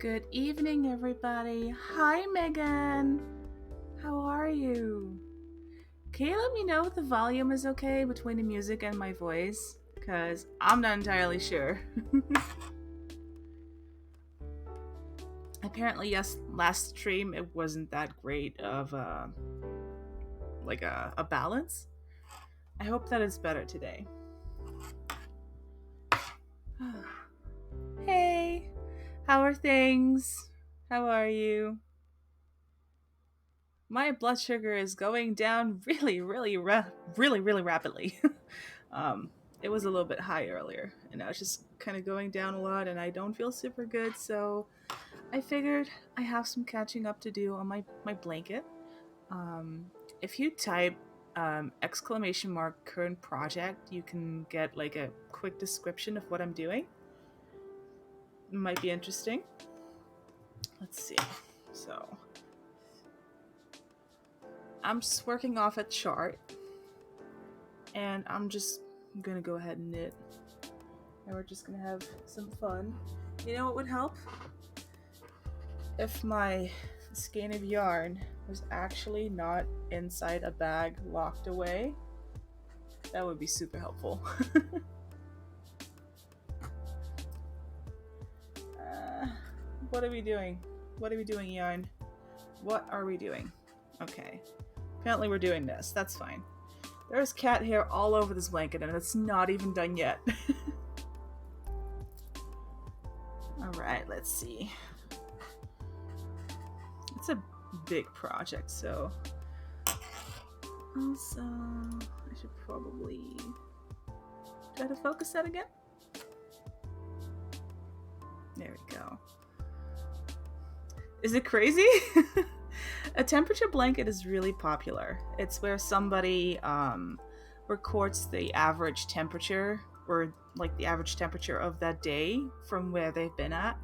Good evening, everybody. Hi, Megan. How are you? Can you let me know if the volume is okay between the music and my voice? Because I'm not entirely sure. Apparently, yes, last stream it wasn't that great of a balance. I hope that it's better today. Hey, how are things? How are you? My blood sugar is going down really rapidly. um, it was a little bit high earlier, and now it's just kind of going down a lot, and I don't feel super good. So I figured I have some catching up to do on my blanket. Um, if you type exclamation mark current project, you can get like a quick description of what I'm doing. It might be interesting. Let's see. So I'm just working off a chart, and I'm just gonna go ahead and knit, and we're just gonna have some fun. You know what would help? If my skein of yarn was actually not inside a bag locked away, that would be super helpful. What are we doing? What are we doing, yarn? What are we doing? Okay. Apparently we're doing this. That's fine. There's cat hair all over this blanket, and it's not even done yet. Alright, let's see. It's a big project, so also I should probably try to focus that again. There we go. Is it crazy? A temperature blanket is really popular. It's where somebody records the average temperature, or like the average temperature of that day from where they've been at,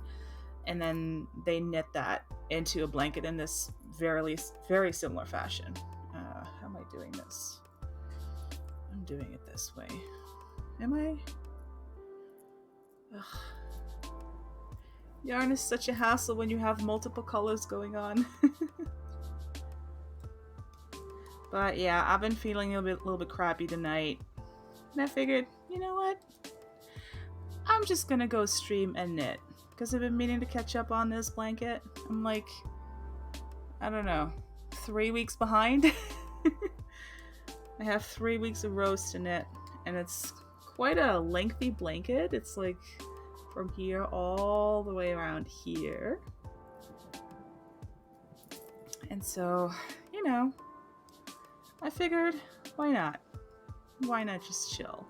and then they knit that into a blanket in this very similar fashion. How am I doing this? I'm doing it this way. Am I? Ugh. Yarn is such a hassle when you have multiple colors going on. But yeah, I've been feeling a little bit crappy tonight, and I figured, you know what? I'm just gonna go stream and knit, because I've been meaning to catch up on this blanket. I'm like, I don't know, 3 weeks behind. I have 3 weeks of rows to knit, and it's quite a lengthy blanket. It's like from here all the way around here. And so, you know, I figured, why not? Why not just chill?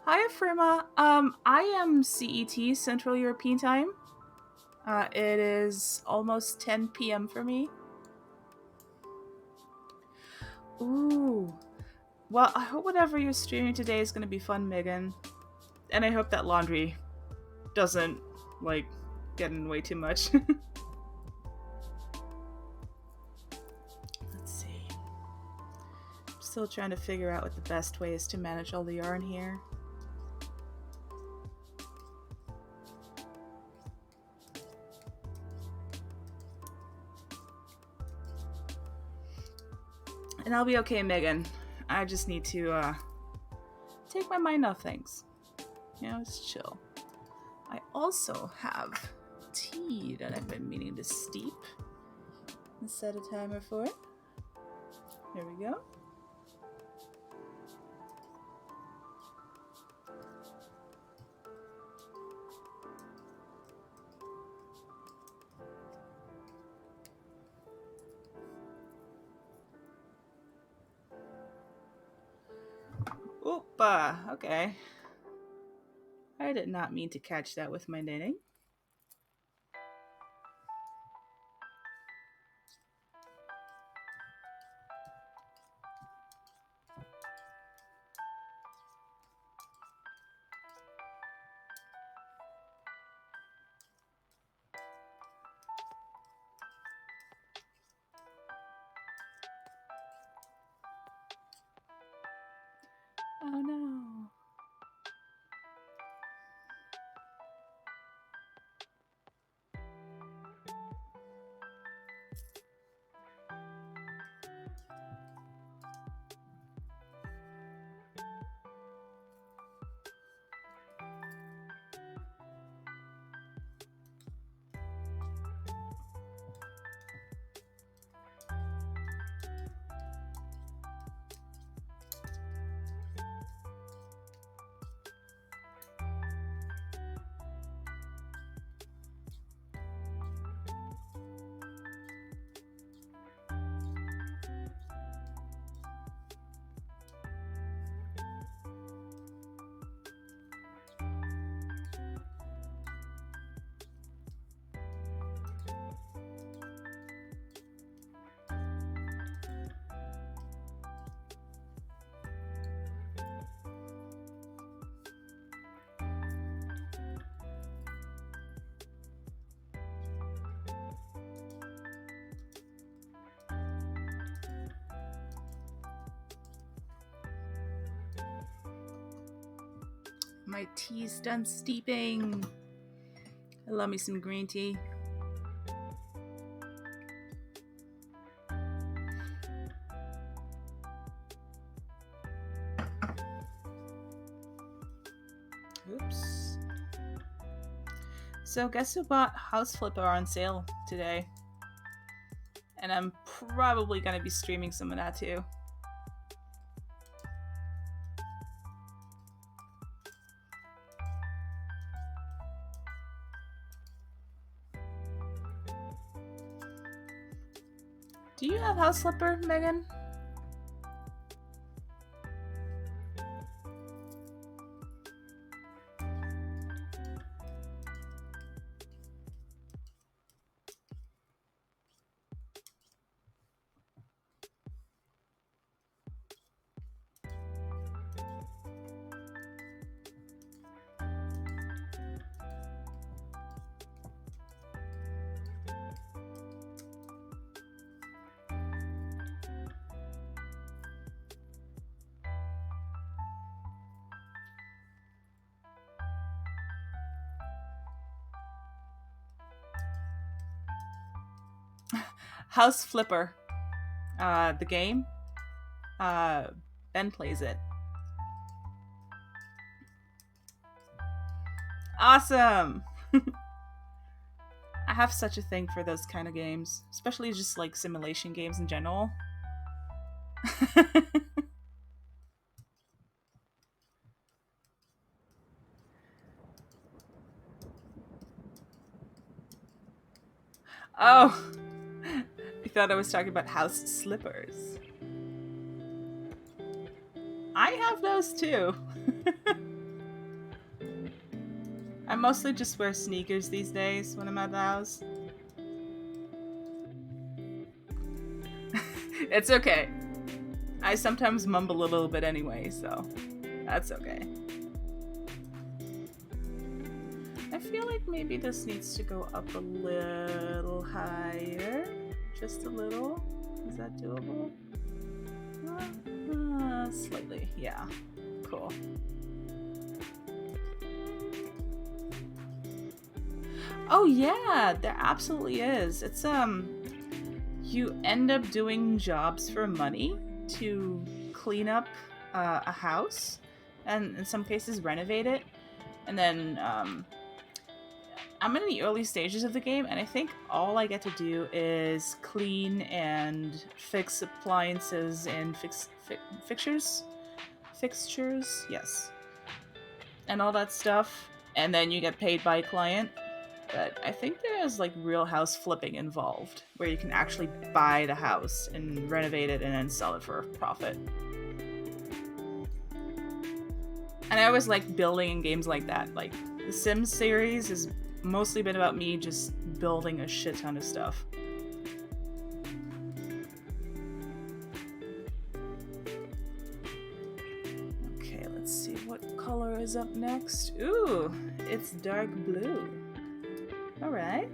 Hi, Afrima. I am CET, Central European Time. It is almost 10 p.m. for me. Ooh. Well, I hope whatever you're streaming today is going to be fun, Megan. And I hope that laundry doesn't, like, get in way too much. Let's see. I'm still trying to figure out what the best way is to manage all the yarn here. And I'll be okay, Megan. I just need to take my mind off things. You know, just chill. I also have tea that I've been meaning to steep and set a timer for it. There we go. Oopa, okay. I did not mean to catch that with my knitting. Oh no. My tea's done steeping. I love me some green tea. Oops. So guess who bought House Flipper on sale today? And I'm probably going to be streaming some of that too. Do you have House Flipper, Megan? House Flipper. The game. Ben plays it. Awesome! I have such a thing for those kind of games, especially just like simulation games in general. Oh! I thought I was talking about house slippers. I have those too. I mostly just wear sneakers these days when I'm at the house. It's okay. I sometimes mumble a little bit anyway, so that's okay. I feel like maybe this needs to go up a little higher. Just a little. Is that doable? Slightly, yeah. Cool. Oh yeah, there absolutely is. It's you end up doing jobs for money to clean up a house, and in some cases renovate it. And then I'm in the early stages of the game, and I think all I get to do is clean and fix appliances and fixtures, yes, and all that stuff. And then you get paid by a client. But I think there's like real house flipping involved, where you can actually buy the house and renovate it and then sell it for a profit. And I always like building in games like that. Like the Sims series has mostly been about me just building a shit ton of stuff. Okay, let's see what color is up next. Ooh, it's dark blue. Alright.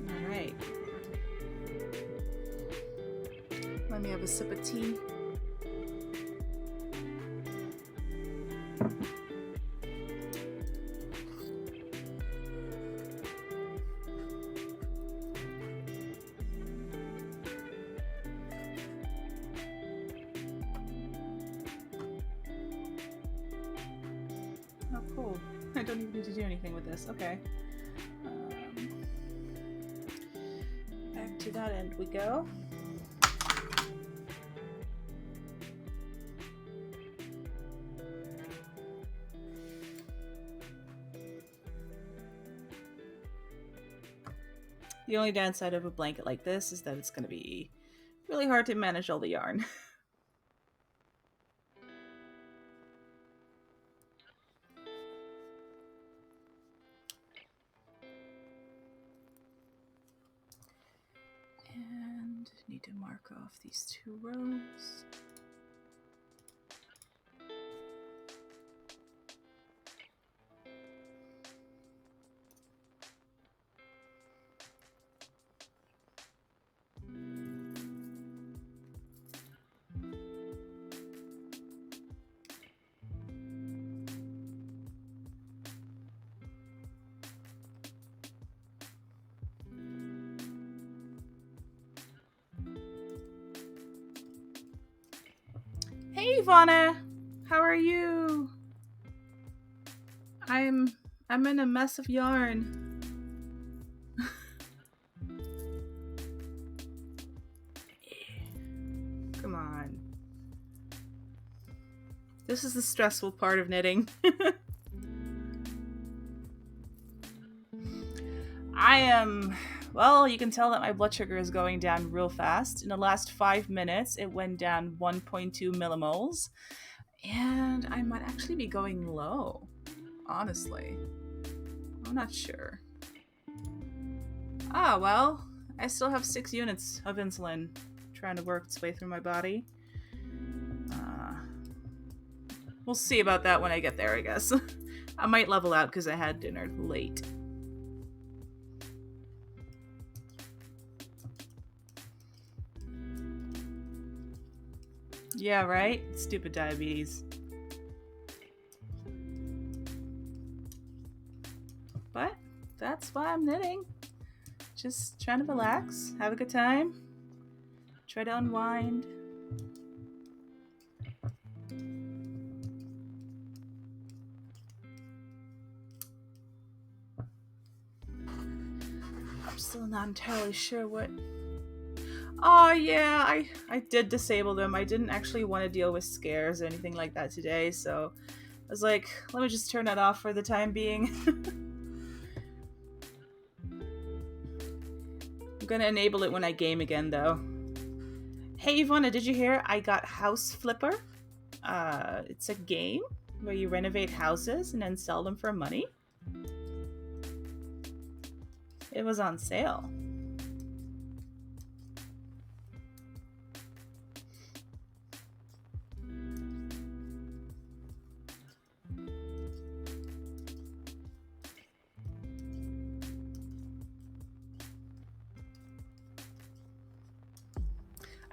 Alright. Let me have a sip of tea. Cool. I don't even need to do anything with this. Okay. Back to that end we go. The only downside of a blanket like this is that it's going to be really hard to manage all the yarn. And need to mark off these 2 rows. Hey, Ivana! How are you? I'm in a mess of yarn. Come on. This is the stressful part of knitting. Well, you can tell that my blood sugar is going down real fast. In the last 5 minutes, it went down 1.2 millimoles. And I might actually be going low, honestly. I'm not sure. Ah, well, I still have 6 units of insulin trying to work its way through my body. We'll see about that when I get there, I guess. I might level out because I had dinner late. Yeah, right? Stupid diabetes. But that's why I'm knitting. Just trying to relax, have a good time, try to unwind. I'm still not entirely sure what... Oh yeah, I did disable them. I didn't actually want to deal with scares or anything like that today, so I was like, let me just turn that off for the time being. I'm gonna enable it when I game again, though. Hey Ivana, did you hear? I got House Flipper. It's a game where you renovate houses and then sell them for money. It was on sale.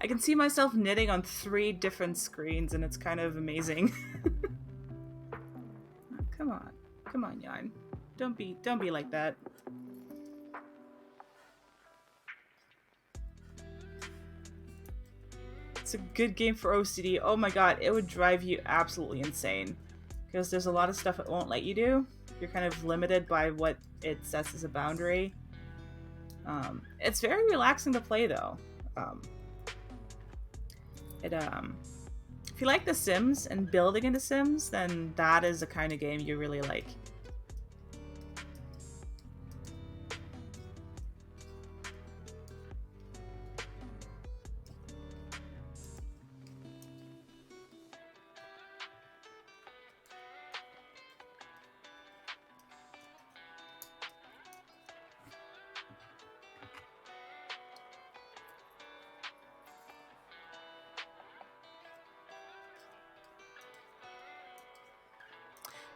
I can see myself knitting on 3 different screens, and it's kind of amazing. Come on, yarn. Don't be like that. It's a good game for OCD. Oh my god, it would drive you absolutely insane. Because there's a lot of stuff it won't let you do. You're kind of limited by what it sets as a boundary. It's very relaxing to play, though. If you like The Sims and building in The Sims, then that is the kind of game you really like.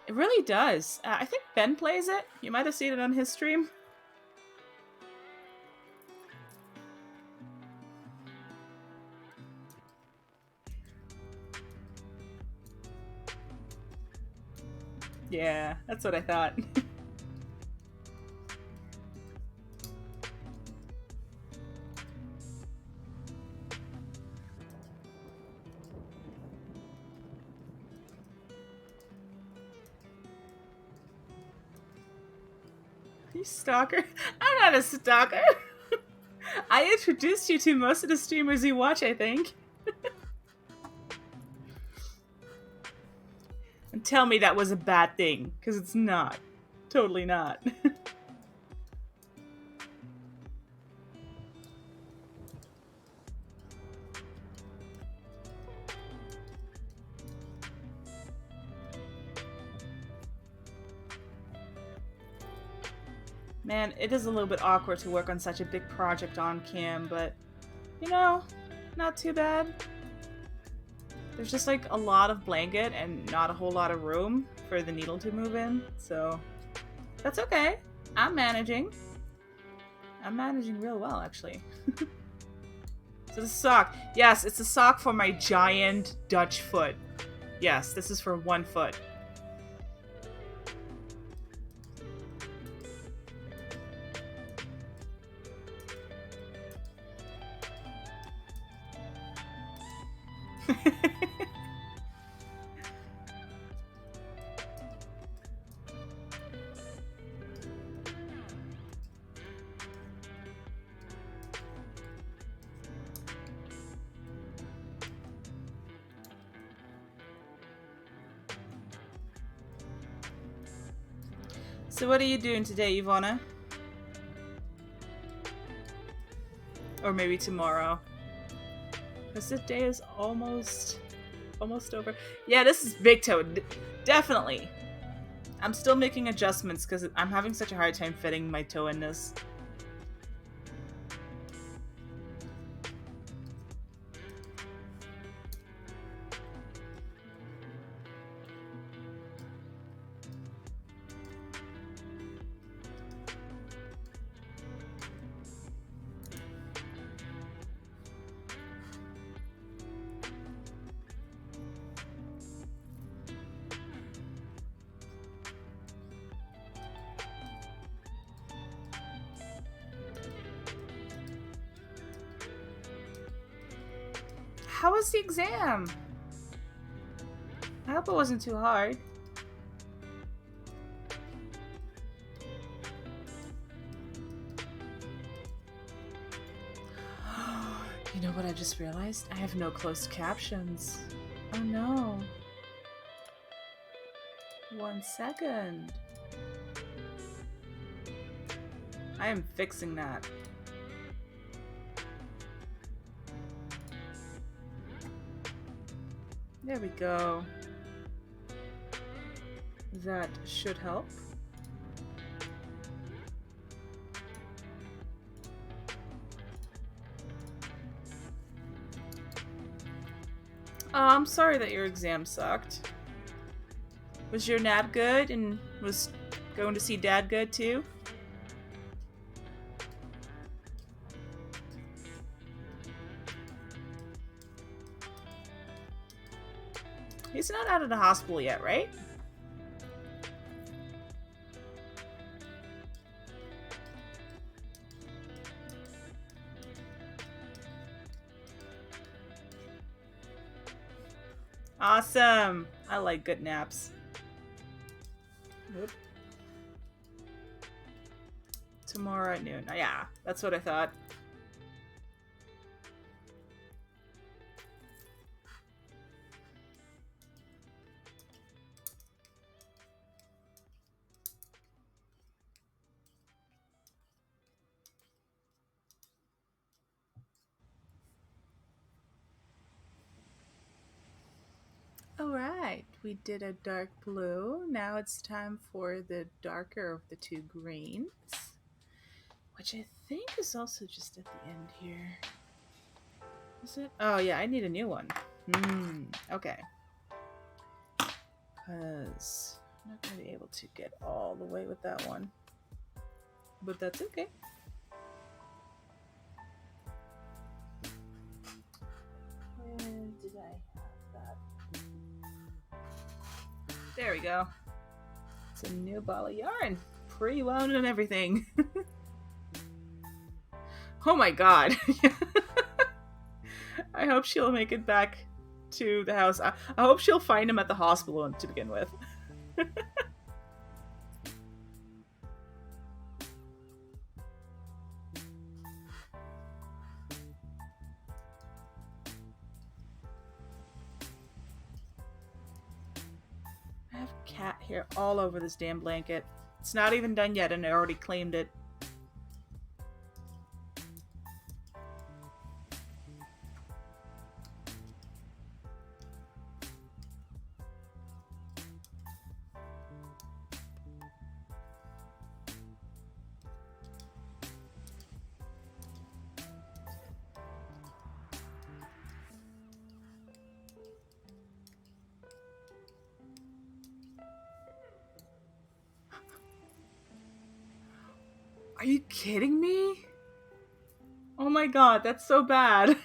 It really does. I think Ben plays it. You might have seen it on his stream. Yeah, that's what I thought. You stalker? I'm not a stalker. I introduced you to most of the streamers you watch, I think. And tell me that was a bad thing, because it's not. Totally not. Man, it is a little bit awkward to work on such a big project on cam, but, you know, not too bad. There's just like a lot of blanket and not a whole lot of room for the needle to move in, so that's okay. I'm managing. I'm managing real well, actually. So the sock. Yes, it's a sock for my giant Dutch foot. Yes, this is for 1 foot. So what are you doing today, Ivana? Or maybe tomorrow? Because the day is almost over. Yeah, this is big toe. Definitely. I'm still making adjustments because I'm having such a hard time fitting my toe in this. How was the exam? I hope it wasn't too hard. You know what I just realized? I have no closed captions. Oh no. 1 second. I am fixing that. There we go. That should help. Oh, I'm sorry that your exam sucked. Was your Nat good and was going to see Dad good too? He's not out of the hospital yet, right? Awesome! I like good naps. Oop. Tomorrow at noon. Yeah, that's what I thought. Alright, we did a dark blue. Now it's time for the darker of the two greens. Which I think is also just at the end here. Is it? Oh yeah, I need a new one. Okay. Because I'm not going to be able to get all the way with that one. But that's okay. Where did I have that? There we go. It's a new ball of yarn. Pre-wound and everything. Oh my god. I hope she'll make it back to the house. I hope she'll find him at the hospital to begin with. I have cat hair all over this damn blanket. It's not even done yet and I already claimed it. Are you kidding me? Oh my god, that's so bad.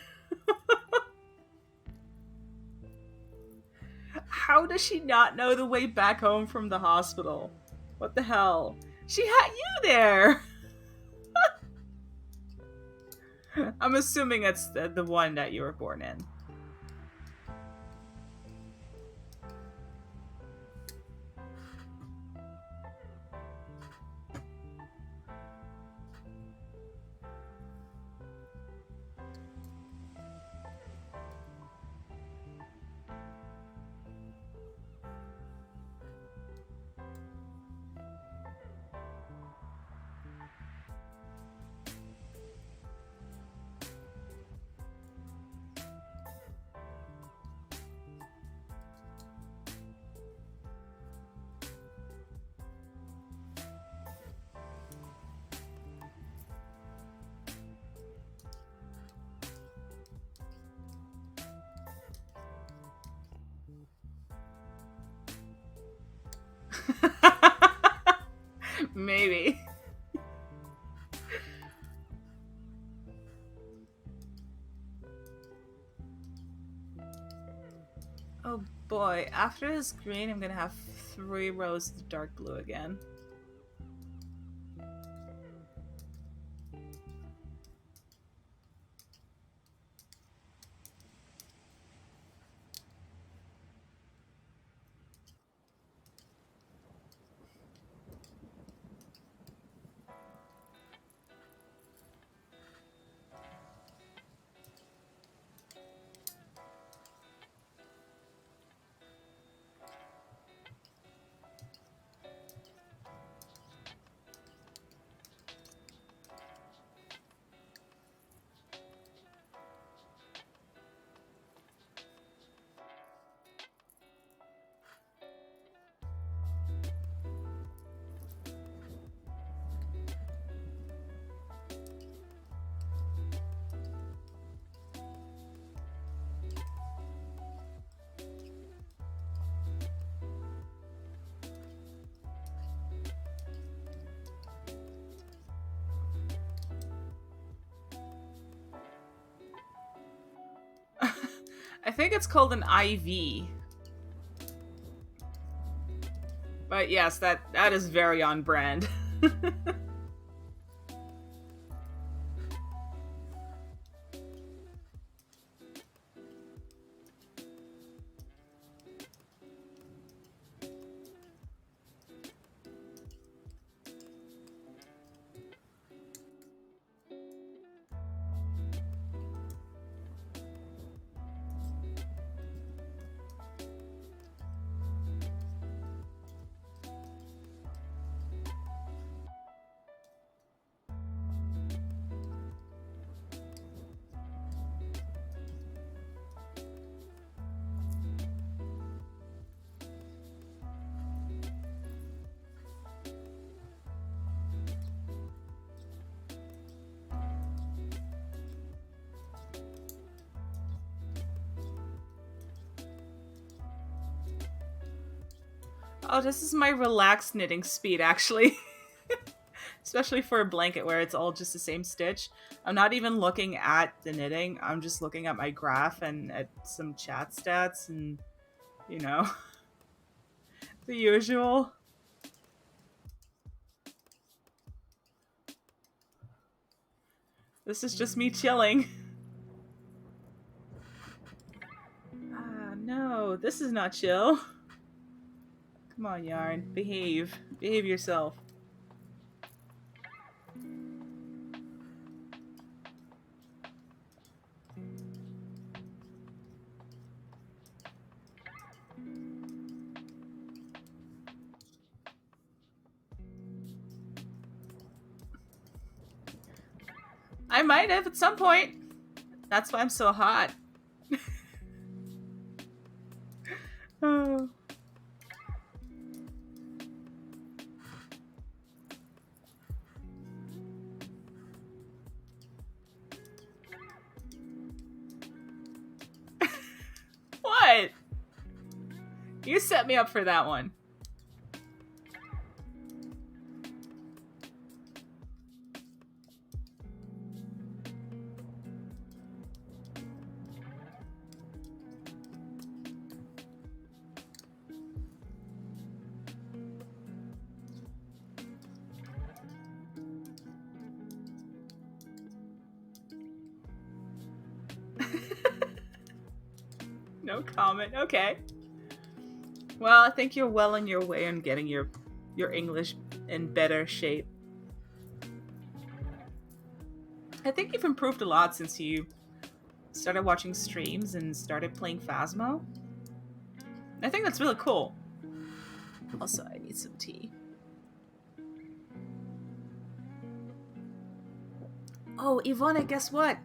How does she not know the way back home from the hospital? What the hell? She had you there! I'm assuming it's the one that you were born in. Maybe. Oh boy, after this green, I'm gonna have 3 rows of dark blue again. I think it's called an IV. But yes, that is very on brand. Oh, this is my relaxed knitting speed, actually. Especially for a blanket where it's all just the same stitch. I'm not even looking at the knitting. I'm just looking at my graph and at some chat stats and, you know, the usual. This is just me chilling. Ah, no, this is not chill. Come on, Yarn. Behave. Behave yourself. I might have at some point. That's why I'm so hot. Oh. What? You set me up for that one. No comment. Okay. Well, I think you're well on your way on getting your English in better shape. I think you've improved a lot since you started watching streams and started playing Phasmo. I think that's really cool. Also, I need some tea. Oh, Ivana, guess what?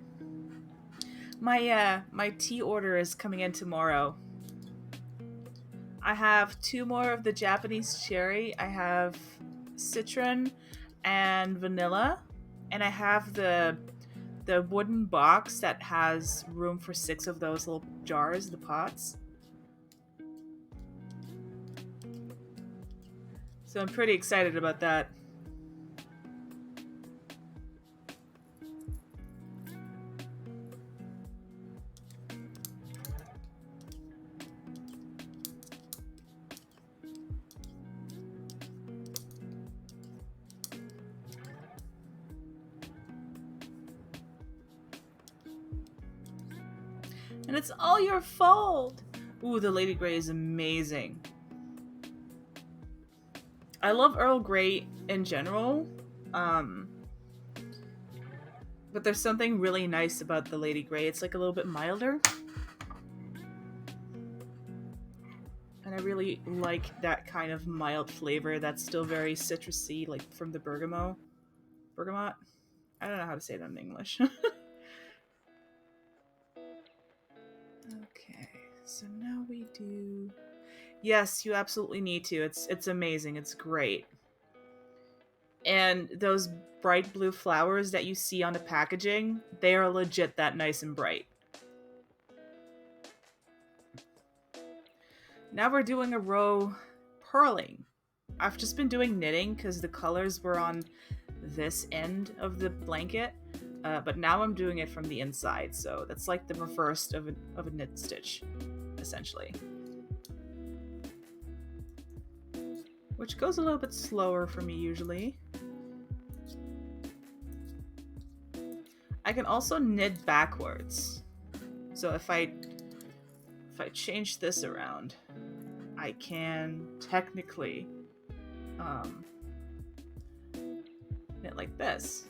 My tea order is coming in tomorrow. I have 2 more of the Japanese cherry. I have citron and vanilla, and I have the wooden box that has room for 6 of those little jars, the pots. So I'm pretty excited about that. And it's all your fault! Ooh, the Lady Grey is amazing. I love Earl Grey in general, but there's something really nice about the Lady Grey. It's like a little bit milder. And I really like that kind of mild flavor that's still very citrusy, like from the bergamot. Bergamot? I don't know how to say that in English. Okay, so now we do... Yes, you absolutely need to. It's amazing. It's great. And those bright blue flowers that you see on the packaging, they are legit that nice and bright. Now we're doing a row purling. I've just been doing knitting because the colors were on this end of the blanket, but now I'm doing it from the inside, so that's like the reverse of a knit stitch, essentially. Which goes a little bit slower for me usually. I can also knit backwards. So if I change this around, I can technically knit like this.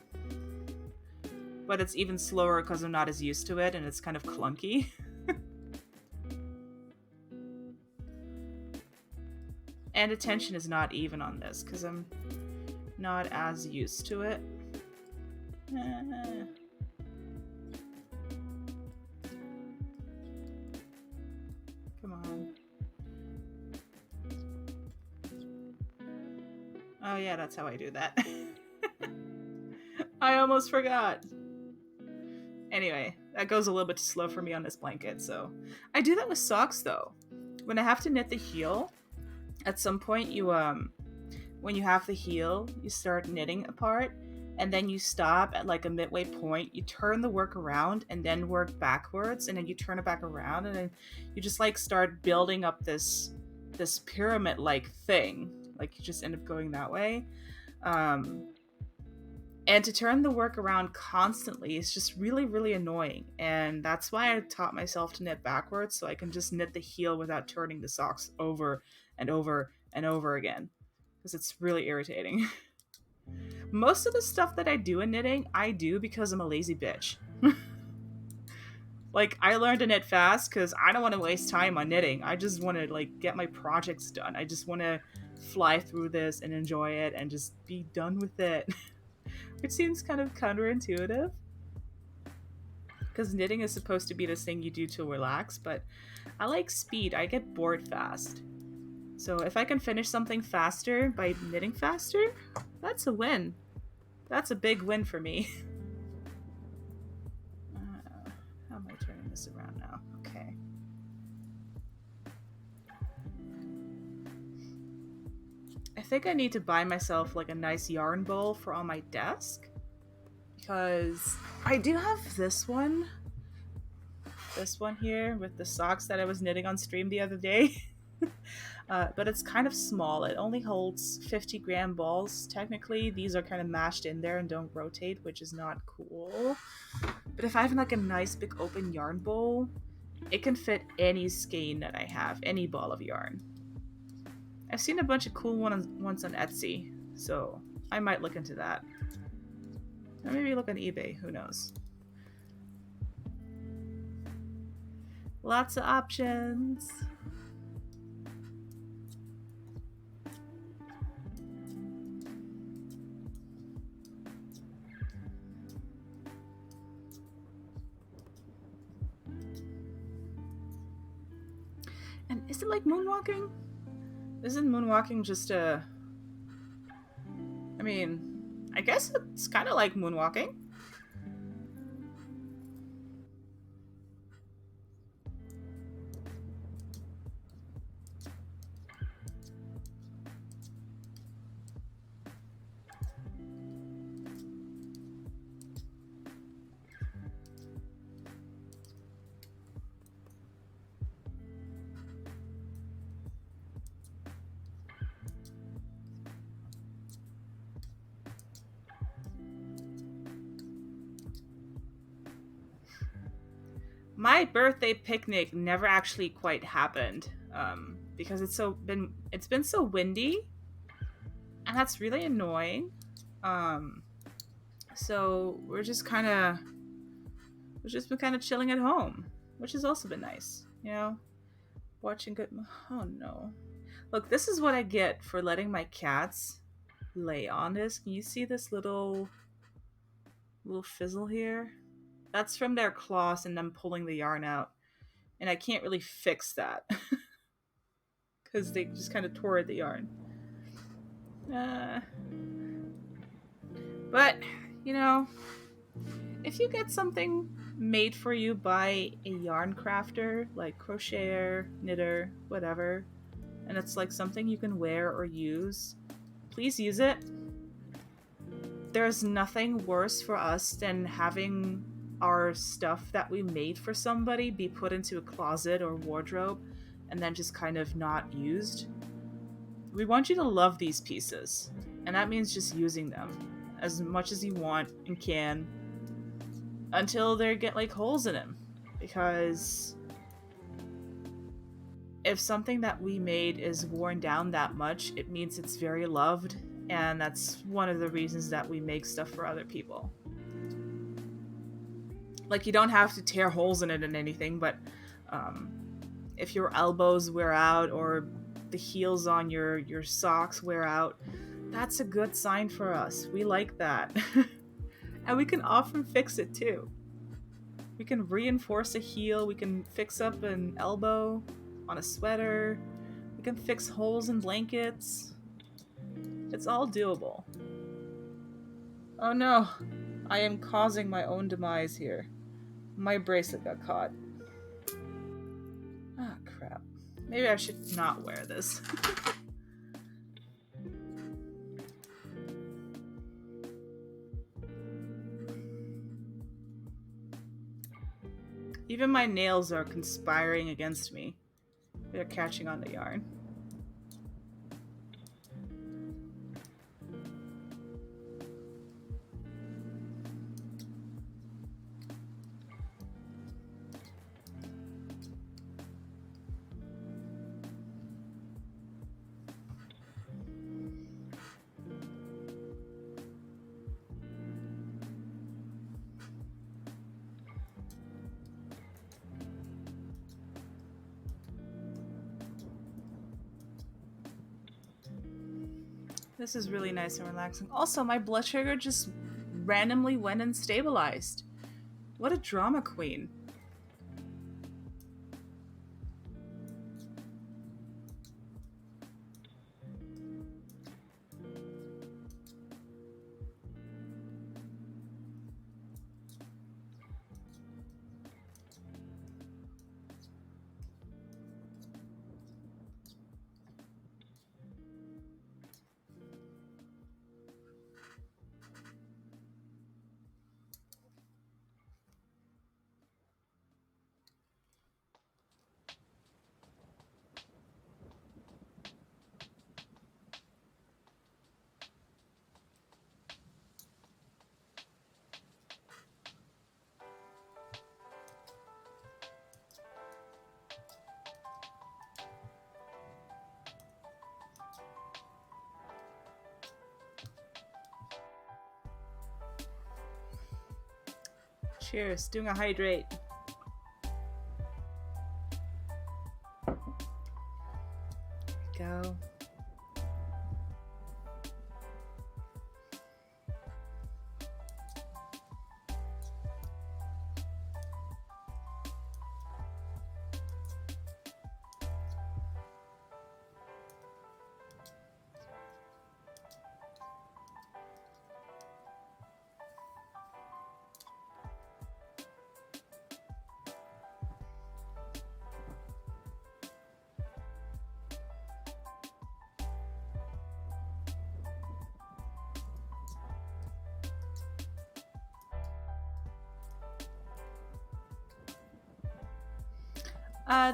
But it's even slower because I'm not as used to it and it's kind of clunky. And attention is not even on this because I'm not as used to it. Come on. Oh yeah, that's how I do that. I almost forgot. Anyway, that goes a little bit slow for me on this blanket, so... I do that with socks, though. When I have to knit the heel, at some point you, when you have the heel, you start knitting apart, and then you stop at like a midway point, you turn the work around, and then work backwards, and then you turn it back around, and then you just like start building up this pyramid-like thing. Like you just end up going that way. And to turn the work around constantly is just really, really annoying. And that's why I taught myself to knit backwards, so I can just knit the heel without turning the socks over and over and over again. Because it's really irritating. Most of the stuff that I do in knitting, I do because I'm a lazy bitch. Like, I learned to knit fast because I don't want to waste time on knitting. I just want to, like, get my projects done. I just want to fly through this and enjoy it and just be done with it. Which seems kind of counterintuitive. Because knitting is supposed to be this thing you do to relax, but I like speed. I get bored fast. So if I can finish something faster by knitting faster, that's a win. That's a big win for me. How am I turning this around now? Okay. I think I need to buy myself like a nice yarn bowl for on my desk. Because I do have this one. This one here with the socks that I was knitting on stream the other day. But it's kind of small. It only holds 50-gram balls. Technically, these are kind of mashed in there and don't rotate, which is not cool. But if I have like a nice big open yarn bowl, it can fit any skein that I have, any ball of yarn. I've seen a bunch of cool ones on Etsy, so I might look into that. Or maybe look on eBay, who knows. Lots of options. And is it like moonwalking? Isn't moonwalking just a... I mean, I guess it's kind of like moonwalking. My birthday picnic never actually quite happened because it's been so windy, and that's really annoying. Um, so we've just been kind of chilling at home, which has also been nice. You know, watching good. Oh no! Look, this is what I get for letting my cats lay on this. Can you see this little fizzle here? That's from their claws and them pulling the yarn out, and I can't really fix that because they just kind of tore at the yarn. Uh, but you know, if you get something made for you by a yarn crafter, like crocheter, knitter, whatever, and it's like something you can wear or use, please use it. There's nothing worse for us than having our stuff that we made for somebody be put into a closet or wardrobe and then just kind of not used. We want you to love these pieces, and that means just using them as much as you want and can until they get like holes in them. Because if something that we made is worn down that much, it means it's very loved, and that's one of the reasons that we make stuff for other people. Like, you don't have to tear holes in it and anything, but um, if your elbows wear out or the heels on your socks wear out, that's a good sign for us. We like that. And we can often fix it too. We can reinforce a heel, we can fix up an elbow on a sweater, we can fix holes in blankets. It's all doable. Oh no, I am causing my own demise here. My bracelet got caught. Ah, crap. Maybe I should not wear this. Even my nails are conspiring against me. They're catching on the yarn. This is really nice and relaxing. Also, my blood sugar just randomly went and stabilized. What a drama queen. Cheers, doing a hydrate. Go.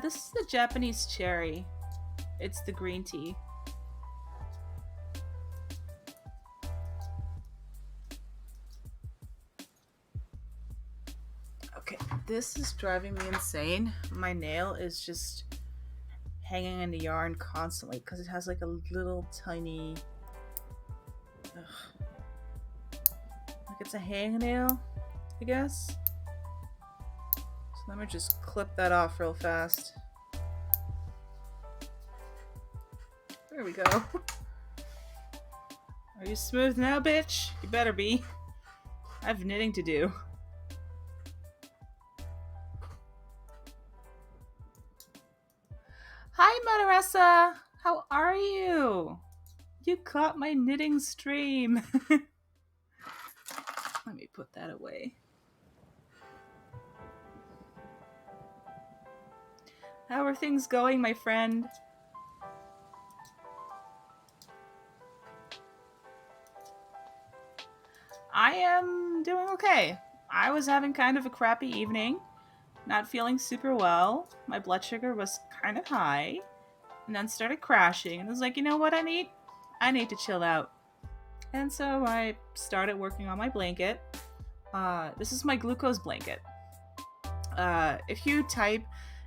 This is the Japanese cherry. It's the green tea. Okay, This is driving me insane. My nail is just hanging in the yarn constantly because it has like a little tiny... like it's a hangnail, I guess. So let me just clip that off real fast. There we go. Are you smooth now, bitch? You better be. I have knitting to do. Hi, Madaressa! How are you? You caught my knitting stream. Let me put that away. How are things going, my friend? I am doing okay. I was having kind of a crappy evening. Not feeling super well. My blood sugar was kind of high. And then started crashing. And I was like, you know what I need? I need to chill out. And so I started working on my blanket. This is my glucose blanket. If you type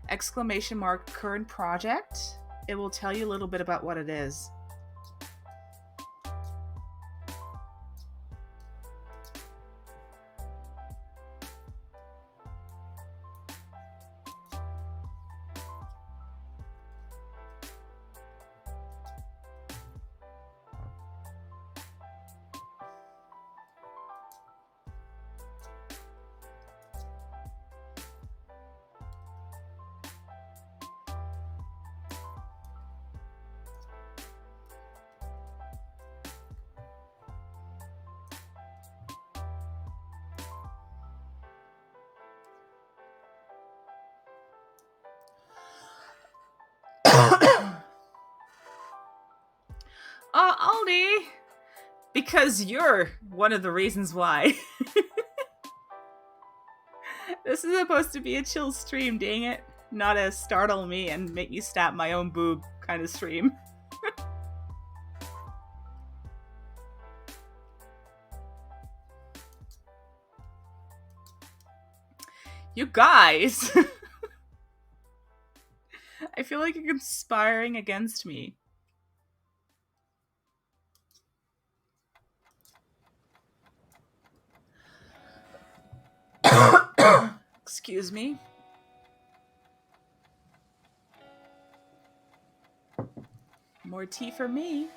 !current project, it will tell you a little bit about what it is. Aldi! Because you're one of the reasons why. This is supposed to be a chill stream, dang it. Not a startle me and make me stab my own boob kind of stream. You guys! I feel like you're conspiring against me. Excuse me. More tea for me.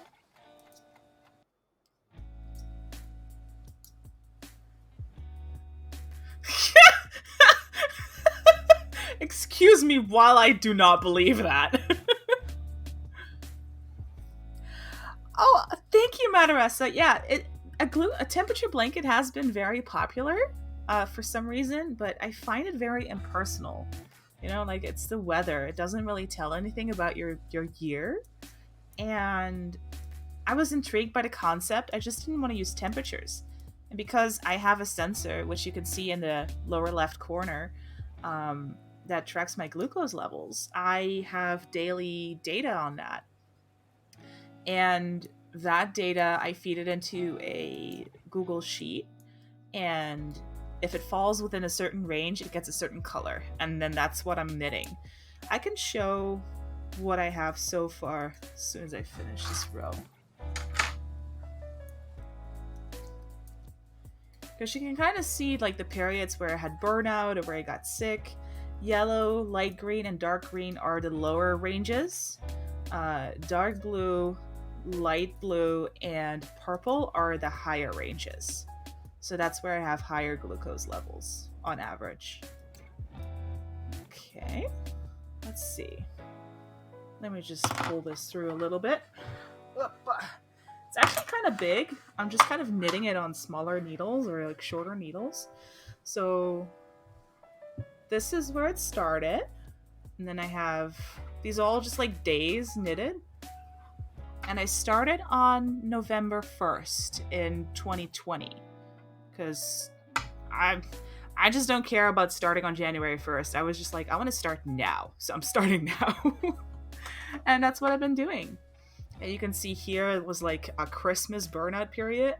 Excuse me while I do not believe that. Oh, thank you, Madaressa. Yeah, a temperature blanket has been very popular for some reason, but I find it very impersonal. You know, like it's the weather. It doesn't really tell anything about your year. And I was intrigued by the concept. I just didn't want to use temperatures. And because I have a sensor, which you can see in the lower left corner, that tracks my glucose levels, I have daily data on that. And that data, I feed it into a Google Sheet. And if it falls within a certain range, it gets a certain color. And then that's what I'm knitting. I can show what I have so far as soon as I finish this row. Because you can kind of see like the periods where I had burnout or where I got sick. Yellow, light green, and dark green are the lower ranges. Dark blue, light blue, and purple are the higher ranges. So that's where I have higher glucose levels on average. Okay, let's see. Let me just pull this through a little bit. It's actually kind of big. I'm just kind of knitting it on smaller needles or like shorter needles. So this is where it started. And then I have these all just like days knitted. And I started on November 1st in 2020. Because I just don't care about starting on January 1st. I was just like, I want to start now. So I'm starting now. And that's what I've been doing. And you can see here it was like a Christmas burnout period.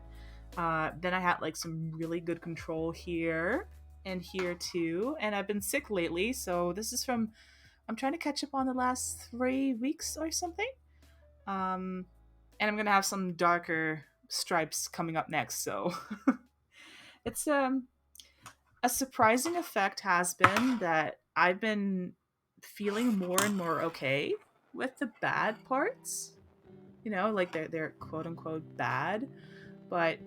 Then I had like some really good control here. and here too. And I've been sick lately, so this is from, I'm trying to catch up on the last 3 weeks or something. And I'm gonna have some darker stripes coming up next, so it's a surprising effect has been that I've been feeling more and more okay with the bad parts. You know, like they're quote unquote bad, but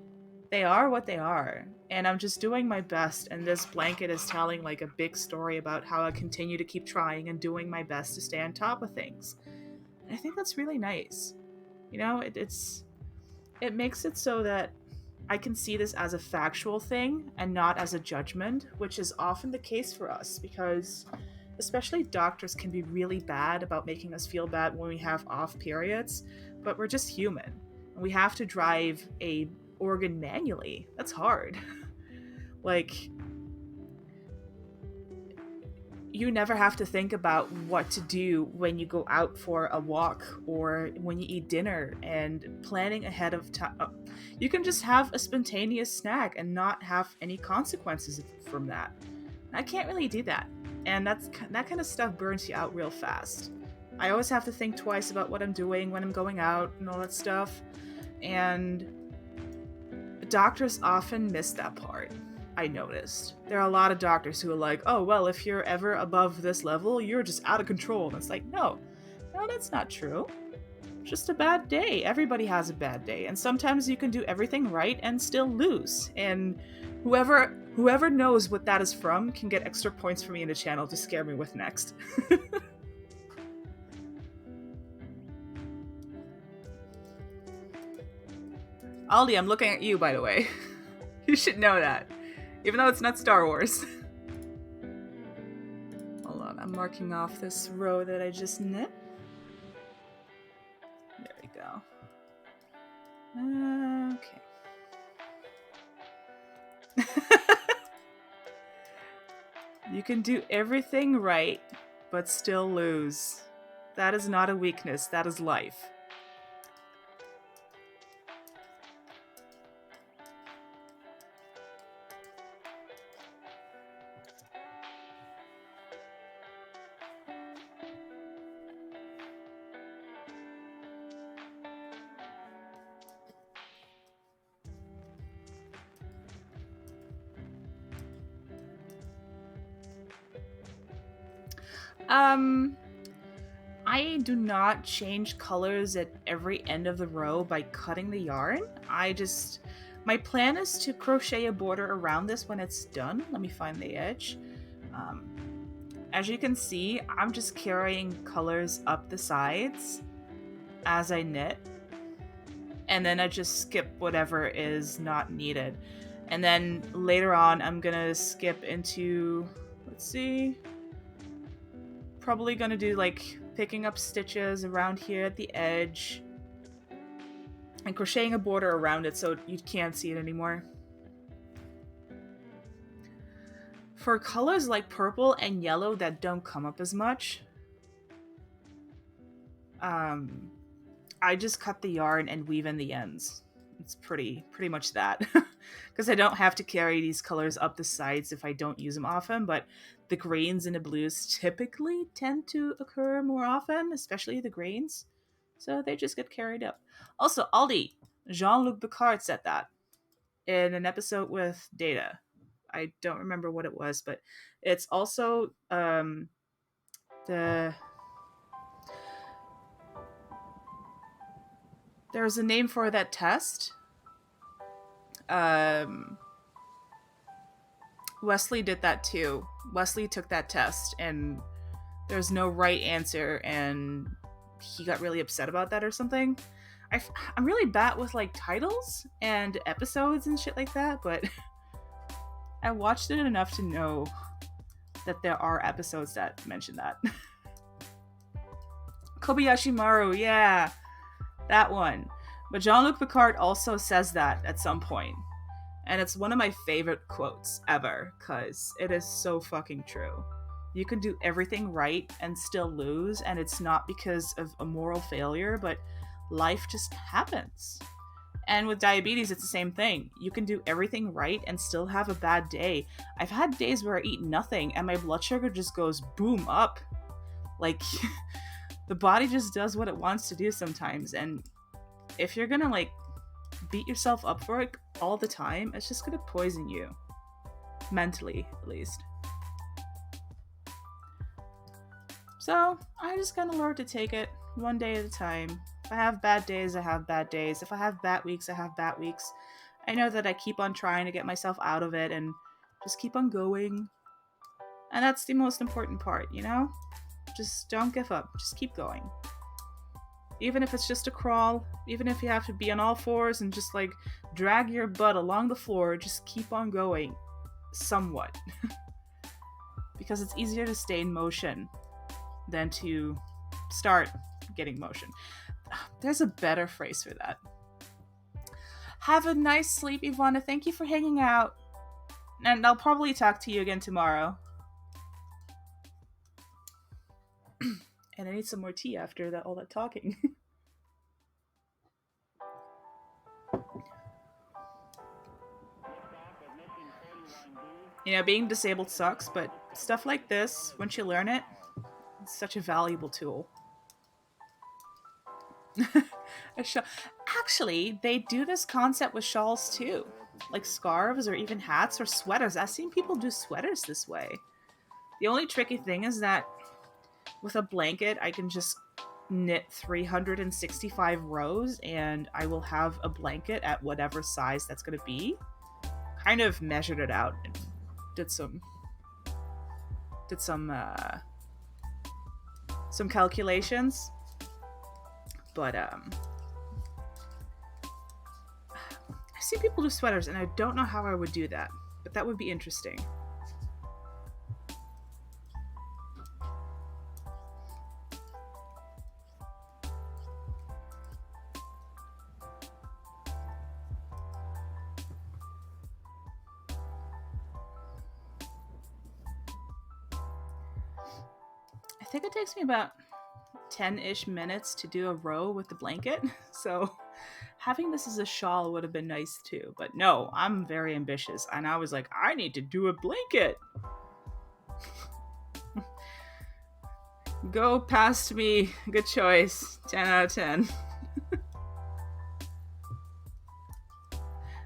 they are what they are. And I'm just doing my best, and this blanket is telling like a big story about how I continue to keep trying and doing my best to stay on top of things. And I think that's really nice. You know, it makes it so that I can see this as a factual thing and not as a judgment, which is often the case for us because especially doctors can be really bad about making us feel bad when we have off periods, but we're just human. And we have to drive a organ manually. That's hard. Like, you never have to think about what to do when you go out for a walk or when you eat dinner and planning ahead of time. You can just have a spontaneous snack and not have any consequences from that. I can't really do that. And that kind of stuff burns you out real fast. I always have to think twice about what I'm doing when I'm going out and all that stuff. And doctors often miss that part. I noticed. There are a lot of doctors who are like, oh, well, if you're ever above this level, you're just out of control. And it's like, no, that's not true. Just a bad day. Everybody has a bad day. And sometimes you can do everything right and still lose. And whoever knows what that is from can get extra points for me in the channel to scare me with next. Aldi, I'm looking at you, by the way. You should know that. Even though it's not Star Wars. Hold on, I'm marking off this row that I just knit. There we go. Okay. You can do everything right, but still lose. That is not a weakness, that is life. I do not change colors at every end of the row by cutting the yarn. My plan is to crochet a border around this when it's done. Let me find the edge. As you can see, I'm just carrying colors up the sides as I knit. And then I just skip whatever is not needed. And then later on, I'm gonna skip into, let's see, probably gonna do like picking up stitches around here at the edge and crocheting a border around it so you can't see it anymore. For colors like purple and yellow that don't come up as much, I just cut the yarn and weave in the ends. It's pretty much that. Because I don't have to carry these colors up the sides if I don't use them often, but the greens and the blues typically tend to occur more often, especially the greens. So they just get carried up. Also, Aldi, Jean-Luc Picard said that in an episode with Data. I don't remember what it was, but it's also there's a name for that test. Wesley did that too. Wesley took that test and there's no right answer and he got really upset about that or something. I'm really bad with like titles and episodes and shit like that, but I watched it enough to know that there are episodes that mention that. Kobayashi Maru, yeah, that one. But Jean-Luc Picard also says that at some point. And it's one of my favorite quotes ever, because it is so fucking true. You can do everything right and still lose, and it's not because of a moral failure, but life just happens. And with diabetes, it's the same thing. You can do everything right and still have a bad day. I've had days where I eat nothing and my blood sugar just goes boom up. Like, the body just does what it wants to do sometimes. And if you're gonna, like, beat yourself up for it all the time, it's just gonna poison you. Mentally, at least. So, I just gotta learn to take it one day at a time. If I have bad days, I have bad days. If I have bad weeks, I have bad weeks. I know that I keep on trying to get myself out of it and just keep on going. And that's the most important part, you know? Just don't give up. Just keep going. Even if it's just a crawl, even if you have to be on all fours and just like drag your butt along the floor, just keep on going. Somewhat. Because it's easier to stay in motion than to start getting motion. There's a better phrase for that. Have a nice sleep, Ivana. Thank you for hanging out. And I'll probably talk to you again tomorrow. And I need some more tea after all that talking. You know, being disabled sucks, but stuff like this, once you learn it, it's such a valuable tool. Actually, they do this concept with shawls too. Like scarves or even hats or sweaters. I've seen people do sweaters this way. The only tricky thing is that with a blanket, I can just knit 365 rows and I will have a blanket at whatever size that's going to be. Kind of measured it out and did some calculations. But I've seen people do sweaters and I don't know how I would do that, but that would be interesting. I think it takes me about 10-ish minutes to do a row with the blanket, so having this as a shawl would have been nice too. But no, I'm very ambitious, and I was like, I need to do a blanket. Go past me. Good choice. 10 out of 10.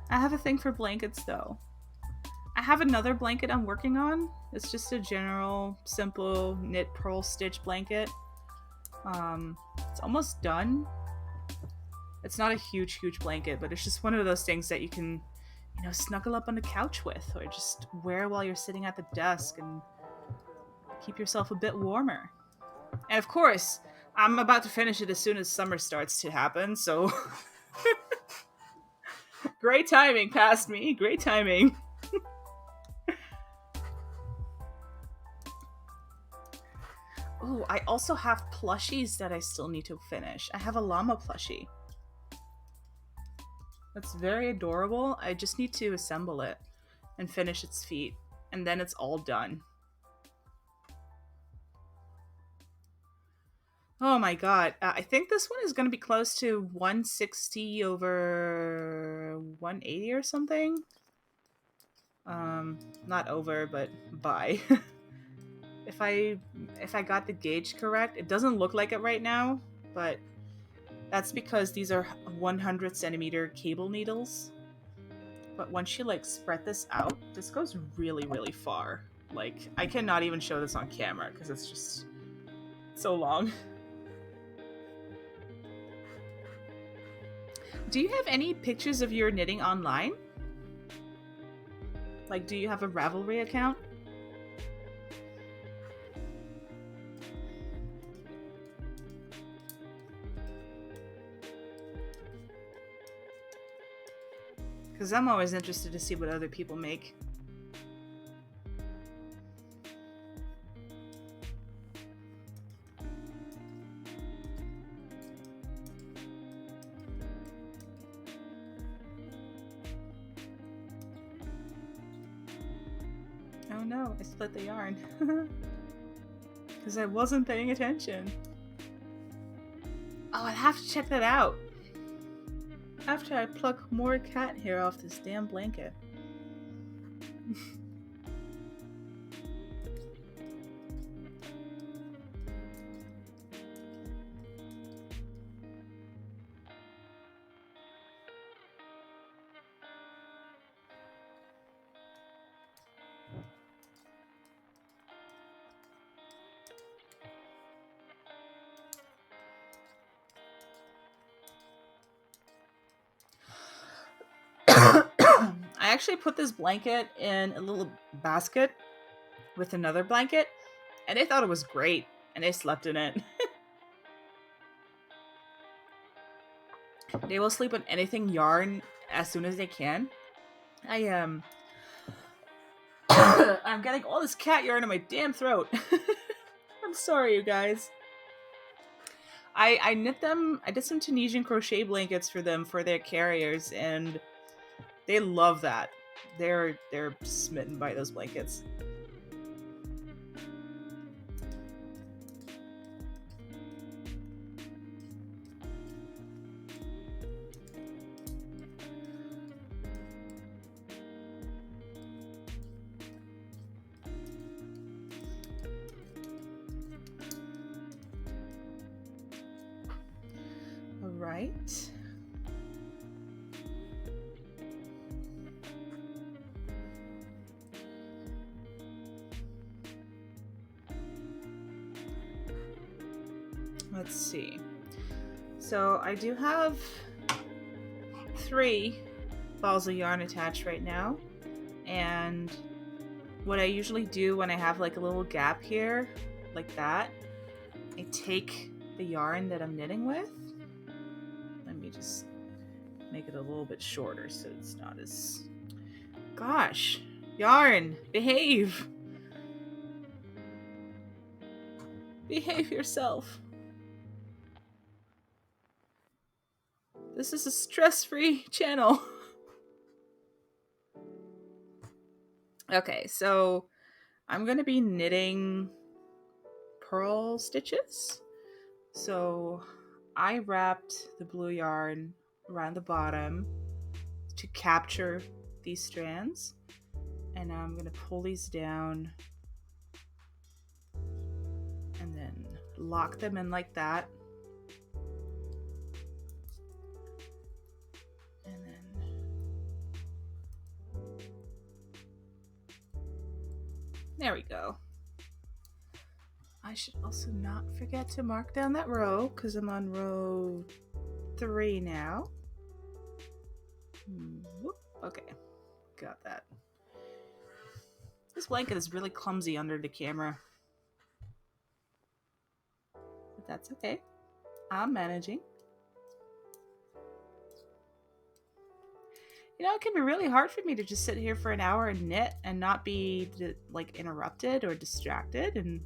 I have a thing for blankets though. I have another blanket I'm working on. It's just a general, simple knit purl stitch blanket. It's almost done. It's not a huge blanket, but it's just one of those things that you can, you know, snuggle up on the couch with, or just wear while you're sitting at the desk and keep yourself a bit warmer. And of course, I'm about to finish it as soon as summer starts to happen, so great timing, past me. Great timing. Oh, I also have plushies that I still need to finish. I have a llama plushie. That's very adorable. I just need to assemble it and finish its feet, and then it's all done. Oh my god. I think this one is going to be close to 160 over 180 or something. Not over, but by. If I got the gauge correct, it doesn't look like it right now, but that's because these are 100 centimeter cable needles. But once you like spread this out, this goes really far. Like, I cannot even show this on camera because it's just so long. Do you have any pictures of your knitting online? Like, do you have a Ravelry account? Because I'm always interested to see what other people make. Oh no, I split the yarn. Because I wasn't paying attention. Oh, I'd have to check that out. after I pluck more cat hair off this damn blanket. I actually put this blanket in a little basket with another blanket, and they thought it was great, and they slept in it. They will sleep on anything yarn as soon as they can. I'm getting all this cat yarn in my damn throat. I'm sorry, you guys. I knit them. I did some Tunisian crochet blankets for them for their carriers, and they love that. They're smitten by those blankets. All right. Let's see. So I do have 3 balls of yarn attached right now, and what I usually do when I have like a little gap here, like that, I take the yarn that I'm knitting with. Let me just make it a little bit shorter so it's not as... Gosh, yarn, behave! Behave yourself. This is a stress-free channel. Okay, so I'm going to be knitting purl stitches. So I wrapped the blue yarn around the bottom to capture these strands, and now I'm going to pull these down and then lock them in like that. And then there we go. I should also not forget to mark down that row because I'm on row 3 now. Whoop. Okay, got that. This blanket is really clumsy under the camera, but that's okay. I'm managing. You know, it can be really hard for me to just sit here for an hour and knit and not be like interrupted or distracted, and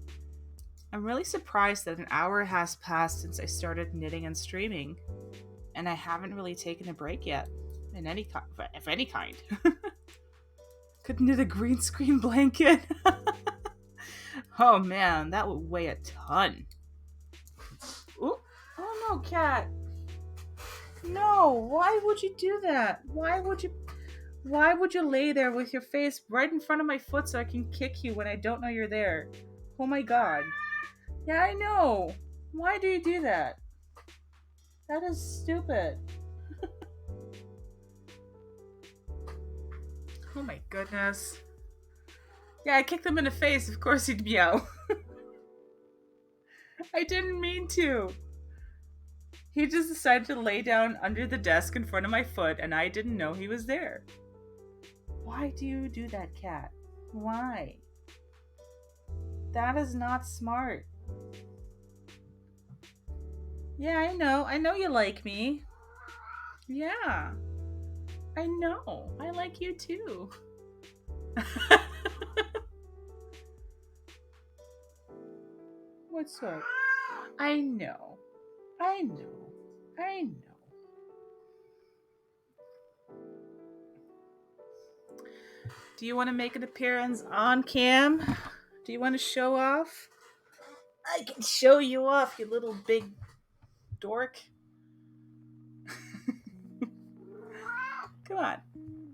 I'm really surprised that an hour has passed since I started knitting and streaming, and I haven't really taken a break yet, in any of any kind. Could knit a green screen blanket. Oh man, that would weigh a ton. Ooh. Oh no, cat. No, why would you do that? Why would you lay there with your face right in front of my foot so I can kick you when I don't know you're there? Oh my god. Yeah, I know. Why do you do that? That is stupid. Oh my goodness. Yeah, I kicked him in the face. Of course he'd meow. I didn't mean to. He just decided to lay down under the desk in front of my foot, and I didn't know he was there. Why do you do that, cat? Why? That is not smart. Yeah, I know. I know you like me. Yeah. I know. I like you too. What's up? I know. I know. I know. Do you want to make an appearance on cam? Do you want to show off? I can show you off, you little big dork. Come on.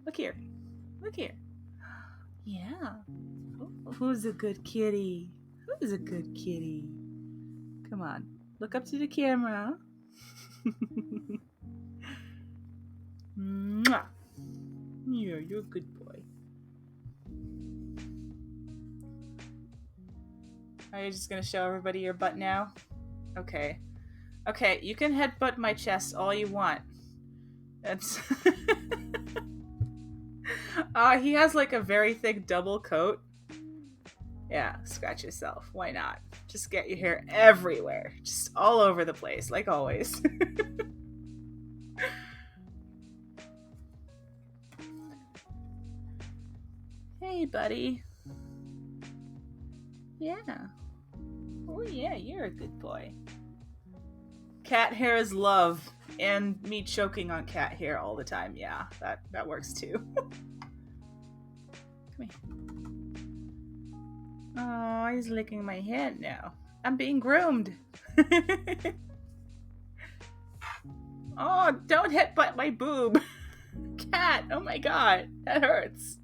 Look here. Look here. Yeah. Who's a good kitty? Who's a good kitty? Come on. Look up to the camera. Mwah. Yeah, you're a good boy. Are you just gonna show everybody your butt now? Okay. Okay, you can headbutt my chest all you want. That's... he has like a very thick double coat. Yeah, scratch yourself. Why not? Just get your hair everywhere. Just all over the place, like always. Hey, buddy. Yeah. Oh, yeah, you're a good boy. Cat hair is love. And me choking on cat hair all the time. Yeah, that works too. Come here. Oh, he's licking my hand now. I'm being groomed. Oh, don't headbutt my boob. Cat, oh my god, that hurts.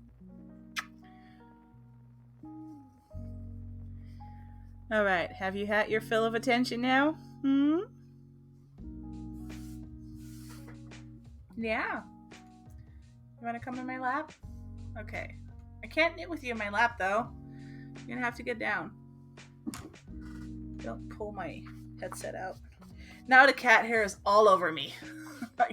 Alright, have you had your fill of attention now? Hmm? Yeah. You want to come in my lap? Okay. I can't knit with you in my lap, though. You're gonna have to get down. Don't pull my headset out. Now the cat hair is all over me. Oh my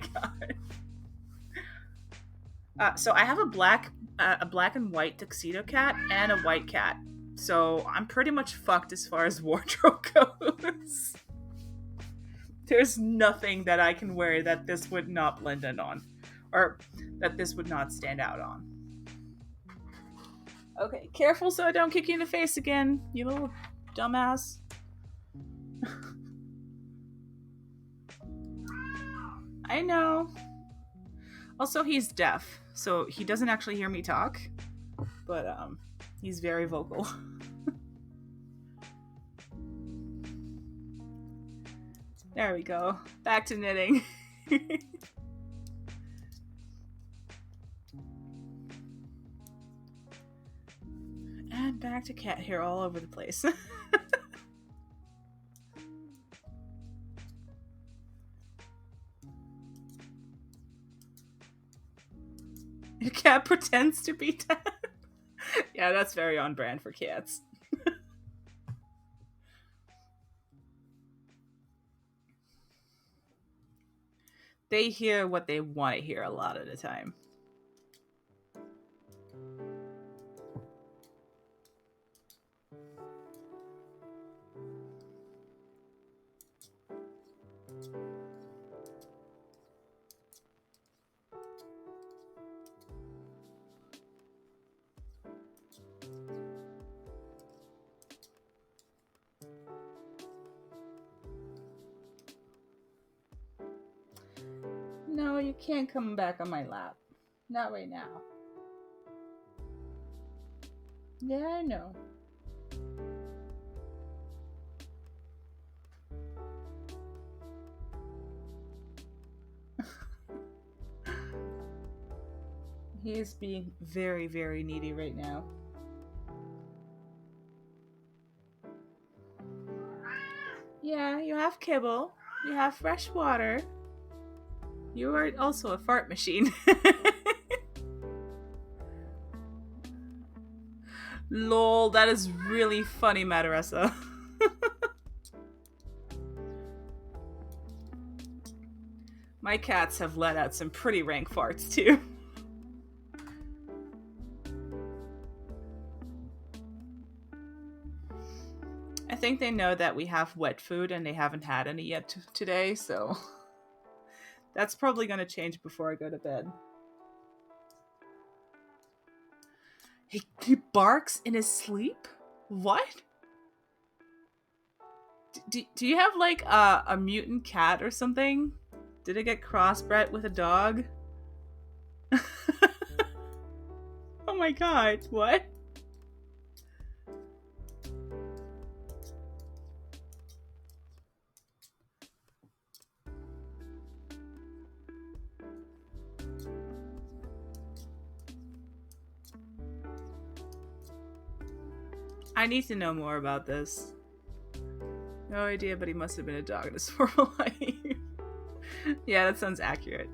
god. So I have a black and white tuxedo cat and a white cat. So I'm pretty much fucked as far as wardrobe goes. There's nothing that I can wear that this would not blend in on. Or that this would not stand out on. Okay, careful so I don't kick you in the face again, you little dumbass. I know. Also, he's deaf, so he doesn't actually hear me talk. But, he's very vocal. There we go. Back to knitting. And back to cat hair all over the place. Your cat pretends to be deaf. Yeah, that's very on brand for cats. They hear what they want to hear a lot of the time. No, you can't come back on my lap. Not right now. Yeah, I know. He is being very, very needy right now. Yeah, you have kibble. You have fresh water. You are also a fart machine. Lol, that is really funny, Madaressa. My cats have let out some pretty rank farts, too. I think they know that we have wet food and they haven't had any yet today, so that's probably going to change before I go to bed. He barks in his sleep? What? Do you have like a mutant cat or something? Did it get crossbred with a dog? Oh my god, what? I need to know more about this. No idea, but he must have been a dog in his former life. Yeah, that sounds accurate.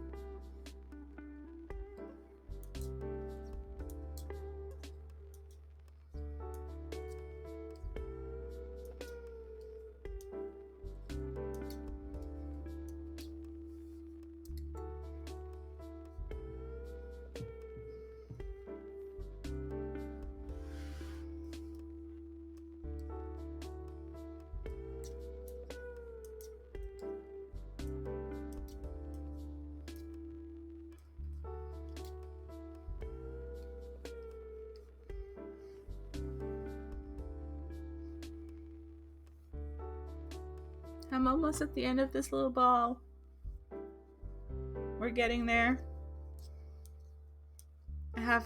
I'm almost at the end of this little ball. We're getting there. I'm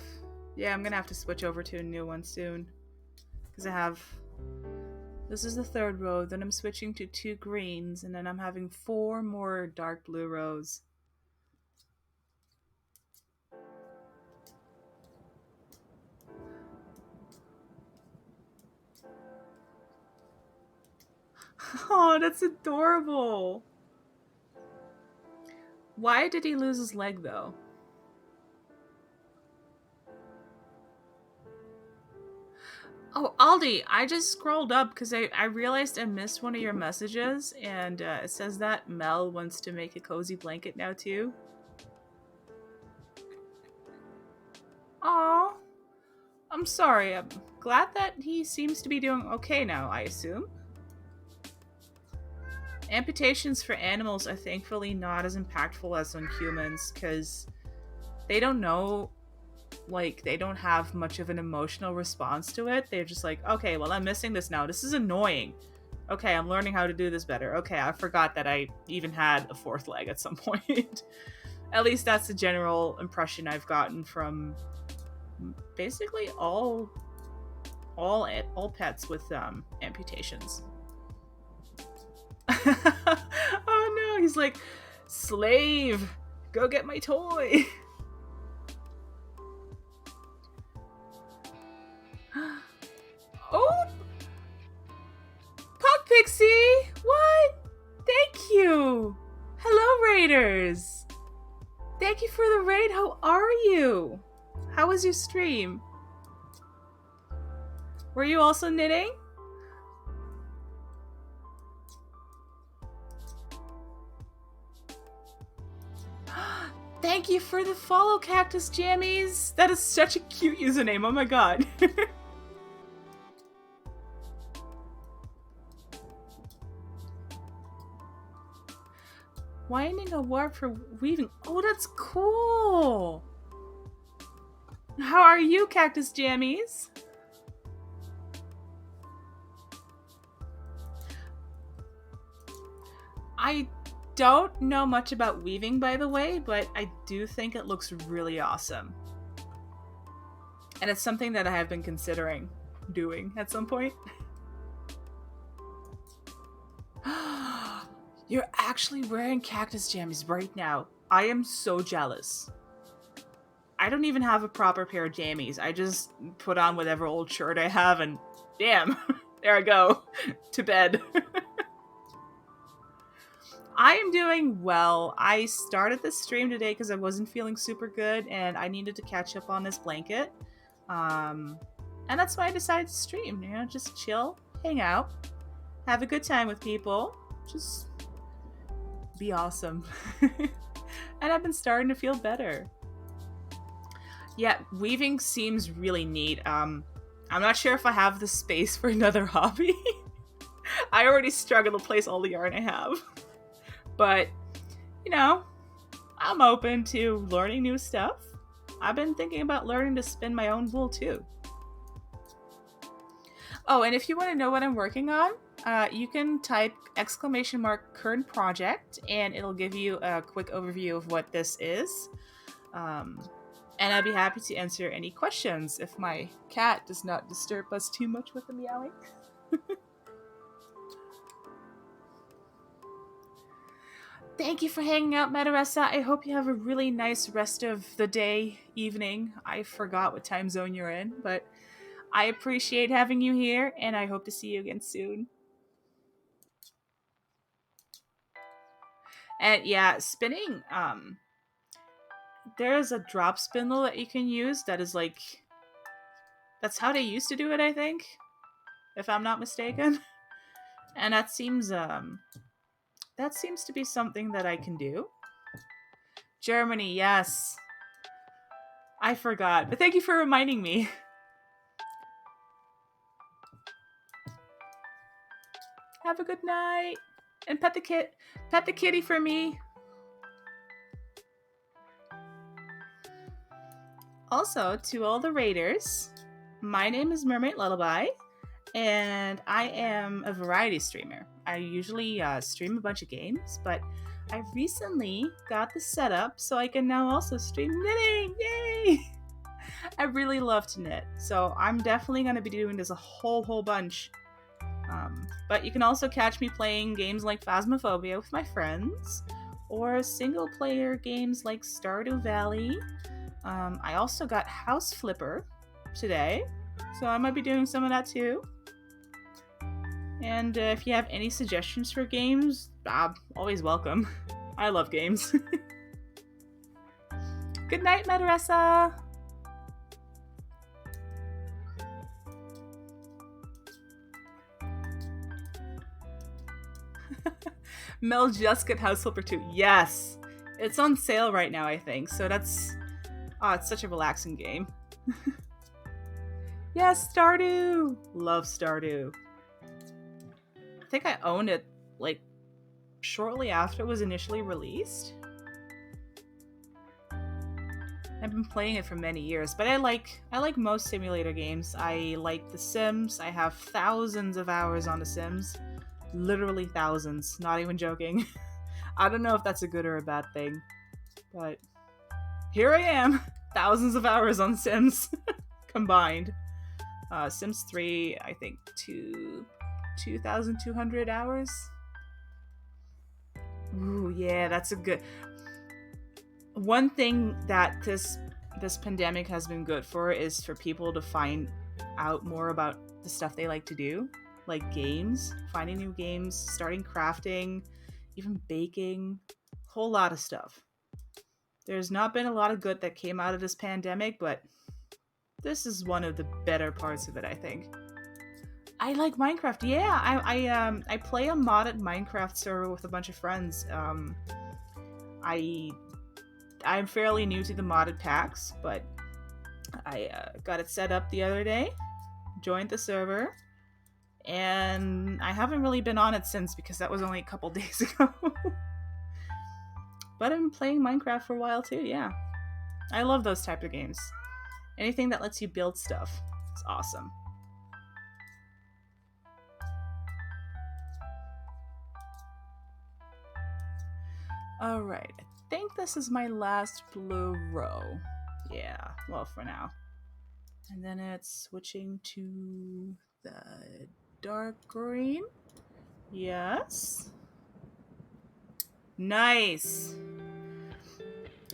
gonna have to switch over to a new one soon. Because this is the third row, then I'm switching to 2 greens, and then I'm having 4 more dark blue rows. Oh, that's adorable. Why did he lose his leg, though? Oh, Aldi, I just scrolled up because I realized I missed one of your messages, and it says that Mel wants to make a cozy blanket now, too. Aw. I'm sorry. I'm glad that he seems to be doing okay now, I assume. Amputations for animals are thankfully not as impactful as on humans, because they don't know, like, they don't have much of an emotional response to it. They're just like, okay, well, I'm missing this now. This is annoying. Okay, I'm learning how to do this better. Okay, I forgot that I even had a 4th leg at some point. At least that's the general impression I've gotten from basically all pets with amputations. Oh no, he's like, slave, go get my toy. Oh, Puck Pixie, what? Thank you. Hello, Raiders. Thank you for the raid. How are you? How was your stream? Were you also knitting? Thank you for the follow, Cactus Jammies. That is such a cute username. Oh my god. Winding a warp for weaving. Oh, that's cool. How are you, Cactus Jammies? I don't know much about weaving, by the way, but I do think it looks really awesome. And it's something that I have been considering doing at some point. You're actually wearing Cactus Jammies right now. I am so jealous. I don't even have a proper pair of jammies. I just put on whatever old shirt I have and damn, there I go, to bed. I am doing well. I started this stream today because I wasn't feeling super good and I needed to catch up on this blanket. And that's why I decided to stream, you know, just chill, hang out, have a good time with people, just be awesome. And I've been starting to feel better. Yeah, weaving seems really neat. I'm not sure if I have the space for another hobby. I already struggle to place all the yarn I have. But, you know, I'm open to learning new stuff. I've been thinking about learning to spin my own wool too. Oh, and if you want to know what I'm working on, you can type !current project and it'll give you a quick overview of what this is. And I'd be happy to answer any questions if my cat does not disturb us too much with the meowing. Thank you for hanging out, Madaressa. I hope you have a really nice rest of the day, evening. I forgot what time zone you're in, but I appreciate having you here, and I hope to see you again soon. And yeah, spinning, there's a drop spindle that you can use that is like, that's how they used to do it, I think, if I'm not mistaken. And that seems to be something that I can do. Germany, yes. I forgot, but thank you for reminding me. Have a good night. And pet the kitty for me. Also, to all the raiders, my name is Mermaid Lullaby, and I am a variety streamer. I usually stream a bunch of games, but I recently got the setup so I can now also stream knitting. Yay! I really love to knit, so I'm definitely going to be doing this a whole bunch. But you can also catch me playing games like Phasmophobia with my friends, or single-player games like Stardew Valley. I also got House Flipper today, so I might be doing some of that too. And if you have any suggestions for games, always welcome. I love games. Good night, Madrasa! Mel just got House Flipper too. Yes! It's on sale right now, I think, so that's... Oh, it's such a relaxing game. Yes, Stardew! Love Stardew. I think I owned it, like, shortly after it was initially released. I've been playing it for many years, but I like most simulator games. I like The Sims. I have thousands of hours on The Sims. Literally thousands. Not even joking. I don't know if that's a good or a bad thing, but here I am. Thousands of hours on Sims combined. Sims 3, I think 2,200 hours. Ooh, yeah, that's a good... One thing that this pandemic has been good for is for people to find out more about the stuff they like to do, like games, finding new games, starting crafting, even baking, a whole lot of stuff. There's not been a lot of good that came out of this pandemic, but this is one of the better parts of it, I think. I like Minecraft. Yeah, I play a modded Minecraft server with a bunch of friends. I'm fairly new to the modded packs, but I got it set up the other day, joined the server, and I haven't really been on it since because that was only a couple days ago. But I've been playing Minecraft for a while too, yeah. I love those type of games. Anything that lets you build stuff is awesome. Alright, I think this is my last blue row. Yeah, well, for now. And then it's switching to the dark green. Yes. Nice.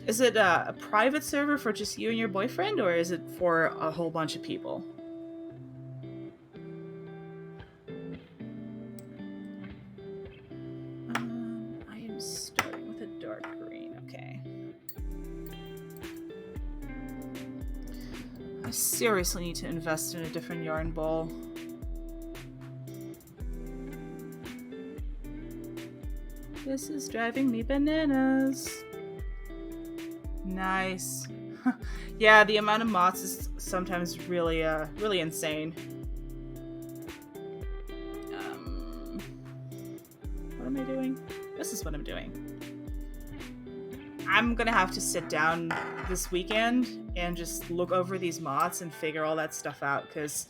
Is it a private server for just you and your boyfriend, or is it for a whole bunch of people? I am starting with a dark green. Okay. I seriously need to invest in a different yarn ball. This is driving me bananas. Nice. Yeah, the amount of moths is sometimes really insane. What am I doing? This is what I'm doing. I'm gonna have to sit down this weekend and just look over these mods and figure all that stuff out, because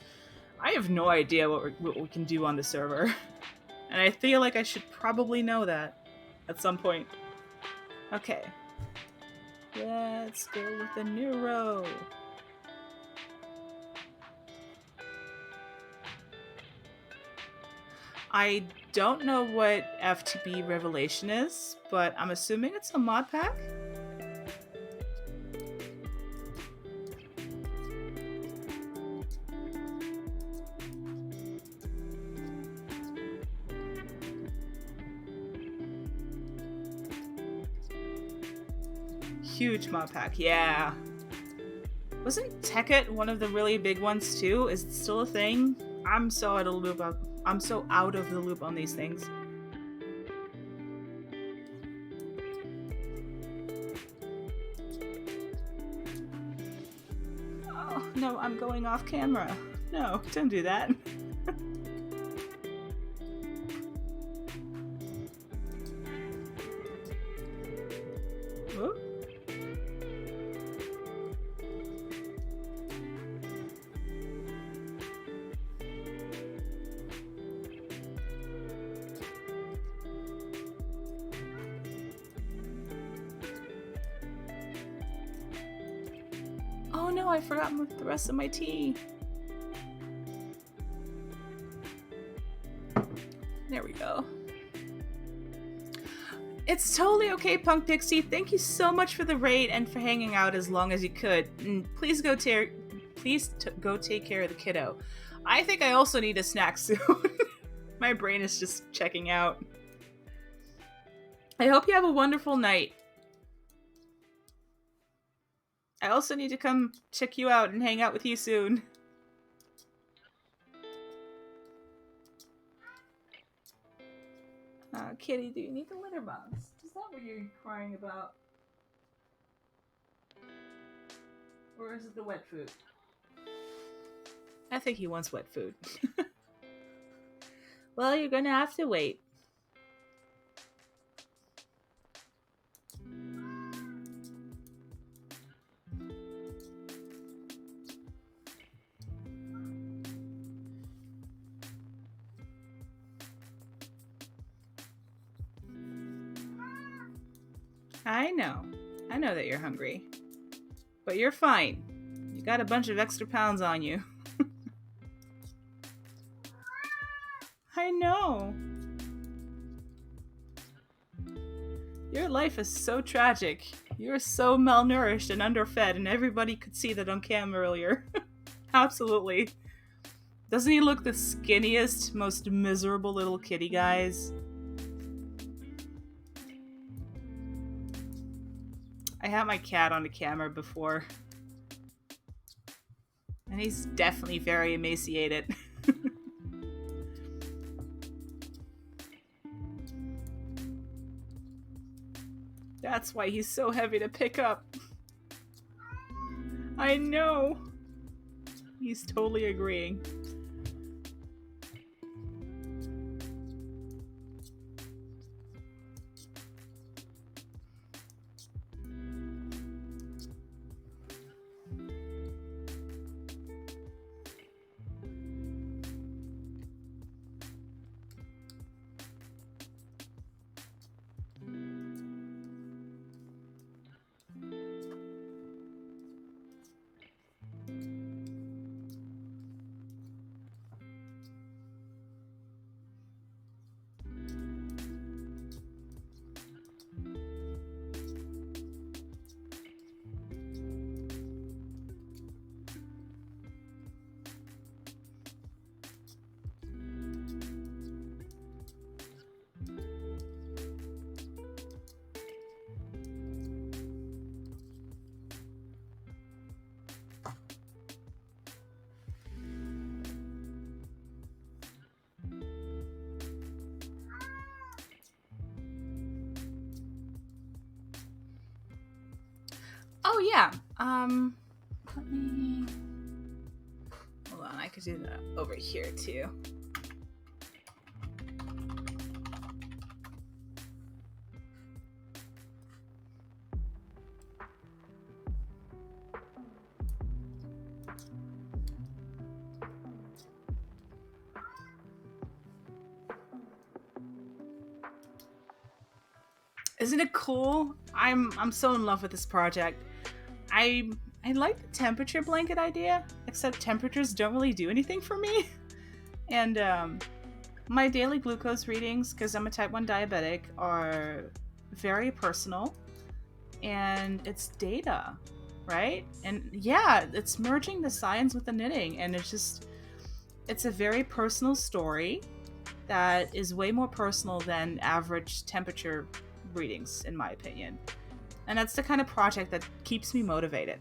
I have no idea what we can do on the server. And I feel like I should probably know that at some point. Okay. Let's go with a new row. I don't know what FTB Revelation is, but I'm assuming it's a mod pack. Huge mod pack, yeah. Wasn't Tekkit one of the really big ones too? Is it still a thing? I'm so out of the loop. I'm so out of the loop on these things. Oh no, I'm going off camera. No, don't do that. Whoop. Oh no, I forgot the rest of my tea. There we go. It's totally okay, Punk Dixie. Thank you so much for the raid and for hanging out as long as you could. And please go go take care of the kiddo. I think I also need a snack soon. My brain is just checking out. I hope you have a wonderful night. I also need to come check you out and hang out with you soon. Kitty, do you need the litter box? Is that what you're crying about? Or is it the wet food? I think he wants wet food. Well, you're gonna have to wait. I know that you're hungry. But you're fine. You got a bunch of extra pounds on you. I know. Your life is so tragic. You're so malnourished and underfed, and everybody could see that on cam earlier. Absolutely. Doesn't he look the skinniest, most miserable little kitty, guys? I had my cat on the camera before. And he's definitely very emaciated. That's why he's so heavy to pick up. I know. He's totally agreeing. Oh yeah, let me... Hold on, I could do that over here too. Isn't it cool? I'm so in love with this project. I like the temperature blanket idea, except temperatures don't really do anything for me. And my daily glucose readings, because I'm a type 1 diabetic, are very personal. And it's data, right? And yeah, it's merging the science with the knitting. And it's a very personal story that is way more personal than average temperature readings, in my opinion. And that's the kind of project that keeps me motivated.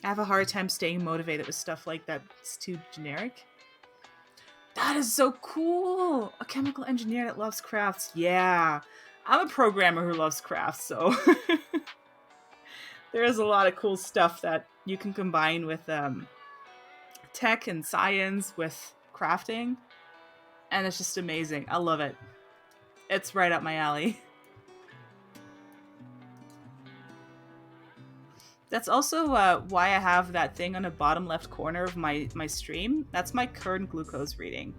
I have a hard time staying motivated with stuff like that. It's too generic. That is so cool! A chemical engineer that loves crafts. Yeah. I'm a programmer who loves crafts, so there is a lot of cool stuff that you can combine with tech and science with crafting. And it's just amazing. I love it. It's right up my alley. That's also why I have that thing on the bottom left corner of my stream. That's my current glucose reading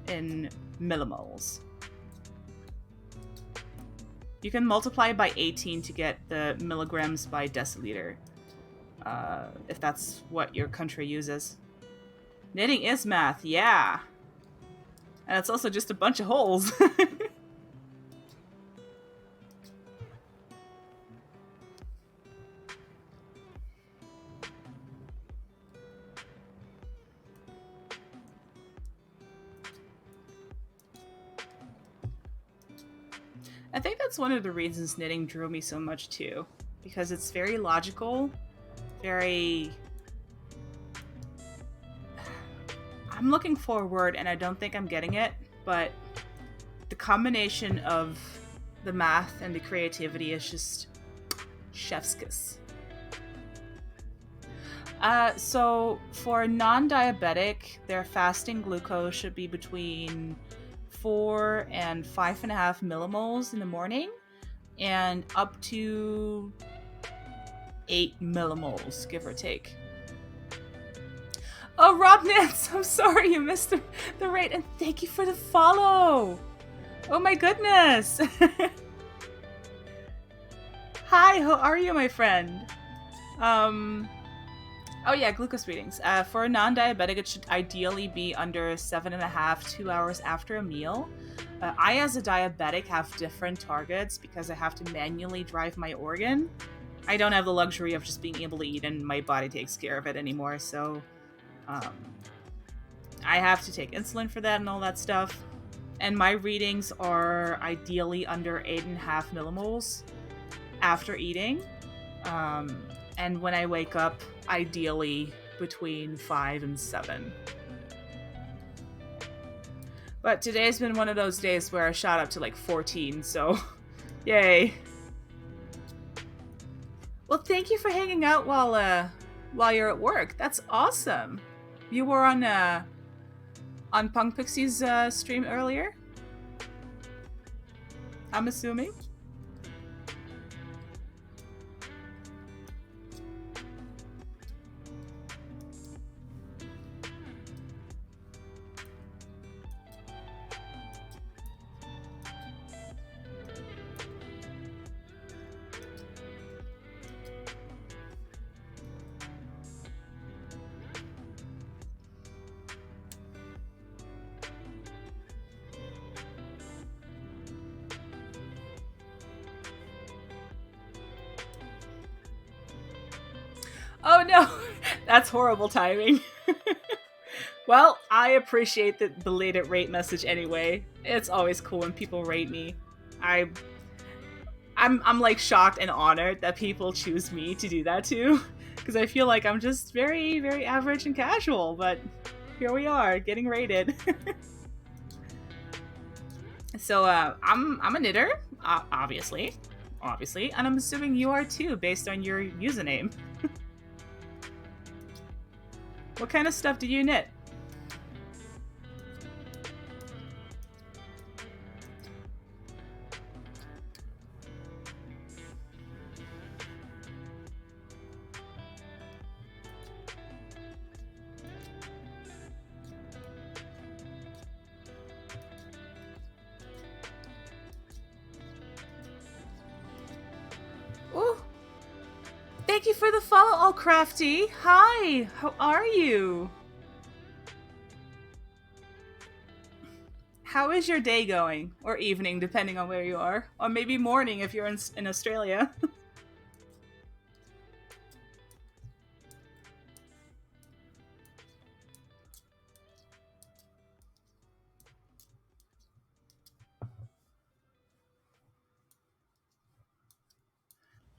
in millimoles. You can multiply by 18 to get the milligrams by deciliter, if that's what your country uses. Knitting is math, yeah. And it's also just a bunch of holes. I think that's one of the reasons knitting drew me so much too, because it's very logical, very... I'm looking for a word and I don't think I'm getting it, but the combination of the math and the creativity is just chef's kiss. So for non-diabetic, their fasting glucose should be between 4 and 5.5 millimoles in the morning, and up to 8 millimoles, give or take. Oh, Robnitz, I'm sorry you missed the rate, and thank you for the follow. Oh my goodness. Hi, how are you, my friend? Oh yeah, glucose readings. For a non-diabetic, it should ideally be under 7.5, 2 hours after a meal. I, as a diabetic, have different targets because I have to manually drive my organ. I don't have the luxury of just being able to eat and my body takes care of it anymore, so I have to take insulin for that and all that stuff. And my readings are ideally under 8.5 millimoles after eating. And when I wake up, ideally between 5 and 7. But today's been one of those days where I shot up to like 14, so yay. Well, thank you for hanging out while you're at work. That's awesome. You were on Punk Pixie's stream earlier? I'm assuming. Oh no, that's horrible timing. Well, I appreciate the belated rate message anyway. It's always cool when people rate me. I'm like shocked and honored that people choose me to do that too, because I feel like I'm just very, very average and casual, but here we are getting rated. So I'm a knitter, obviously, and I'm assuming you are too, based on your username. What kind of stuff do you knit? Ooh. Thank you for the follow, All Crafty. Hi, how are you? How is your day going? Or evening, depending on where you are. Or maybe morning if you're in Australia.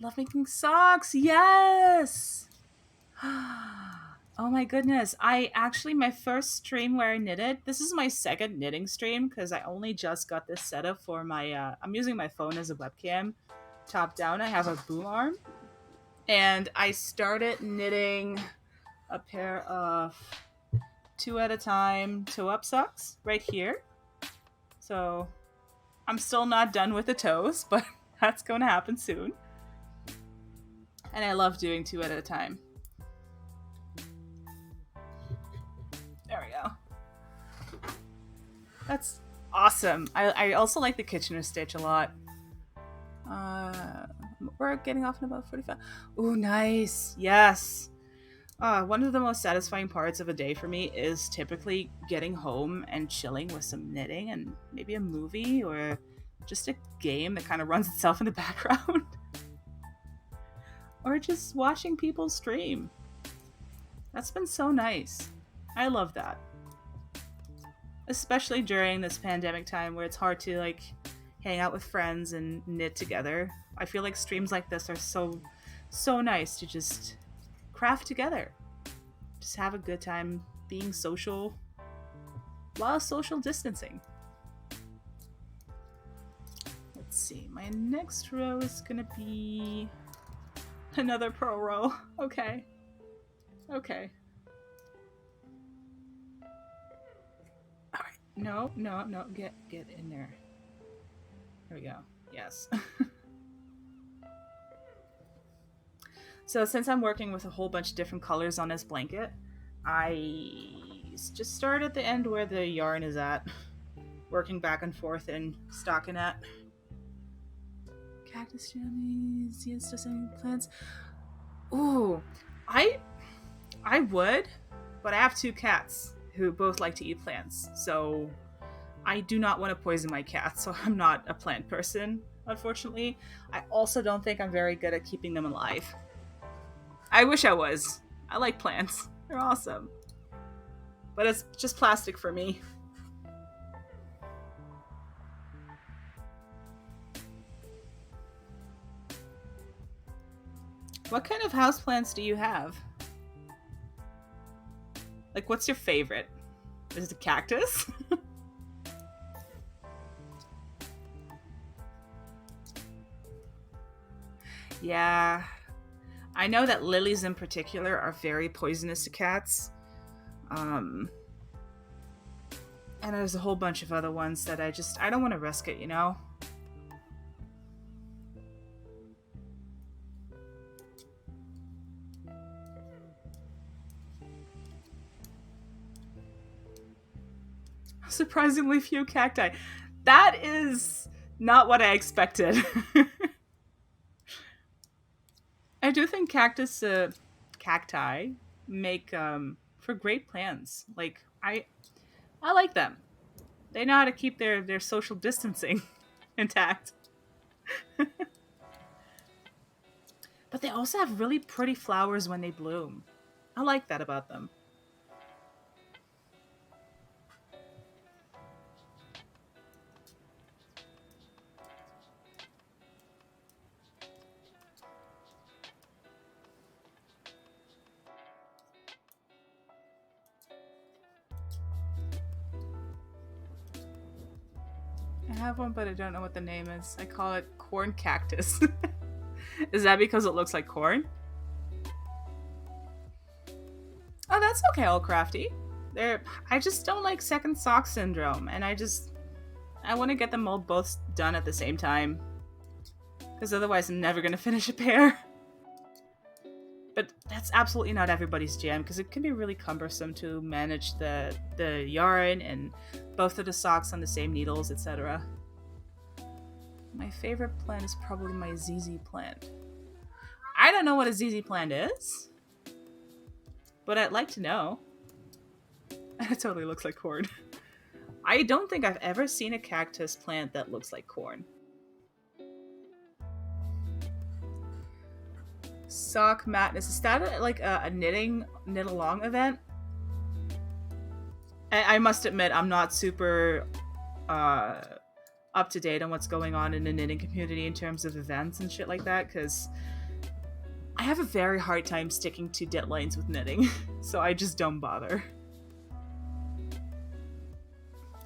Love making socks. Yes. Oh my goodness. My first stream where I knitted, this is my second knitting stream because I only just got this set up for my, I'm using my phone as a webcam. Top down, I have a boom arm. And I started knitting a pair of 2 at a time toe-up socks right here. So I'm still not done with the toes, but that's going to happen soon. And I love doing 2 at a time. There we go. That's awesome. I also like the Kitchener stitch a lot. We're getting off in about 45. Ooh, nice. Yes. One of the most satisfying parts of a day for me is typically getting home and chilling with some knitting and maybe a movie or just a game that kind of runs itself in the background. Or just watching people stream. That's been so nice. I love that. Especially during this pandemic time where it's hard to like hang out with friends and knit together. I feel like streams like this are so nice to just craft together. Just have a good time being social while social distancing. Let's see. My next row is gonna be another purl row. Okay. Okay. Alright. No. Get in there. There we go. Yes. So since I'm working with a whole bunch of different colors on this blanket, I just start at the end where the yarn is at, working back and forth and stockinette. Cactus jammies, yes, just any plants. Ooh, I would, but I have 2 cats who both like to eat plants, so I do not want to poison my cats, so I'm not a plant person, unfortunately. I also don't think I'm very good at keeping them alive. I wish I was. I like plants. They're awesome. But it's just plastic for me. What kind of houseplants do you have? Like, what's your favorite? Is it a cactus? Yeah. I know that lilies in particular are very poisonous to cats. And there's a whole bunch of other ones that I don't want to risk it, you know? Surprisingly few cacti. That is not what I expected. I do think cacti make for great plans. Like I like them. They know how to keep their social distancing intact. But they also have really pretty flowers when they bloom. I like that about them. I have one, but I don't know what the name is. I call it corn cactus. Is that because it looks like corn? Oh, that's okay, all crafty. I just don't like second sock syndrome, and I want to get them all both done at the same time. Because otherwise I'm never going to finish a pair. But that's absolutely not everybody's jam, because it can be really cumbersome to manage the yarn and both of the socks on the same needles, etc. My favorite plant is probably my ZZ plant. I don't know what a ZZ plant is, but I'd like to know. It totally looks like corn. I don't think I've ever seen a cactus plant that looks like corn. Sock Madness. Is that like a knit along event? I must admit, I'm not super up to date on what's going on in the knitting community in terms of events and shit like that, because I have a very hard time sticking to deadlines with knitting, so I just don't bother.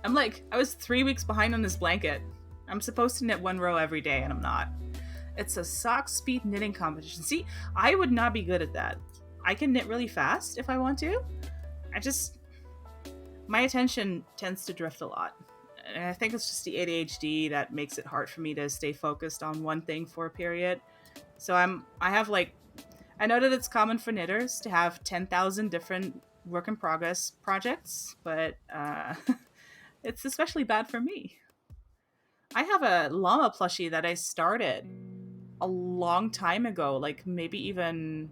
I was 3 weeks behind on this blanket. I'm supposed to knit 1 row every day, and I'm not. It's a sock speed knitting competition. See, I would not be good at that. I can knit really fast if I want to. My attention tends to drift a lot. And I think it's just the ADHD that makes it hard for me to stay focused on one thing for a period. So I know that it's common for knitters to have 10,000 different work in progress projects, but it's especially bad for me. I have a llama plushie that I started a long time ago, like maybe even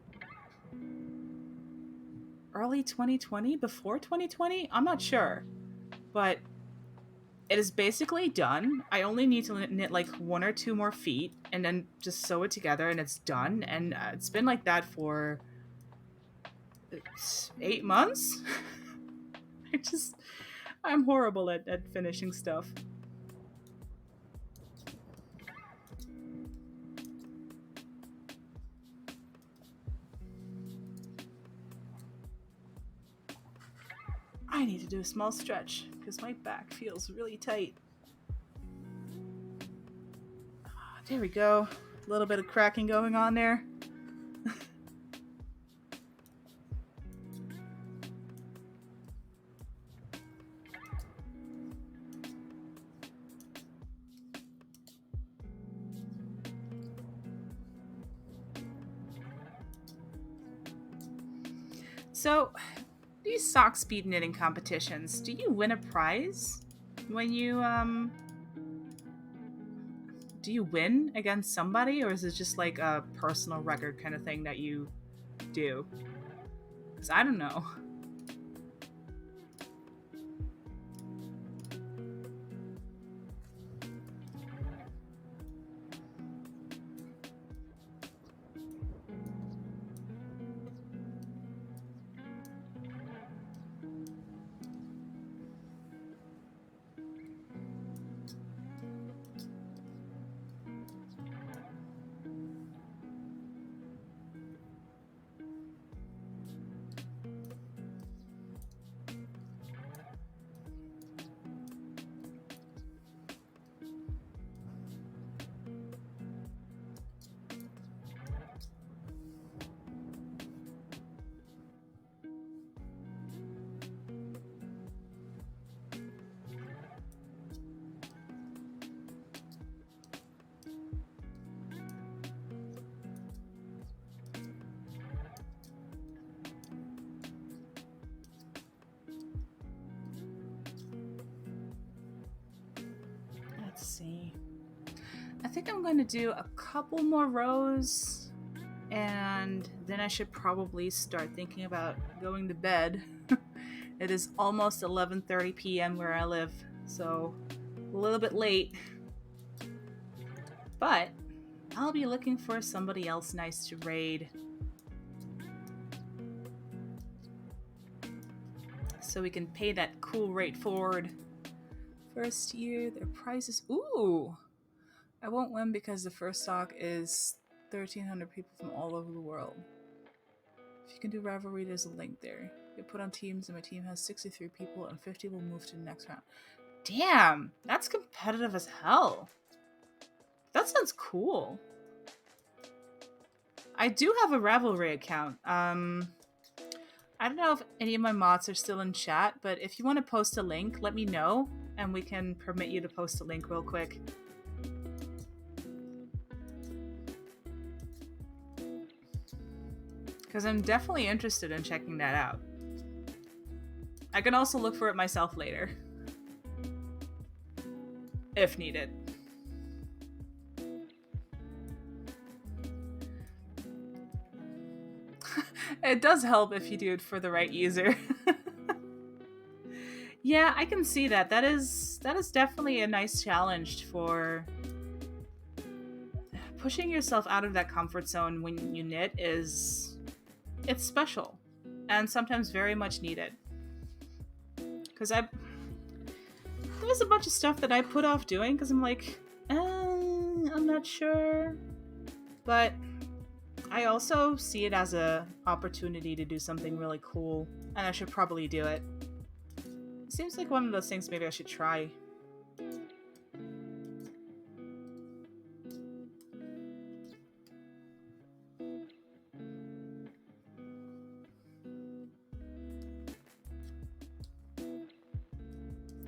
early 2020, before 2020? I'm not sure. But it is basically done. I only need to knit like 1 or 2 more feet and then just sew it together and it's done. And it's been like that for 8 months. I'm horrible at finishing stuff. I need to do a small stretch because my back feels really tight. There we go. A little bit of cracking going on there. So, these sock speed knitting competitions, do you win a prize when you, do you win against somebody, or is it just like a personal record kind of thing that you do? Because I don't know. Let's see. I think I'm going to do a couple more rows, and then I should probably start thinking about going to bed. It is almost 11:30 p.m. where I live, so a little bit late. But I'll be looking for somebody else nice to raid, so we can pay that cool rate forward. First year, their prizes. Ooh! I won't win because the first stock is 1,300 people from all over the world. If you can do Ravelry, there's a link there. You put on teams, and my team has 63 people, and 50 will move to the next round. Damn! That's competitive as hell. That sounds cool. I do have a Ravelry account. I don't know if any of my mods are still in chat, but if you want to post a link, let me know, and we can permit you to post a link real quick. Because I'm definitely interested in checking that out. I can also look for it myself later, if needed. It does help if you do it for the right user. Yeah, I can see that. That is definitely a nice challenge for pushing yourself out of that comfort zone when you knit. It's special and sometimes very much needed. Because there was a bunch of stuff that I put off doing because I'm like, I'm not sure. But I also see it as a opportunity to do something really cool, and I should probably do it. It seems like one of those things maybe I should try.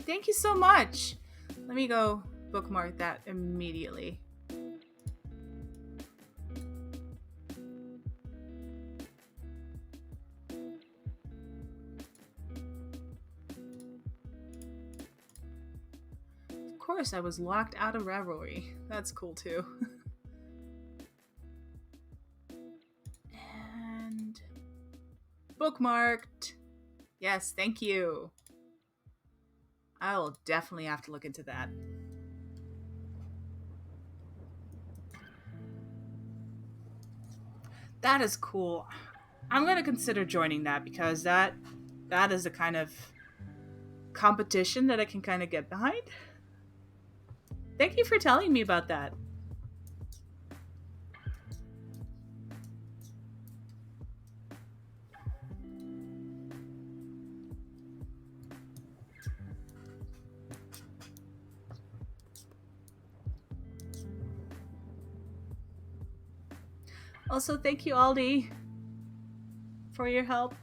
Thank you so much! Let me go bookmark that immediately. Of course, I was locked out of Ravelry. That's cool too. And bookmarked. Yes, thank you. I will definitely have to look into that. That is cool. I'm gonna consider joining that because that is a kind of competition that I can kind of get behind. Thank you for telling me about that. Also, thank you, Aldi, for your help.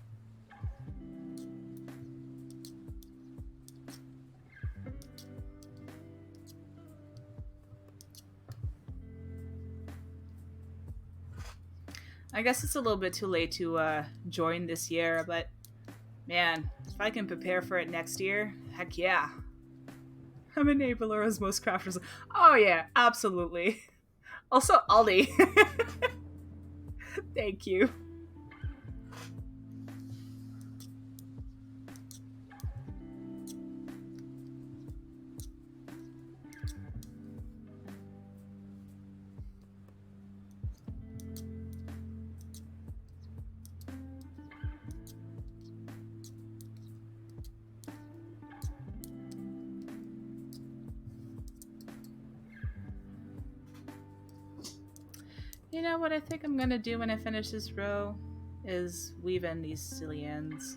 I guess it's a little bit too late to join this year, but man, if I can prepare for it next year, heck yeah. I'm enabler as most crafters. Oh yeah, absolutely. Also, Aldi. Thank you. You know what I think I'm gonna do when I finish this row is weave in these silly ends.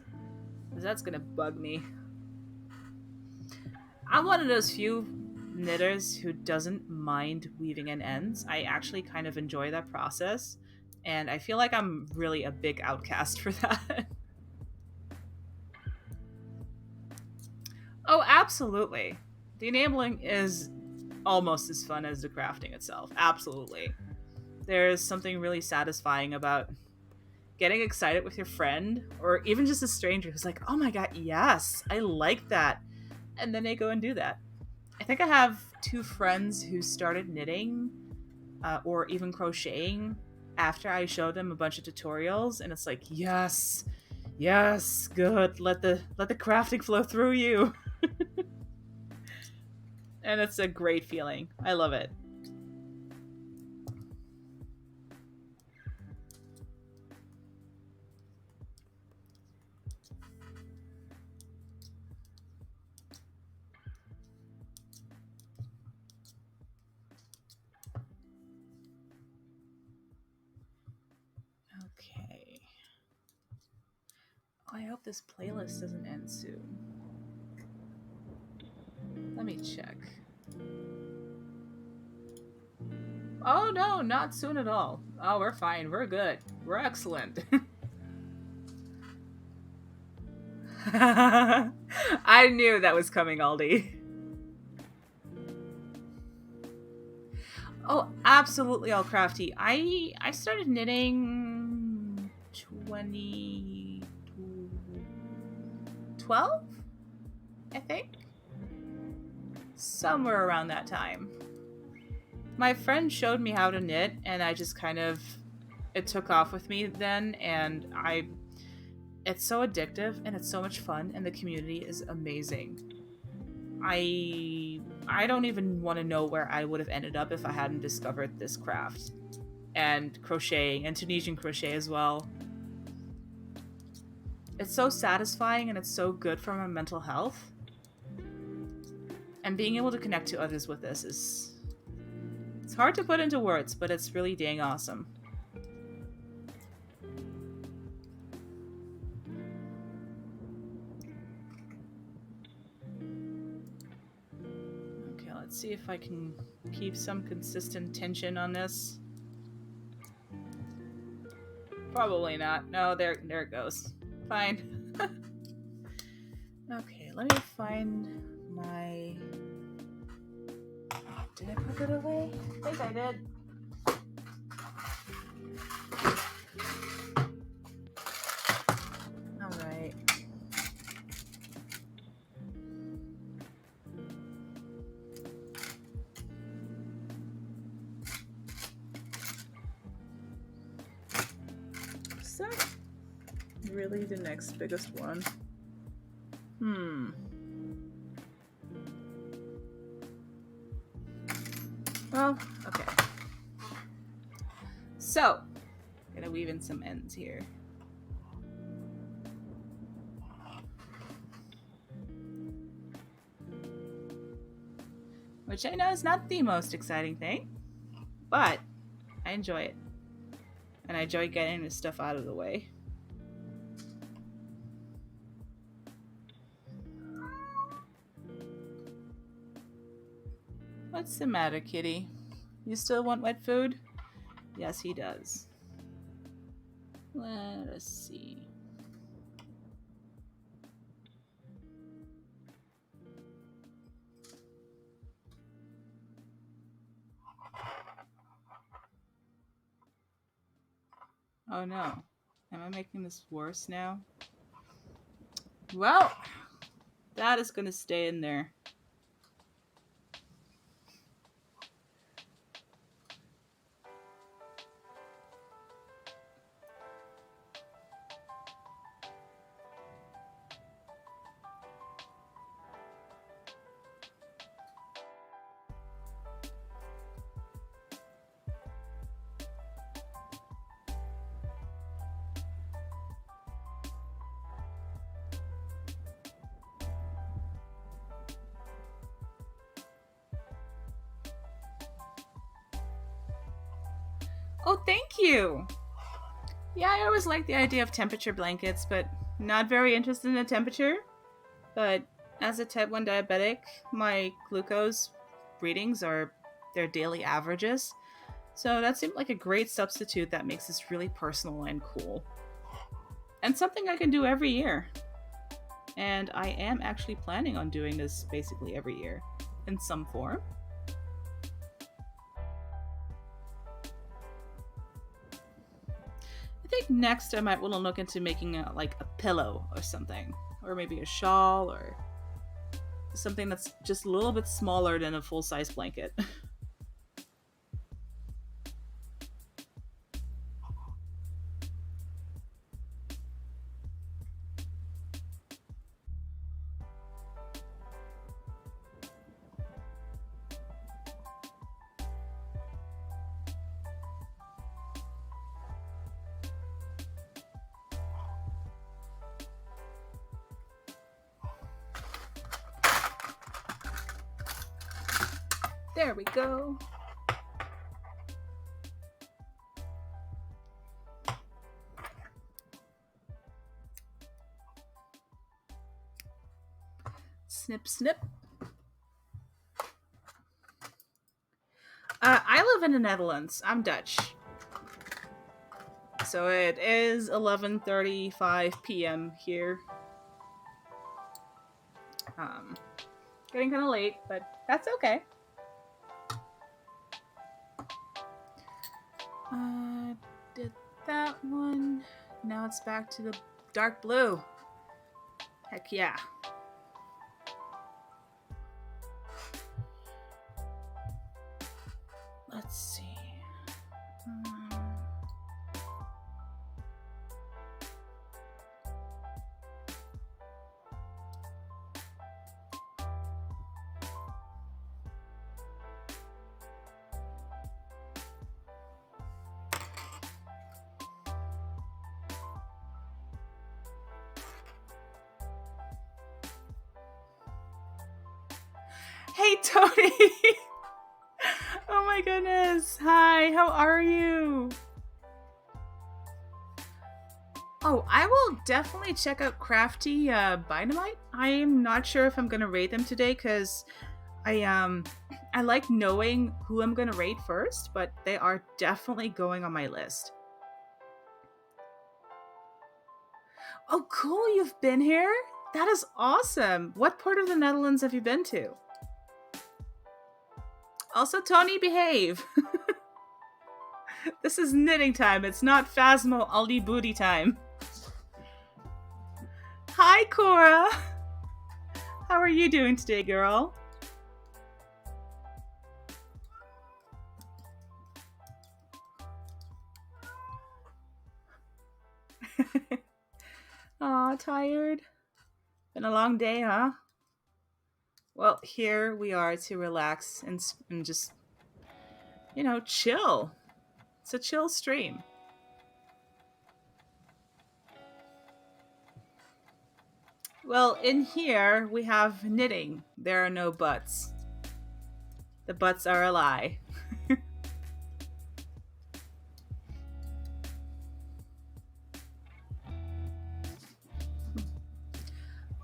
Because that's gonna bug me. I'm one of those few knitters who doesn't mind weaving in ends. I actually kind of enjoy that process. And I feel like I'm really a big outcast for that. Oh, absolutely. The enabling is almost as fun as the crafting itself. Absolutely. There's something really satisfying about getting excited with your friend or even just a stranger who's like, oh my god, yes, I like that. And then they go and do that. I think I have 2 friends who started knitting or even crocheting after I showed them a bunch of tutorials, and it's like, yes, yes, good. Let the crafting flow through you. And it's a great feeling. I love it. Okay. Oh, I hope this playlist doesn't end soon. Let me check. Oh no, not soon at all. Oh, we're fine. We're good. We're excellent. I knew that was coming, Aldi. Oh, absolutely all crafty. I started knitting 2012, I think. Somewhere around that time. My friend showed me how to knit, and I just kind of, it took off with me then, and it's so addictive, and it's so much fun, and the community is amazing. I don't even want to know where I would have ended up if I hadn't discovered this craft. And crocheting, and Tunisian crochet as well. It's so satisfying, and it's so good for my mental health. And being able to connect to others with this is... It's hard to put into words, but it's really dang awesome. Okay, let's see if I can keep some consistent tension on this. Probably not. No, there it goes. Fine. Okay, let me find my... Did I put it away? I think I did. Alright. Is that really the next biggest one? Well, okay. So, I'm gonna weave in some ends here. Which I know is not the most exciting thing, but I enjoy it. And I enjoy getting this stuff out of the way. What's the matter, kitty? You still want wet food? Yes, he does. Let us see. Oh no. Am I making this worse now? Well, that is going to stay in there. Oh, thank you! Yeah, I always liked the idea of temperature blankets, but not very interested in the temperature. But as a type 1 diabetic, my glucose readings are their daily averages. So that seemed like a great substitute that makes this really personal and cool. And something I can do every year. And I am actually planning on doing this basically every year in some form. I think next I might want to look into making like a pillow or something. Or maybe a shawl or something that's just a little bit smaller than a full-size blanket. There we go. Snip, snip. I live in the Netherlands. I'm Dutch. So it is 11:35 p.m. here. Getting kind of late, but that's okay. Did that one. Now it's back to the dark blue. Heck yeah. Let's see. Tony! Oh my goodness. Hi, how are you? Oh, I will definitely check out Crafty Dynamite. I'm not sure if I'm gonna raid them today because I like knowing who I'm gonna raid first, but they are definitely going on my list. Oh, cool! You've been here? That is awesome. What part of the Netherlands have you been to? Also, Tony, behave. This is knitting time. It's not Phasmo Aldi booty time. Hi, Cora. How are you doing today, girl? Aw, tired? Been a long day, huh? Well, here we are to relax and just, chill. It's a chill stream. Well, in here we have knitting. There are no buts. The buts are a lie.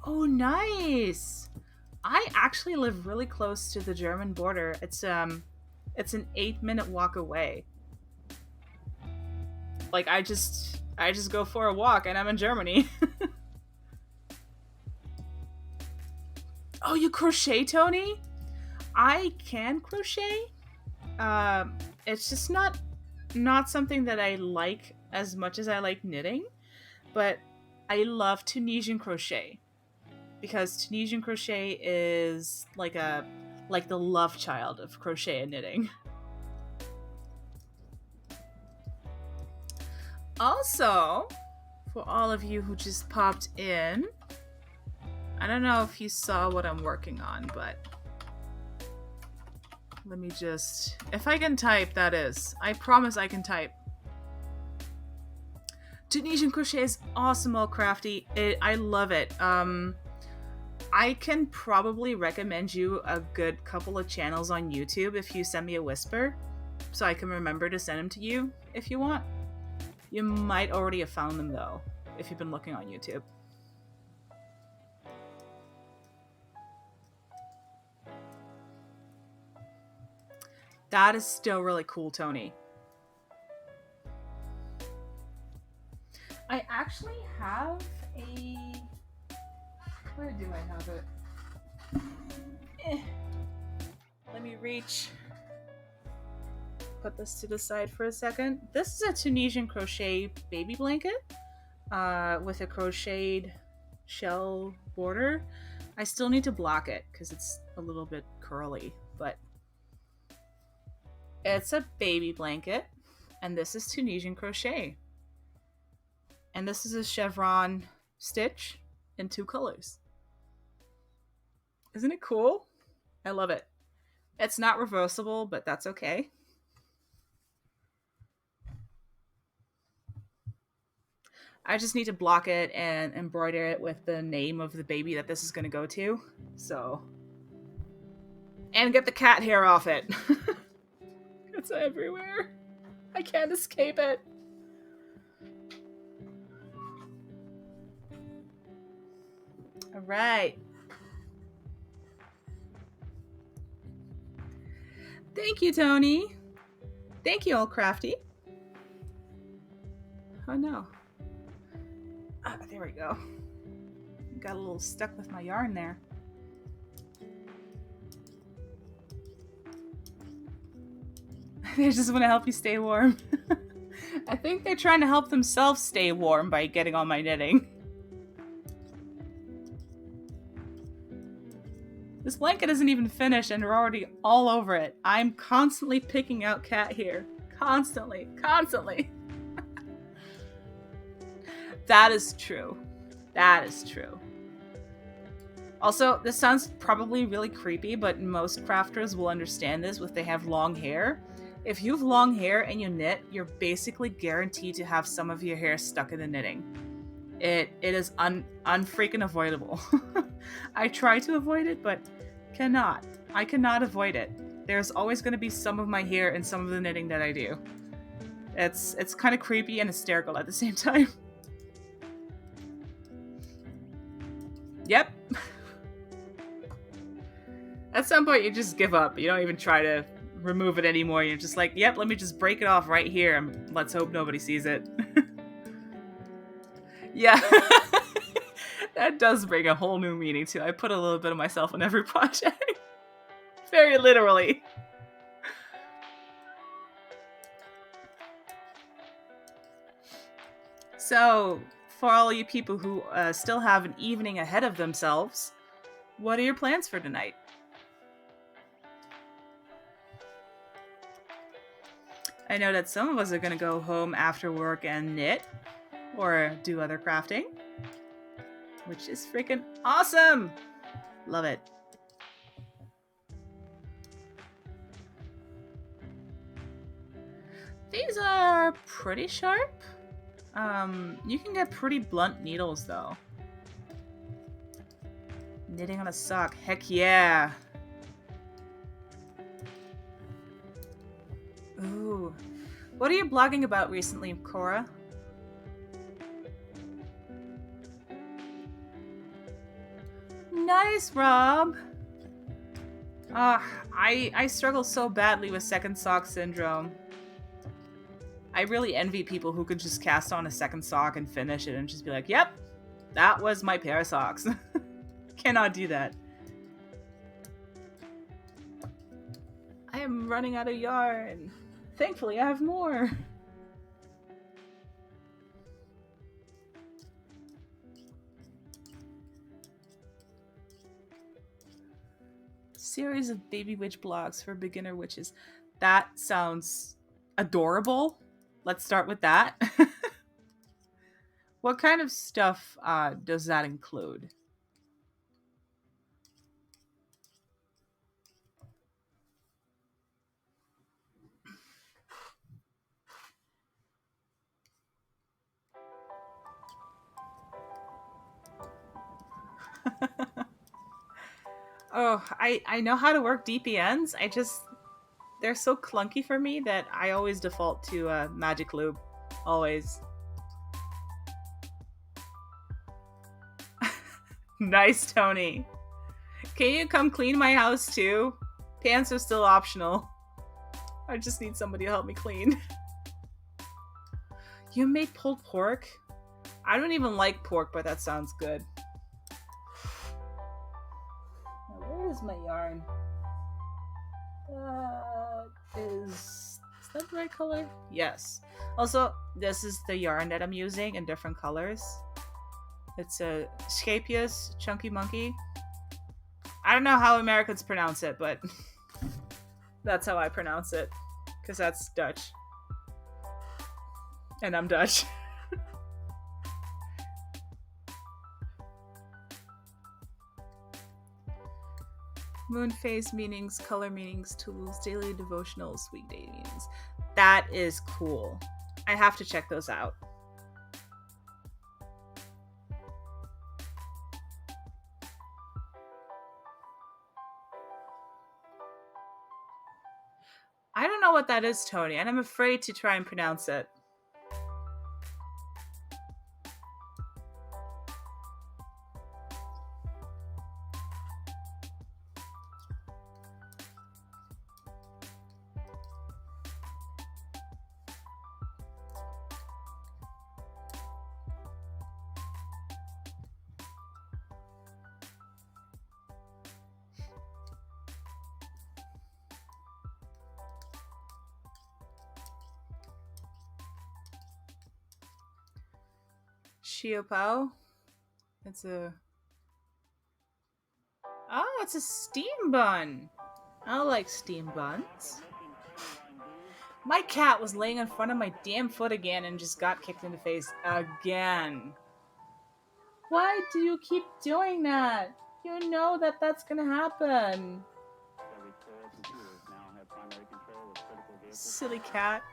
Oh, nice! I actually live really close to the German border. It's an 8-minute walk away. Like I just go for a walk and I'm in Germany. Oh, you crochet, Tony? I can crochet. It's just not something that I like as much as I like knitting, but I love Tunisian crochet because Tunisian crochet is like the love child of crochet and knitting. Also, for all of you who just popped in, I don't know if you saw what I'm working on, but let me just... If I can type, that is. I promise I can type. Tunisian crochet is awesome, all crafty. I love it. I can probably recommend you a good couple of channels on YouTube if you send me a whisper, so I can remember to send them to you if you want. You might already have found them, though, if you've been looking on YouTube. That is still really cool, Tony. I actually have a... Where do I have it? Let me reach. Put this to the side for a second. This is a Tunisian crochet baby blanket with a crocheted shell border. I still need to block it because it's a little bit curly, but it's a baby blanket, and this is Tunisian crochet. And this is a chevron stitch in 2 colors. Isn't it cool? I love it. It's not reversible, but that's okay. I just need to block it and embroider it with the name of the baby that this is going to go to. So, and get the cat hair off it. It's everywhere. I can't escape it. All right. Thank you, Tony. Thank you, all crafty. Oh no. Ah, there we go. Got a little stuck with my yarn there. They just want to help you stay warm. I think they're trying to help themselves stay warm by getting on my knitting. This blanket isn't even finished and they're already all over it. I'm constantly picking out cat hair. Constantly. That is true. That is true. Also, this sounds probably really creepy, but most crafters will understand this if they have long hair. If you have long hair and you knit, you're basically guaranteed to have some of your hair stuck in the knitting. It is unfreaking avoidable. I try to avoid it, but cannot. I cannot avoid it. There's always going to be some of my hair in some of the knitting that I do. It's kind of creepy and hysterical at the same time. Yep. At some point, you just give up. You don't even try to remove it anymore. You're just like, yep, let me just break it off right here and let's hope nobody sees it. Yeah. That does bring a whole new meaning to it. I put a little bit of myself in every project. Very literally. So, for all you people who still have an evening ahead of themselves, what are your plans for tonight? I know that some of us are going to go home after work and knit or do other crafting, which is freaking awesome. Love it. These are pretty sharp. You can get pretty blunt needles though. Knitting on a sock, heck yeah. Ooh. What are you blogging about recently, Cora? Nice, Rob. I struggle so badly with second sock syndrome. I really envy people who could just cast on a second sock and finish it and just be like, yep, that was my pair of socks. Cannot do that. I am running out of yarn. Thankfully, I have more. Series of baby witch blogs for beginner witches. That sounds adorable. Let's start with that. What kind of stuff does that include? Oh, I know how to work DPNs. They're so clunky for me that I always default to Magic Loop. Always. Nice, Tony. Can you come clean my house too? Pants are still optional. I just need somebody to help me clean. You made pulled pork? I don't even like pork, but that sounds good. Now, where is my yarn? Is that the right color? Yes. Also, this is the yarn that I'm using in different colors. It's a Scapious Chunky Monkey. I don't know how Americans pronounce it, but that's how I pronounce it. Because that's Dutch. And I'm Dutch. Moon phase meanings, color meanings, tools, daily devotionals, weekday meanings. That is cool. I have to check those out. I don't know what that is, Tony, and I'm afraid to try and pronounce it. Xiaopao. It's a... Oh, it's a steam bun. I like steam buns. My cat was laying in front of my damn foot again and just got kicked in the face again. Why do you keep doing that? You know that that's gonna happen. Silly cat.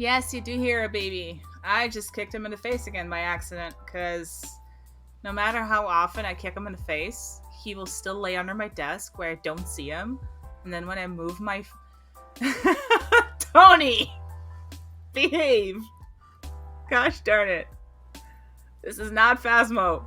Yes, you do hear a baby. I just kicked him in the face again by accident, because no matter how often I kick him in the face, he will still lay under my desk where I don't see him. And then when I move my... Tony! Behave! Gosh darn it. This is not Phasmo.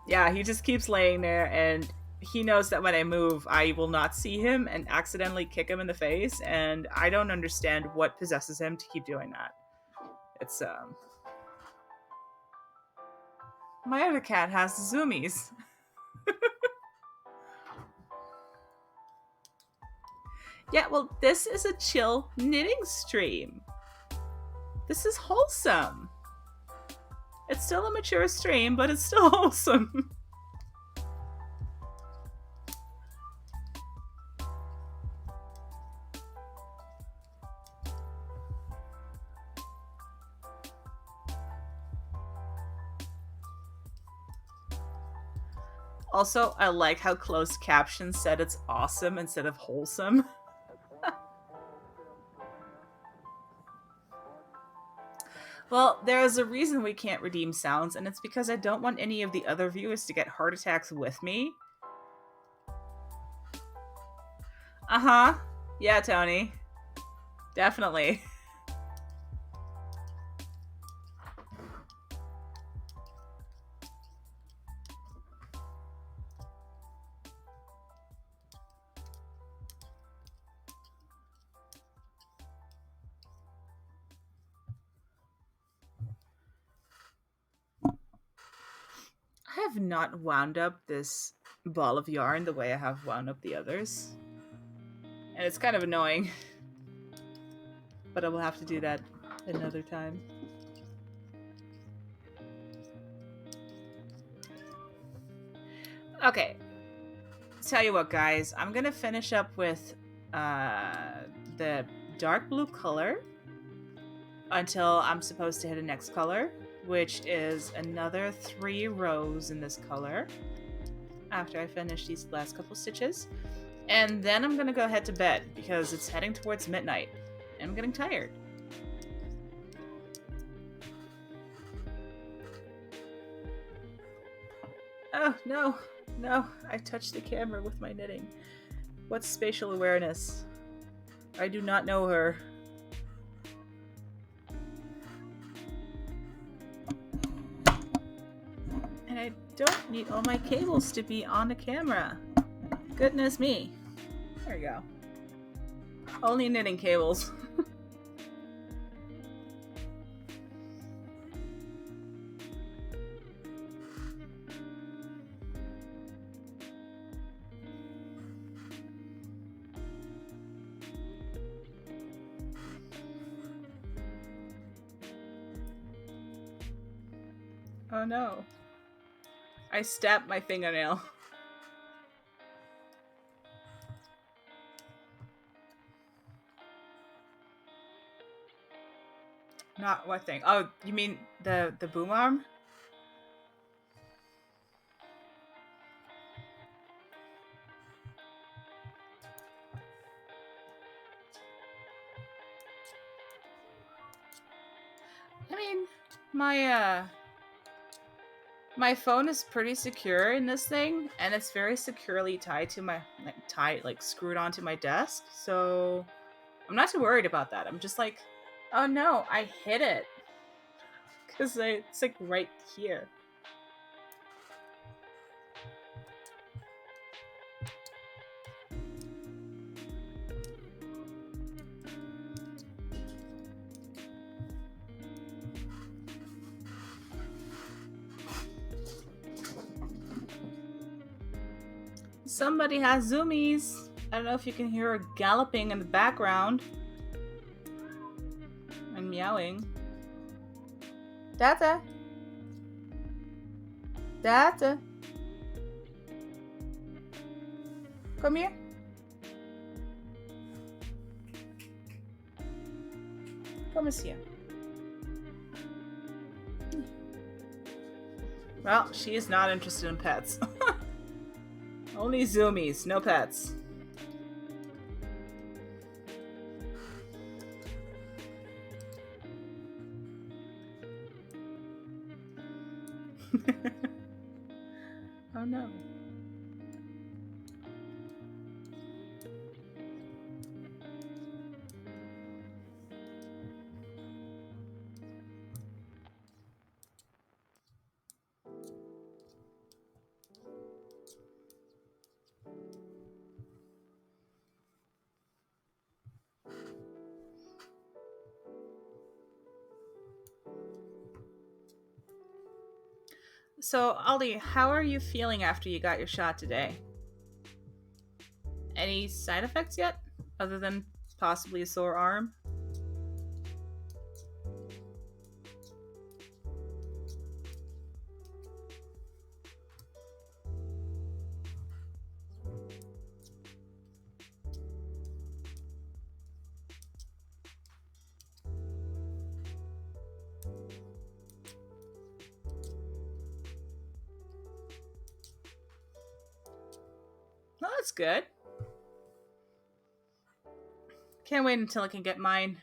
Yeah, he just keeps laying there, and he knows that when I move, I will not see him and accidentally kick him in the face, and I don't understand what possesses him to keep doing that. It's, my other cat has zoomies. Yeah, well, this is a chill knitting stream. This is wholesome. It's still a mature stream, but it's still wholesome. Also, I like how closed captions said it's awesome instead of wholesome. Well, there is a reason we can't redeem sounds, and it's because I don't want any of the other viewers to get heart attacks with me. Uh-huh. Yeah, Tony. Definitely. I have not wound up this ball of yarn the way I have wound up the others. And it's kind of annoying. But I will have to do that another time. Okay. Tell you what, guys. I'm gonna finish up with the dark blue color until I'm supposed to hit a next color, which is another 3 rows in this color after I finish these last couple stitches. And then I'm gonna go head to bed because it's heading towards midnight and I'm getting tired. Oh, no. No, I touched the camera with my knitting. What's spatial awareness? I do not know her. And I don't need all my cables to be on the camera. Goodness me. There we go. Only knitting cables. Oh no. I stabbed my fingernail. Not what thing? Oh, you mean the boom arm? I mean, my phone is pretty secure in this thing, and it's very securely tied to my screwed onto my desk. So I'm not too worried about that. I'm just like, oh no, I hit it because it's like right here. Somebody has zoomies. I don't know if you can hear her galloping in the background. And meowing. Data. Data. Come here. Come here. Well, she is not interested in pets. Only Only zoomies, no pets. Oh no. So, Ollie, how are you feeling after you got your shot today? Any side effects yet? Other than possibly a sore arm? Well, that's good. Can't wait until I can get mine.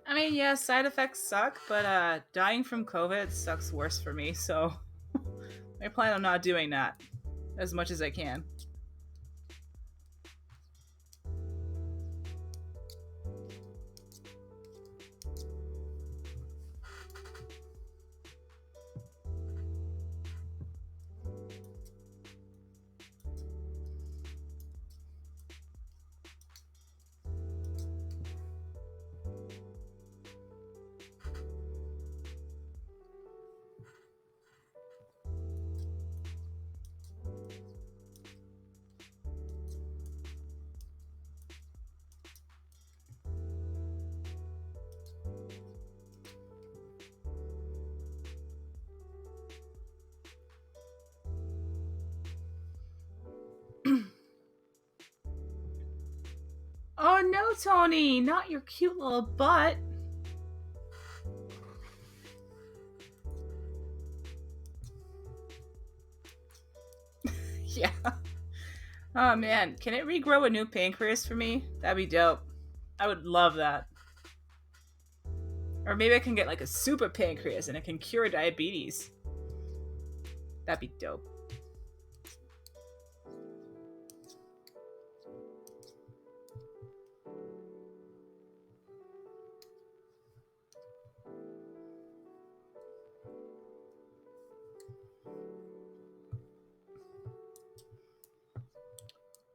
I mean, yeah, side effects suck, but dying from COVID sucks worse for me, so I plan on not doing that as much as I can. Oh no, Tony! Not your cute little butt! Yeah. Oh man, can it regrow a new pancreas for me? That'd be dope. I would love that. Or maybe I can get like a super pancreas and it can cure diabetes. That'd be dope.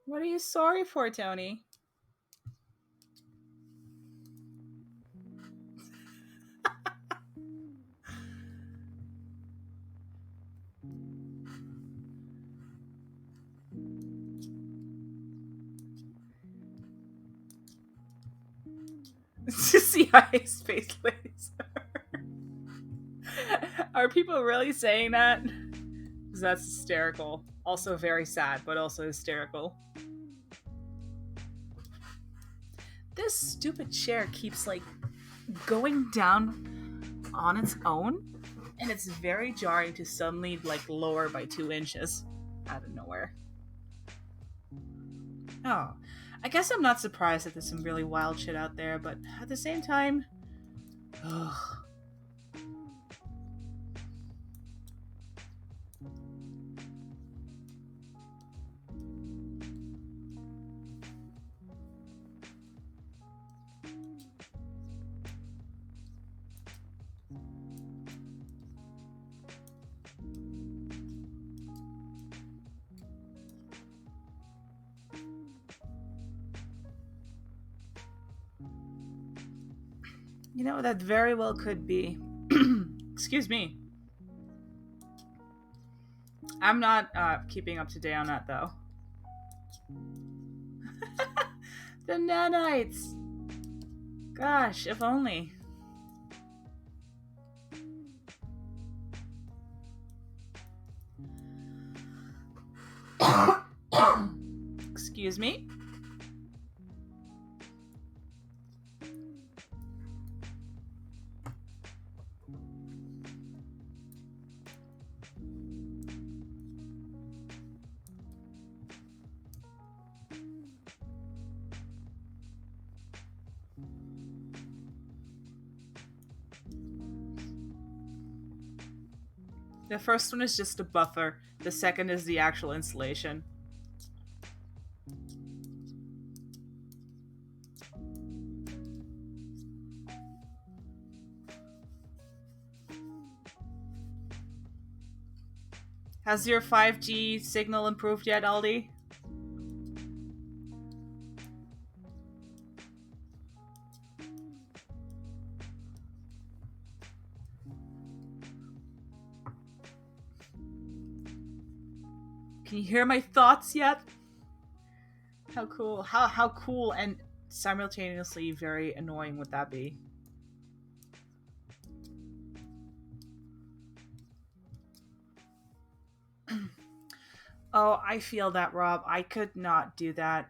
What are you sorry for, Tony? CIA space laser. Are people really saying that? Because that's hysterical. Also very sad, but also hysterical. This stupid chair keeps like going down on its own, and it's very jarring to suddenly like lower by 2 inches out of nowhere. Oh, I guess I'm not surprised that there's some really wild shit out there, but at the same time, ugh. You know, that very well could be. Excuse me. I'm not keeping up to date on that, though. The nanites! Gosh, if only. Excuse me. The first one is just a buffer. The second is the actual installation. Has your 5G signal improved yet, Aldi? Can you hear my thoughts yet? How cool. How cool and simultaneously very annoying would that be? Oh, I feel that, Rob. I could not do that.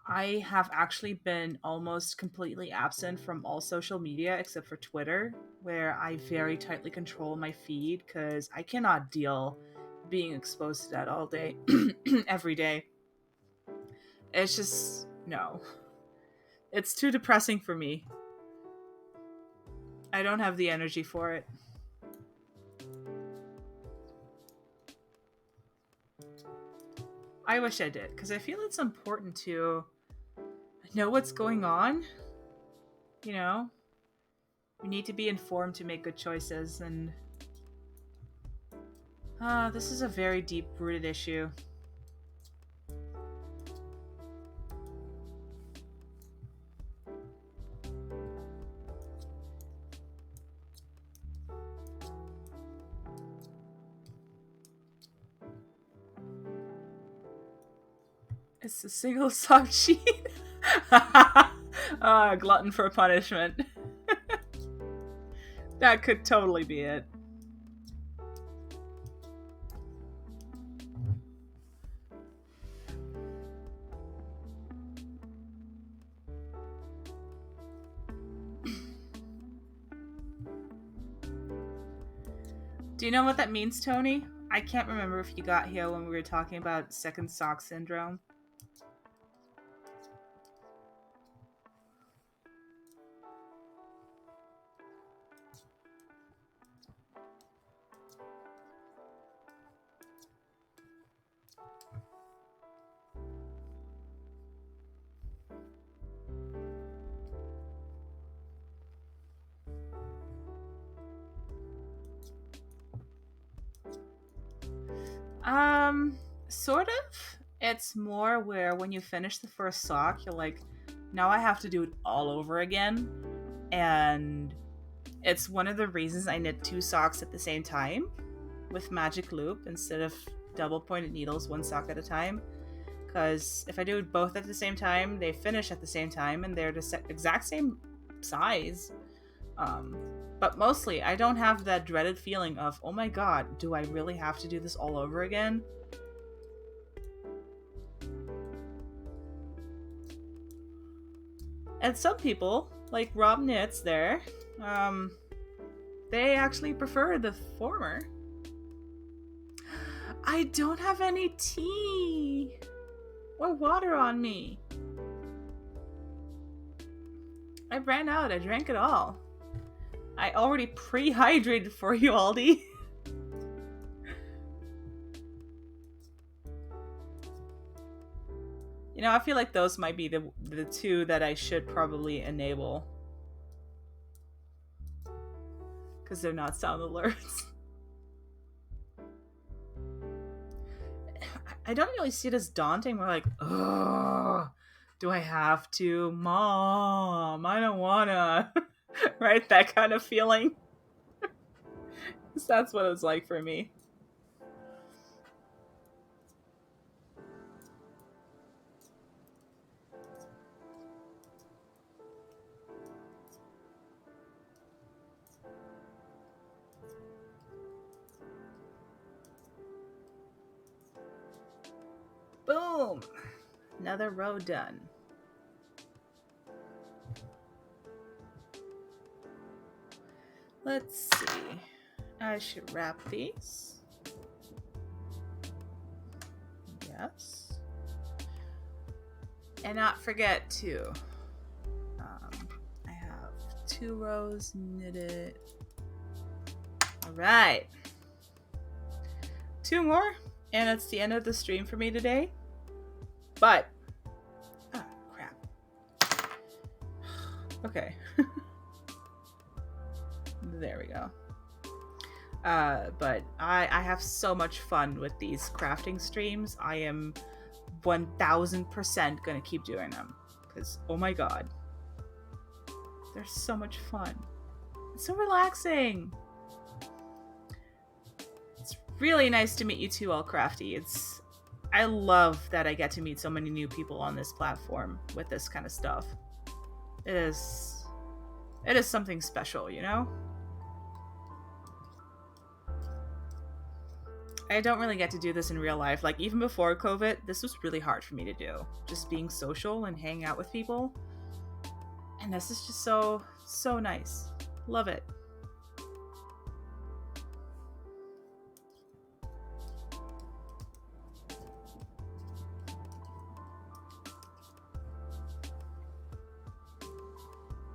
I have actually been almost completely absent from all social media except for Twitter, where I very tightly control my feed because I cannot deal being exposed to that all day, every day. It's just, no. It's too depressing for me. I don't have the energy for it. I wish I did, because I feel it's important to know what's going on. You know, you need to be informed to make good choices, and this is a very deep-rooted issue. It's a single sock sheet. Glutton for punishment. That could totally be it. Do you know what that means, Tony? I can't remember if you got here when we were talking about second sock syndrome. Sort of. It's more where when you finish the first sock, you're like, now I have to do it all over again. And it's one of the reasons I knit 2 socks at the same time with magic loop instead of double pointed needles, 1 sock at a time. Because if I do it both at the same time, they finish at the same time and they're the exact same size. But mostly, I don't have that dreaded feeling of, oh my god, do I really have to do this all over again? And some people, like Rob Knits there, they actually prefer the former. I don't have any tea or water on me. I ran out. I drank it all. I already pre-hydrated for you, Aldi. You know, I feel like those might be the 2 that I should probably enable. Because they're not sound alerts. I don't really see it as daunting. We're like, ugh, do I have to? Mom, I don't wanna. Right? That kind of feeling. That's what it's like for me. Boom! Another row done. Let's see. I should wrap these. Yes. And not forget to, I have 2 rows knitted. All right. 2 more, and it's the end of the stream for me today. But, oh, crap. Okay. There we go. But I have so much fun with these crafting streams. I am 1000% gonna keep doing them. Because, oh my god. They're so much fun. It's so relaxing. It's really nice to meet you too, All Crafty. I love that I get to meet so many new people on this platform with this kind of stuff. It is something special, you know? I don't really get to do this in real life. Like, even before COVID, this was really hard for me to do. Just being social and hanging out with people. And this is just so nice. Love it.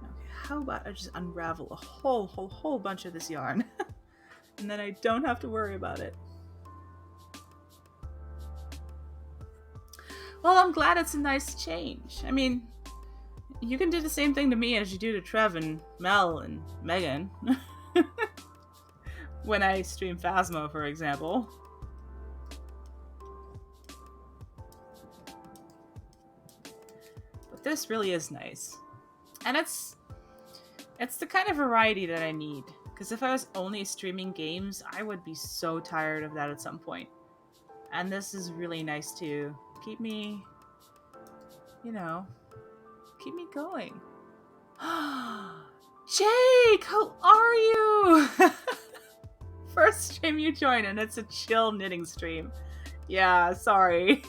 Okay, how about I just unravel a whole bunch of this yarn? And then I don't have to worry about it. Well, I'm glad it's a nice change. I mean, you can do the same thing to me as you do to Trev and Mel and Megan. When I stream Phasmo, for example. But this really is nice. And it's the kind of variety that I need. Because if I was only streaming games, I would be so tired of that at some point. And this is really nice to keep me, you know, keep me going. Jake, how are you? First stream you join, and it's a chill knitting stream. Yeah, sorry.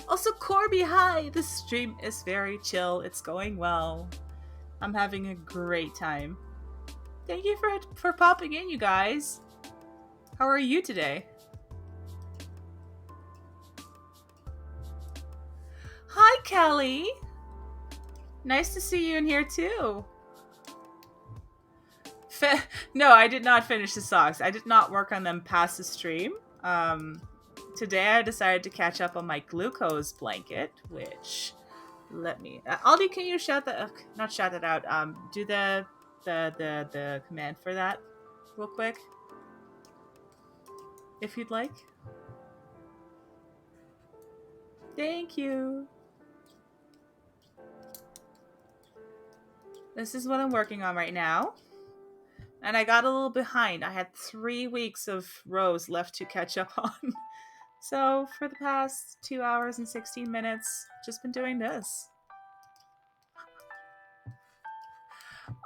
Also, Corby, hi! This stream is very chill. It's going well. I'm having a great time. Thank you for popping in, you guys. How are you today? Hi, Kelly! Nice to see you in here, too. No, I did not finish the socks. I did not work on them past the stream. Today I decided to catch up on my glucose blanket, which... Let me... Aldi, can you shout that... not shout that out. Do the command for that real quick, if you'd like. Thank you. This is what I'm working on right now, and I got a little behind. I had 3 weeks of rows left to catch up on. So for the past 2 hours and 16 minutes, just been doing this.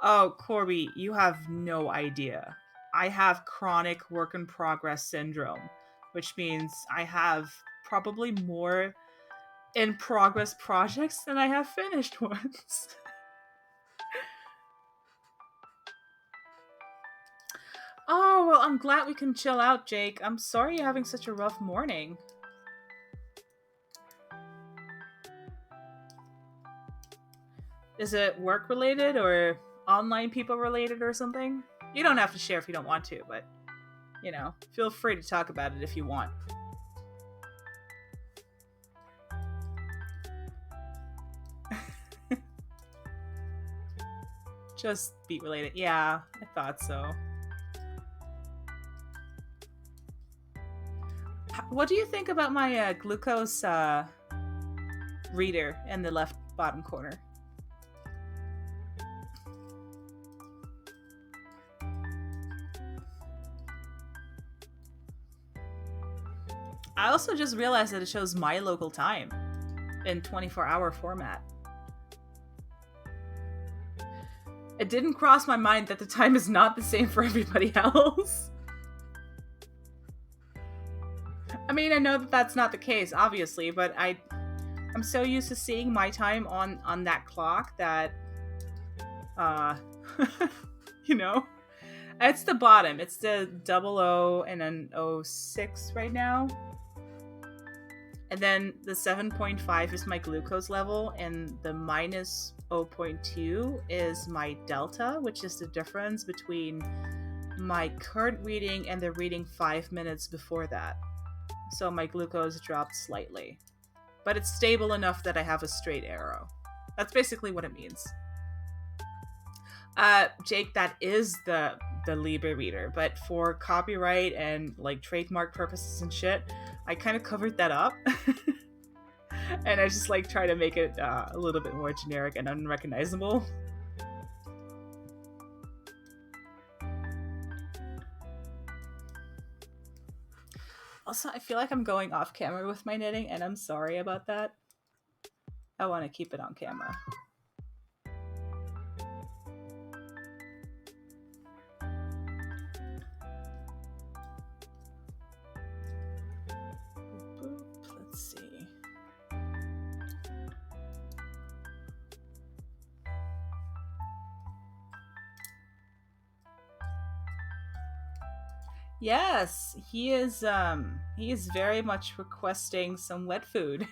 Oh, Corby, you have no idea. I have chronic work in progress syndrome, which means I have probably more in progress projects than I have finished ones. Oh, well, I'm glad we can chill out, Jake. I'm sorry you're having such a rough morning. Is it work related or online people related or something? You don't have to share if you don't want to, but, you know, feel free to talk about it if you want. Just beat related. Yeah, I thought so. What do you think about my glucose reader in the left bottom corner? I also just realized that it shows my local time in 24-hour format. It didn't cross my mind that the time is not the same for everybody else. I mean, I know that that's not the case, obviously, but I'm so used to seeing my time on that clock that, you know, it's the bottom. It's the 00 and then 06 right now. And then the 7.5 is my glucose level, and the minus 0.2 is my delta, which is the difference between my current reading and the reading 5 minutes before that. So my glucose dropped slightly. But it's stable enough that I have a straight arrow. That's basically what it means. Jake, that is the Libra reader, but for copyright and like trademark purposes and shit, I kind of covered that up. And I just like try to make it a little bit more generic and unrecognizable. Also, I feel like I'm going off camera with my knitting, and I'm sorry about that. I want to keep it on camera. Let's see. Yes, he is very much requesting some wet food.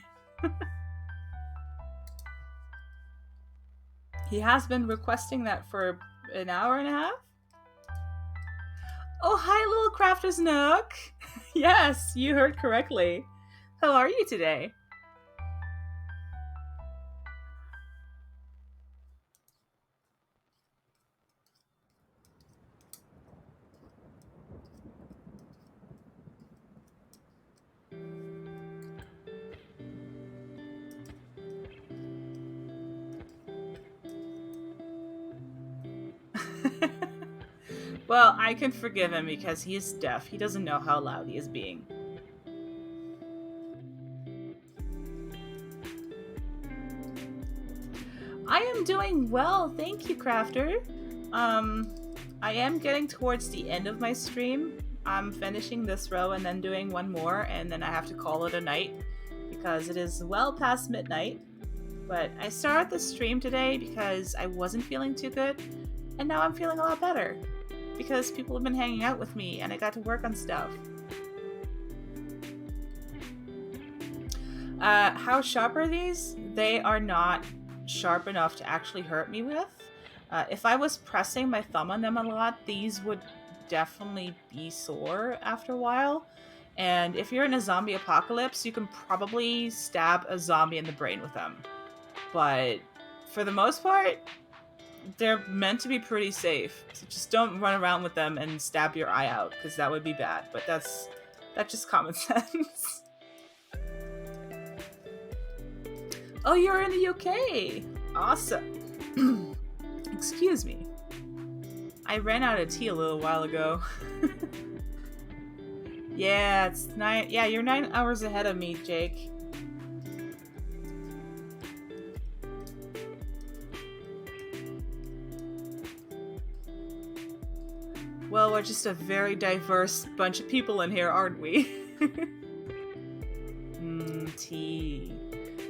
He has been requesting that for an hour and a half. Oh, hi, little Crafter's Nook. Yes, you heard correctly. How are you today? Well, I can forgive him because he is deaf. He doesn't know how loud he is being. I am doing well, thank you, Crafter. I am getting towards the end of my stream. I'm finishing this row and then doing one more, and then I have to call it a night because it is well past midnight. But I started the stream today because I wasn't feeling too good, and now I'm feeling a lot better because people have been hanging out with me and I got to work on stuff. How sharp are these? They are not sharp enough to actually hurt me with. If I was pressing my thumb on them a lot, these would definitely be sore after a while. And if you're in a zombie apocalypse, you can probably stab a zombie in the brain with them. But for the most part, they're meant to be pretty safe. So just don't run around with them and stab your eye out, because that would be bad. But that's just common sense. Oh, you're in the UK! Awesome. Excuse me. I ran out of tea a little while ago. Yeah, it's 9. Yeah, you're 9 hours ahead of me, Jake. Well, we're just a very diverse bunch of people in here, aren't we? Tea.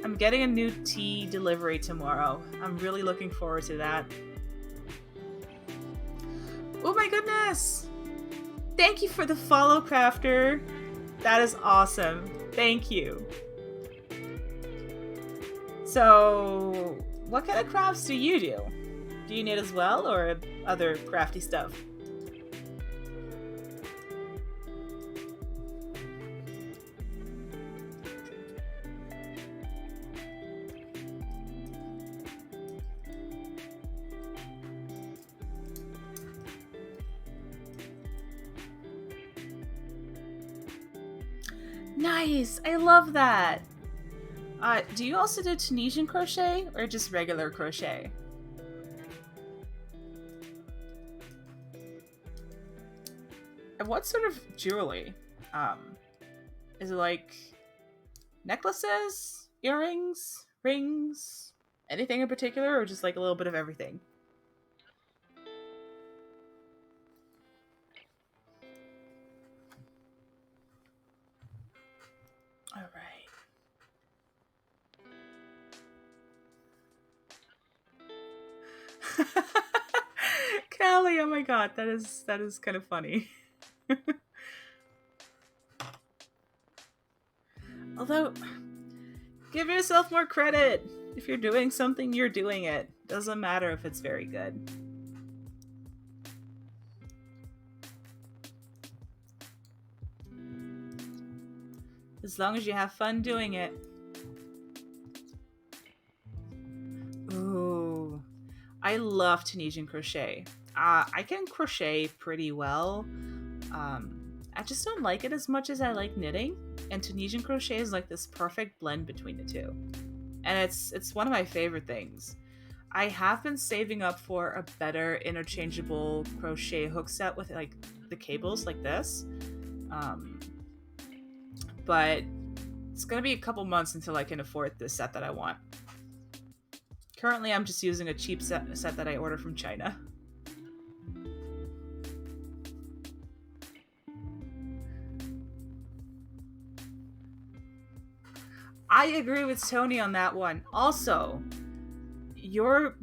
I'm getting a new tea delivery tomorrow. I'm really looking forward to that. Oh my goodness! Thank you for the follow, Crafter. That is awesome. Thank you. So, what kind of crafts do you do? Do you knit as well, or other crafty stuff? Nice! I love that! Do you also do Tunisian crochet, or just regular crochet? And what sort of jewelry? Is it like necklaces, earrings, rings, anything in particular, or just like a little bit of everything? All right. Callie, oh my god, that is kind of funny. Although, give yourself more credit. If you're doing something, you're doing it. Doesn't matter if it's very good. As long as you have fun doing it. Ooh. I love Tunisian crochet. I can crochet pretty well. I just don't like it as much as I like knitting. And Tunisian crochet is like this perfect blend between the two. And it's one of my favorite things. I have been saving up for a better interchangeable crochet hook set with like the cables like this. But it's gonna be a couple months until I can afford this set that I want. Currently, I'm just using a cheap set that I ordered from China. I agree with Tony on that one. Also,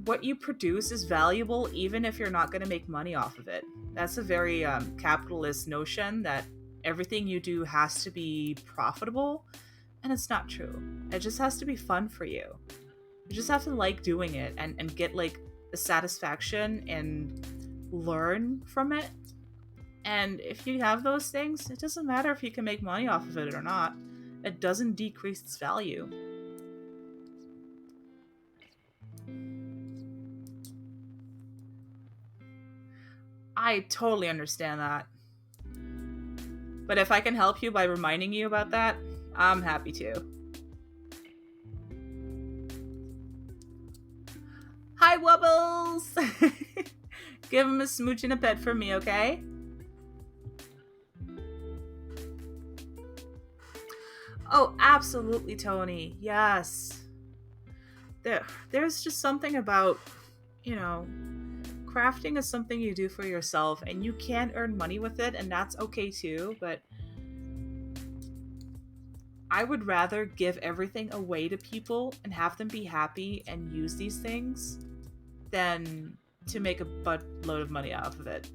what you produce is valuable even if you're not going to make money off of it. That's a very capitalist notion that everything you do has to be profitable, and it's not true. It just has to be fun for you. You just have to like doing it and get like the satisfaction and learn from it. And if you have those things, it doesn't matter if you can make money off of it or not. It doesn't decrease its value. I totally understand that. But if I can help you by reminding you about that, I'm happy to. Hi, Wubbles! Give him a smooch and a pet for me, okay? Oh, absolutely, Tony. Yes. There's just something about, crafting is something you do for yourself, and you can earn money with it, and that's okay too, but I would rather give everything away to people and have them be happy and use these things than to make a buttload of money out of it.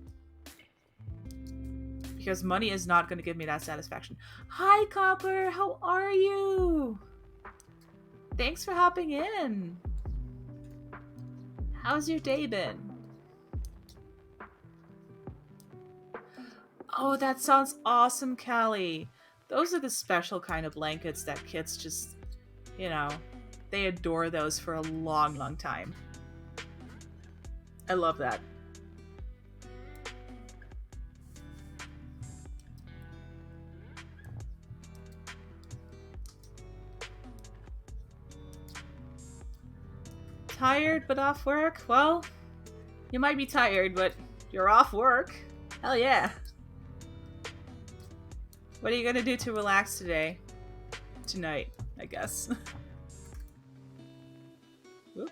Because money is not going to give me that satisfaction. Hi, Copper! How are you? Thanks for hopping in. How's your day been? Oh, that sounds awesome, Callie. Those are the special kind of blankets that kids just, they adore those for a long, long time. I love that. Tired but off work? Well, you might be tired, but you're off work. Hell yeah. What are you gonna do to relax today? Tonight, I guess. Whoop.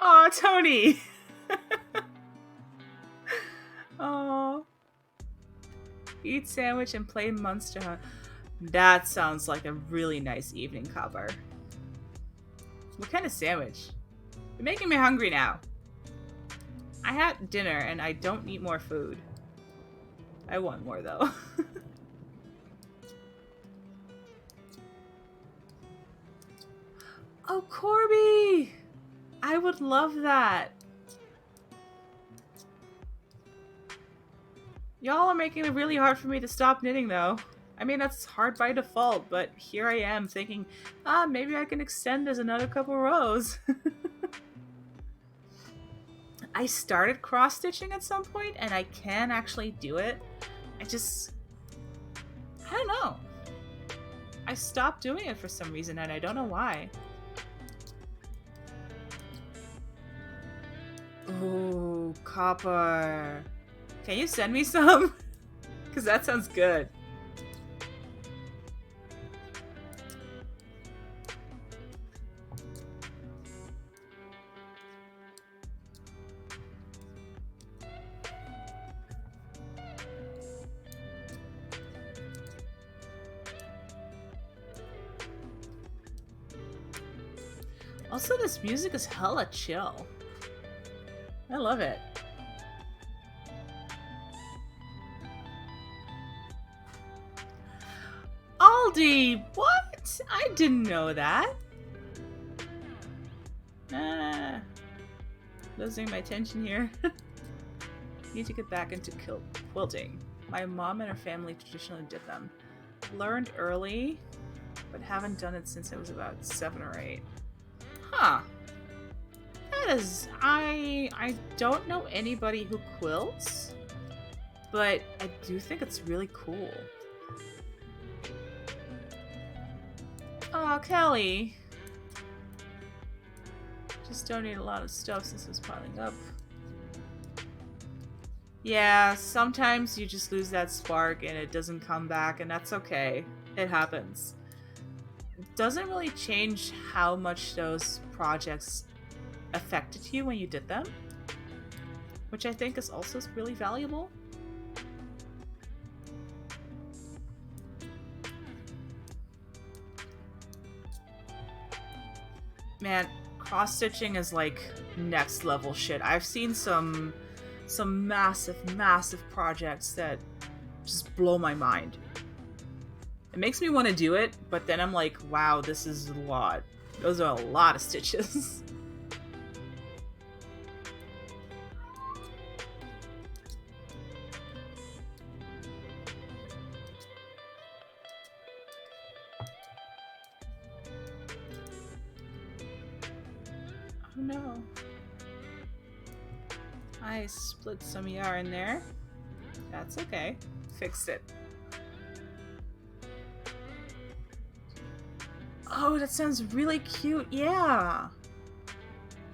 Aw, Tony! Oh, eat sandwich and play Monster Hunt. That sounds like a really nice evening, Copper. What kind of sandwich? You're making me hungry now. I had dinner and I don't need more food. I want more though. Oh, Corby! I would love that. Y'all are making it really hard for me to stop knitting though. I mean, that's hard by default, but here I am thinking, maybe I can extend this another couple rows. I started cross-stitching at some point, and I can actually do it. I don't know. I stopped doing it for some reason, and I don't know why. Ooh, copper. Can you send me some? Because that sounds good. Also, this music is hella chill. I love it. Aldi! What? I didn't know that. Ah, losing my attention here. Need to get back into quilting. My mom and her family traditionally did them. Learned early, but haven't done it since I was about 7 or 8. Huh. That is... I don't know anybody who quilts, but I do think it's really cool. Oh, Kelly. Just donate a lot of stuff since it's piling up. Yeah, sometimes you just lose that spark and it doesn't come back, and that's okay. It happens. It doesn't really change how much those projects affected you when you did them, which I think is also really valuable. Man, cross-stitching is like next level shit. I've seen some massive projects that just blow my mind. It makes me want to do it, but then I'm like, wow, this is a lot. Those are a lot of stitches. Oh no. I split some yarn there. That's okay. Fixed it. Oh, that sounds really cute. Yeah.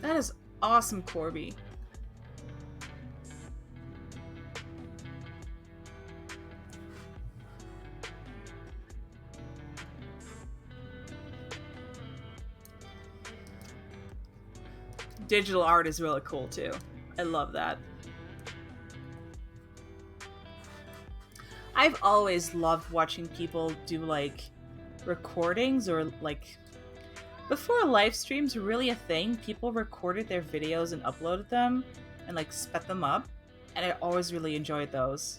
That is awesome, Corby. Digital art is really cool too. I love that. I've always loved watching people do like recordings, or like before live streams were really a thing, people recorded their videos and uploaded them and like sped them up, and I always really enjoyed those.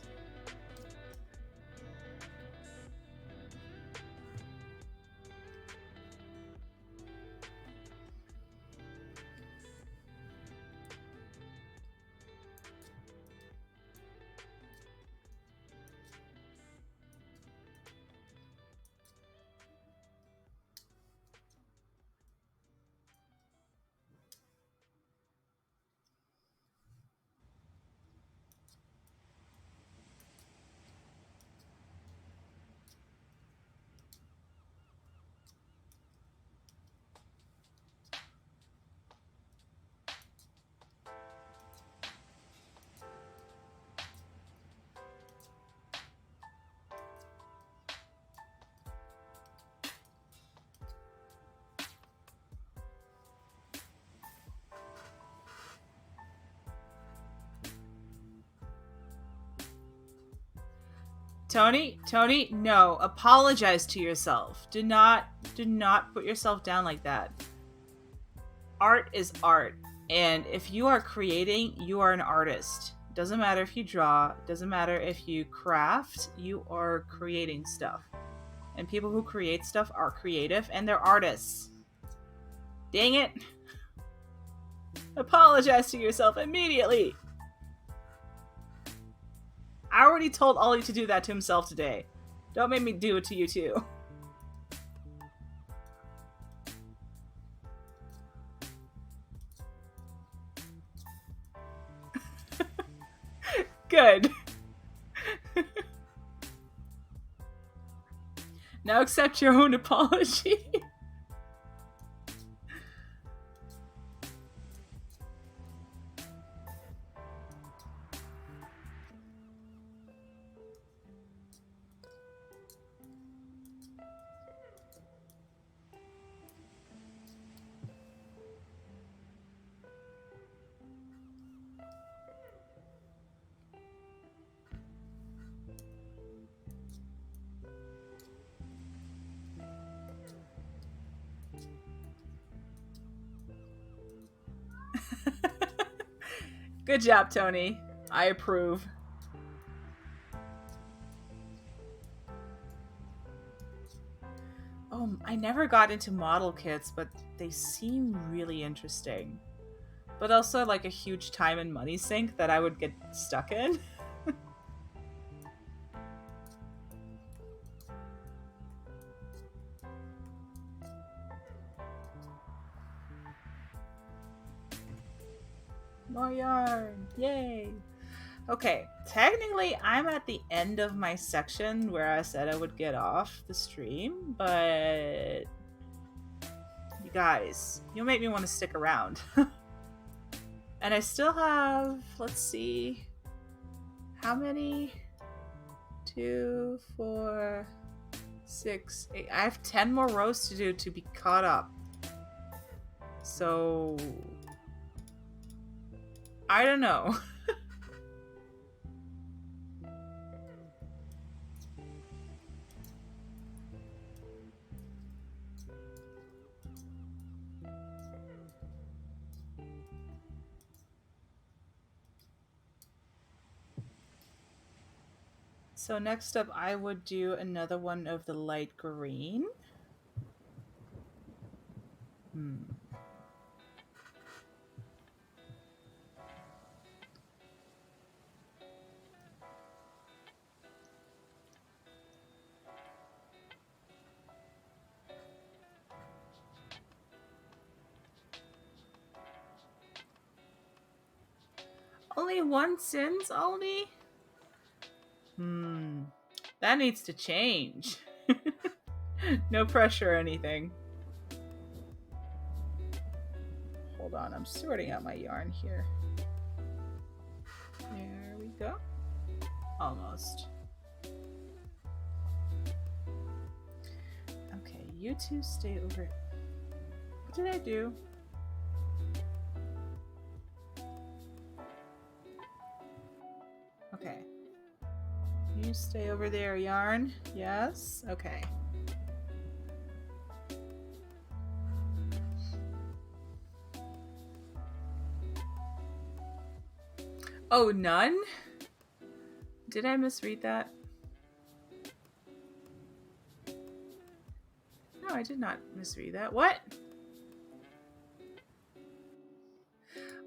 Tony, no. Apologize to yourself. Do not put yourself down like that. Art is art. And if you are creating, you are an artist. Doesn't matter if you draw, doesn't matter if you craft, you are creating stuff. And people who create stuff are creative and they're artists. Dang it. Apologize to yourself immediately. I already told Ollie to do that to himself today. Don't make me do it to you too. Good. Now accept your own apology. Good job, Tony. I approve. I never got into model kits, but they seem really interesting. But also like a huge time and money sink that I would get stuck in. More yarn! Yay! Okay, technically I'm at the end of my section where I said I would get off the stream, but you guys, you'll make me want to stick around. And I still have, let's see, how many? 2, 4, 6, 8. I have 10 more rows to do to be caught up. So, I don't know. So next up, I would do another one of the light green. Only one since, Aldi? That needs to change. No pressure or anything. Hold on, I'm sorting out my yarn here. There we go. Almost. Okay, you two stay over. What did I do? Okay. You stay over there, yarn. Yes? Okay. Oh, none? Did I misread that? No, I did not misread that. What?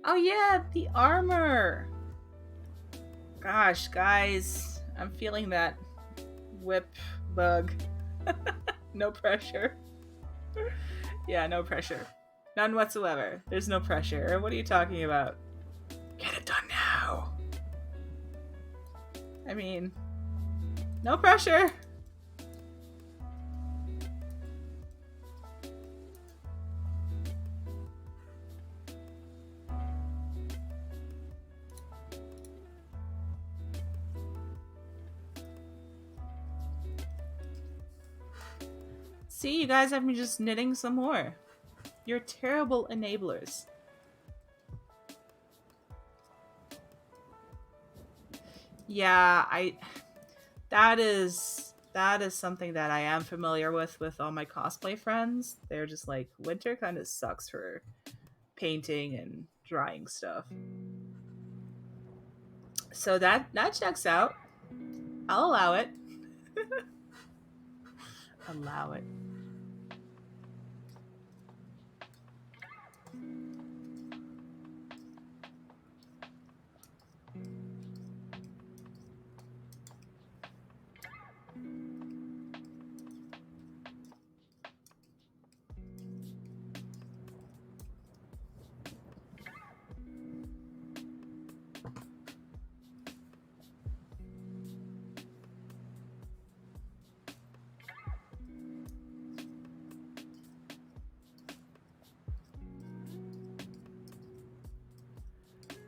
Oh yeah, the armor! Gosh, guys. I'm feeling that whip bug. No pressure. Yeah, no pressure. None whatsoever. There's no pressure. What are you talking about? Get it done now. I mean, no pressure. See, you guys have me just knitting some more. You're terrible enablers. Yeah, that is something that I am familiar with all my cosplay friends. They're just like, winter kind of sucks for painting and drying stuff. So that checks out. I'll allow it. Allow it.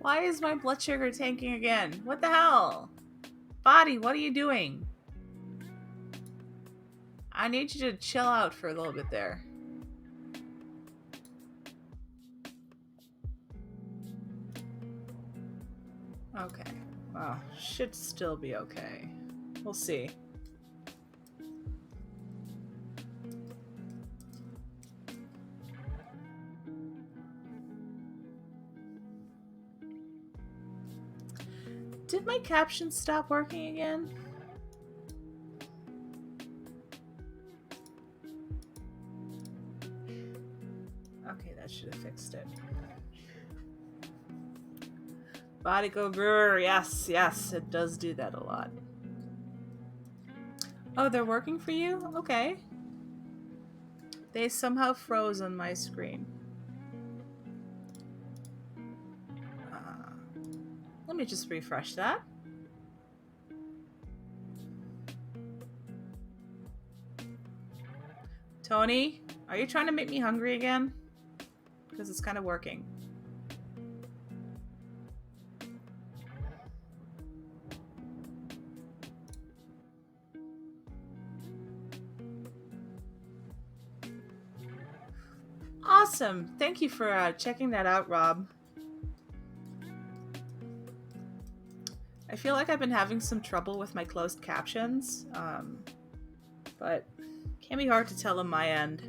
Why is my blood sugar tanking again? What the hell? Body, what are you doing? I need you to chill out for a little bit there. Okay. Well, should still be okay. We'll see. Did my captions stop working again? Okay, that should have fixed it. Body go grrr. Yes, yes, it does do that a lot. Oh, they're working for you? Okay. They somehow froze on my screen. Let me just refresh that. Tony, are you trying to make me hungry again? Because it's kind of working. Awesome. Thank you for checking that out, Rob. I feel like I've been having some trouble with my closed captions, but it can be hard to tell on my end.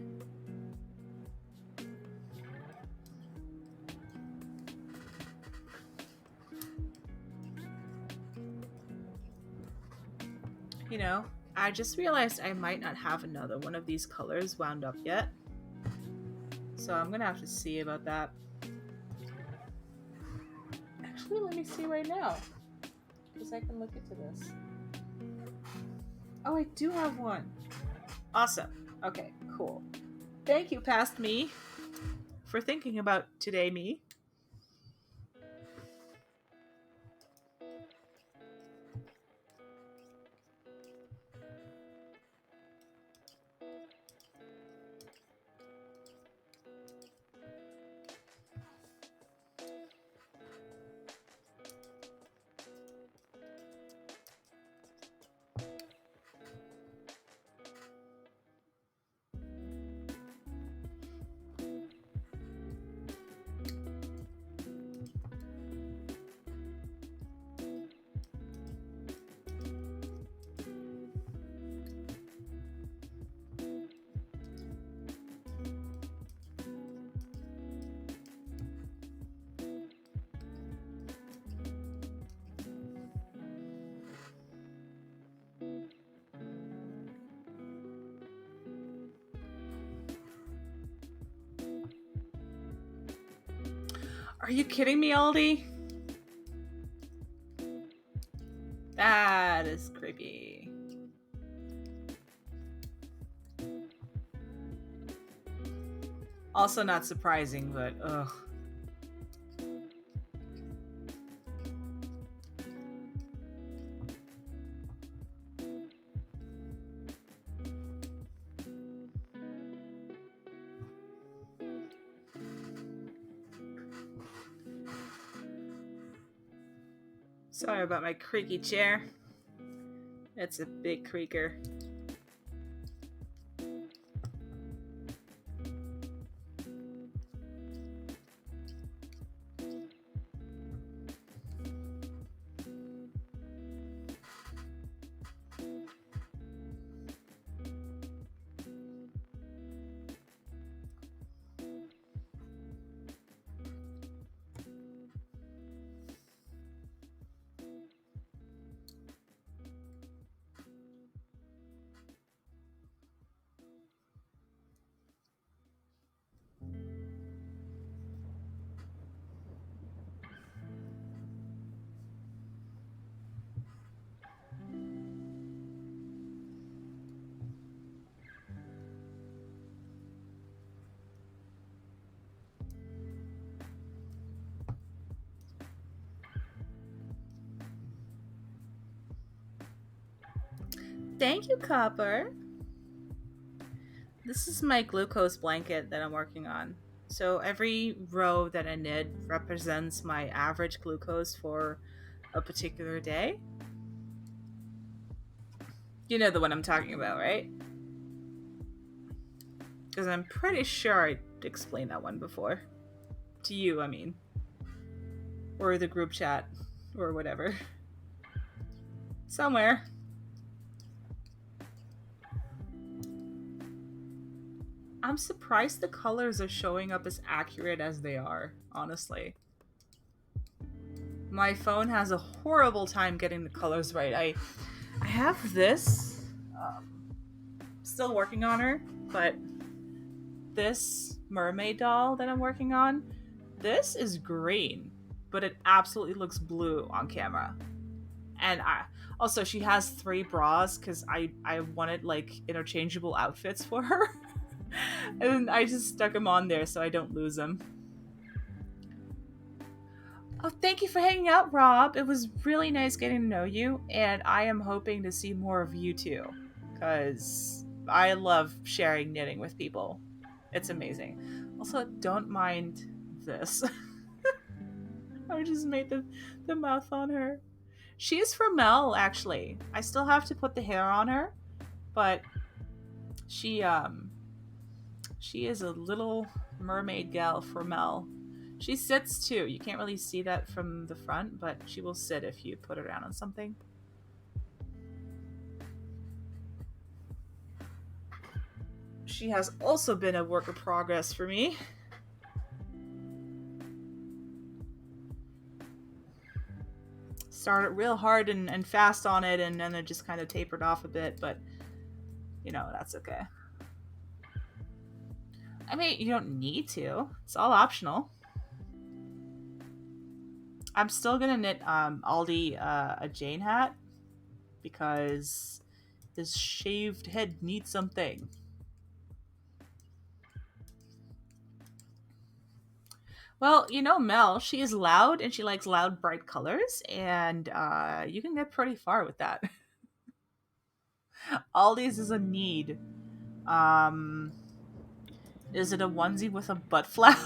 You know, I just realized I might not have another one of these colors wound up yet. So I'm gonna have to see about that. Actually, let me see right now, because I can look into this. Oh, I do have one. Awesome. Okay, cool. Thank you, past me, for thinking about today me. Are you kidding me, Aldi? That is creepy. Also not surprising, but ugh. Sorry about my creaky chair. It's a big creaker. Thank you, Copper. This is my glucose blanket that I'm working on. So every row that I knit represents my average glucose for a particular day. You know the one I'm talking about, right? Because I'm pretty sure I explained that one before. To you, I mean. Or the group chat. Or whatever. Somewhere. I'm surprised the colors are showing up as accurate as they are, honestly. My phone has a horrible time getting the colors right. I have this. Still working on her, but this mermaid doll that I'm working on, this is green, but it absolutely looks blue on camera. And also she has 3 bras because I wanted like interchangeable outfits for her. And I just stuck them on there so I don't lose them. Oh, thank you for hanging out, Rob. It was really nice getting to know you, and I am hoping to see more of you too, because I love sharing knitting with people. It's amazing. Also, don't mind this. I just made the mouth on her. She is from Mel, actually. I still have to put the hair on her, but she she is a little mermaid gal for Mel. She sits too. You can't really see that from the front, but she will sit if you put her down on something. She has also been a work of progress for me. Started real hard and fast on it, and then it just kind of tapered off a bit, but you know, that's okay. I mean, you don't need to. It's all optional. I'm still gonna knit Aldi a Jane hat because his shaved head needs something. Well, you know Mel, she is loud and she likes loud, bright colors, and you can get pretty far with that. Aldi's is a need. Is it a onesie with a butt flap?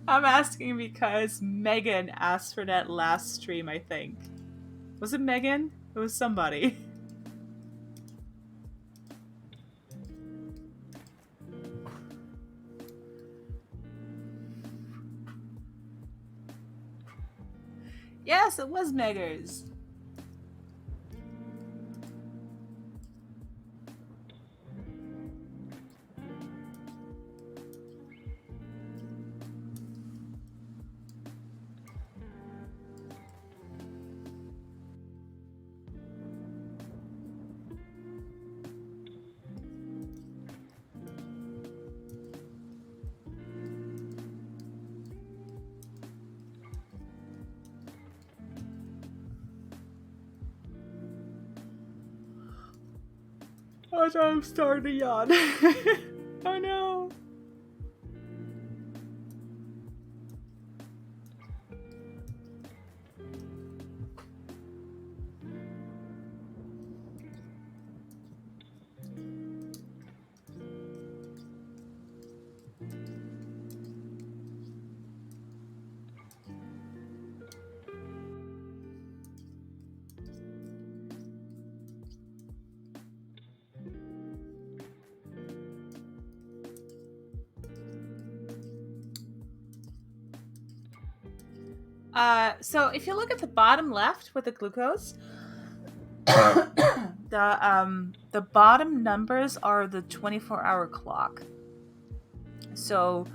I'm asking because Megan asked for that last stream, I think. Was it Megan? It was somebody. Yes, it was Meggers. Oh, I'm starting to yawn. Oh no. So if you look at the bottom left with the glucose, the bottom numbers are the 24-hour clock. So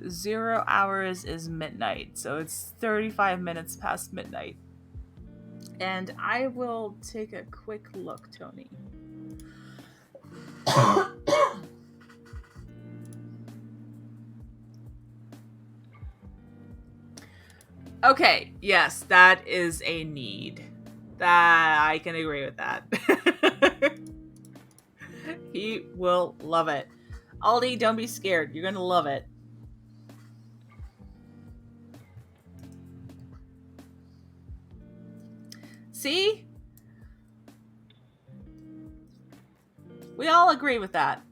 0 hours is midnight, so it's 35 minutes past midnight. And I will take a quick look, Tony. Okay, yes, that is a need. That I can agree with that. He will love it. Aldi, don't be scared. You're gonna love it. See? We all agree with that.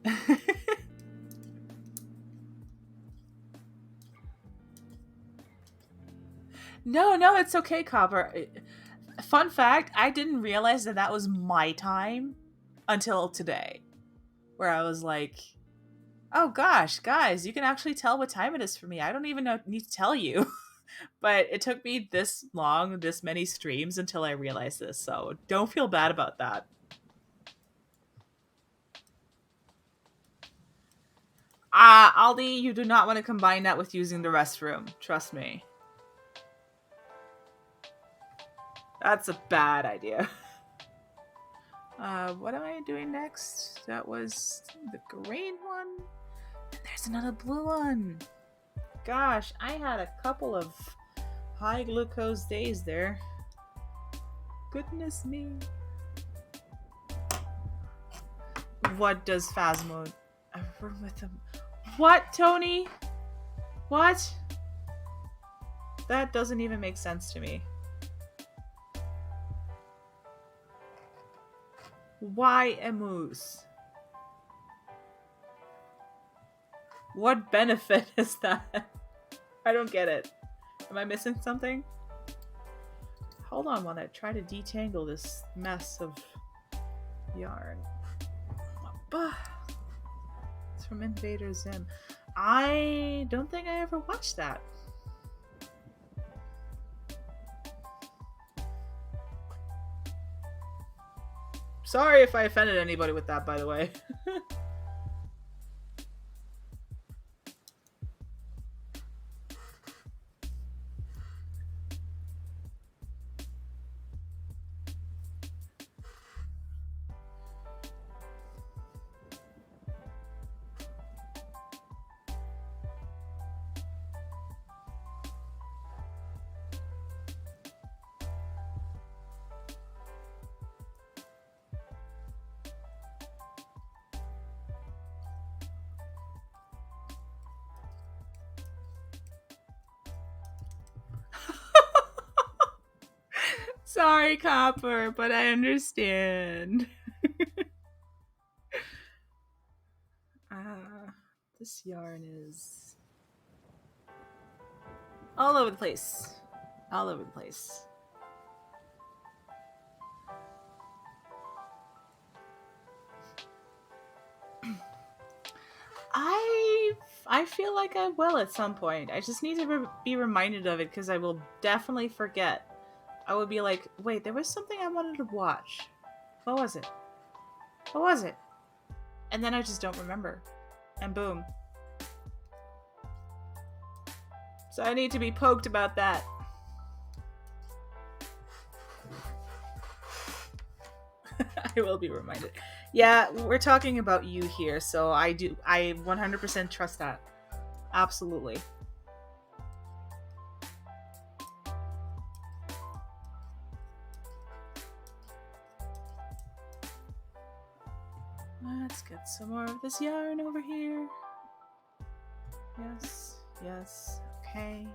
No, it's okay, Copper. Fun fact, I didn't realize that was my time until today. Where I was like, oh gosh, guys, you can actually tell what time it is for me. I don't even need to tell you. But it took me this long, this many streams until I realized this. So don't feel bad about that. Aldi, you do not want to combine that with using the restroom. Trust me. That's a bad idea. What am I doing next? That was the green one. And there's another blue one. Gosh, I had a couple of high glucose days there. Goodness me. What does Phasmo? A room with him. What, Tony? What? That doesn't even make sense to me. Why a moose? What benefit is that? I don't get it. Am I missing something? Hold on while I try to detangle this mess of yarn. It's from Invader Zim. I don't think I ever watched that. Sorry if I offended anybody with that, by the way. Sorry, Copper, but I understand. This yarn is all over the place. All over the place. I feel like I will at some point. I just need to be reminded of it because I will definitely forget. I would be like, wait, there was something I wanted to watch. What was it? What was it? And then I just don't remember. And boom. So I need to be poked about that. I will be reminded. Yeah, we're talking about you here, so I 100% trust that. Absolutely. Let's get some more of this yarn over here. Yes, yes, okay.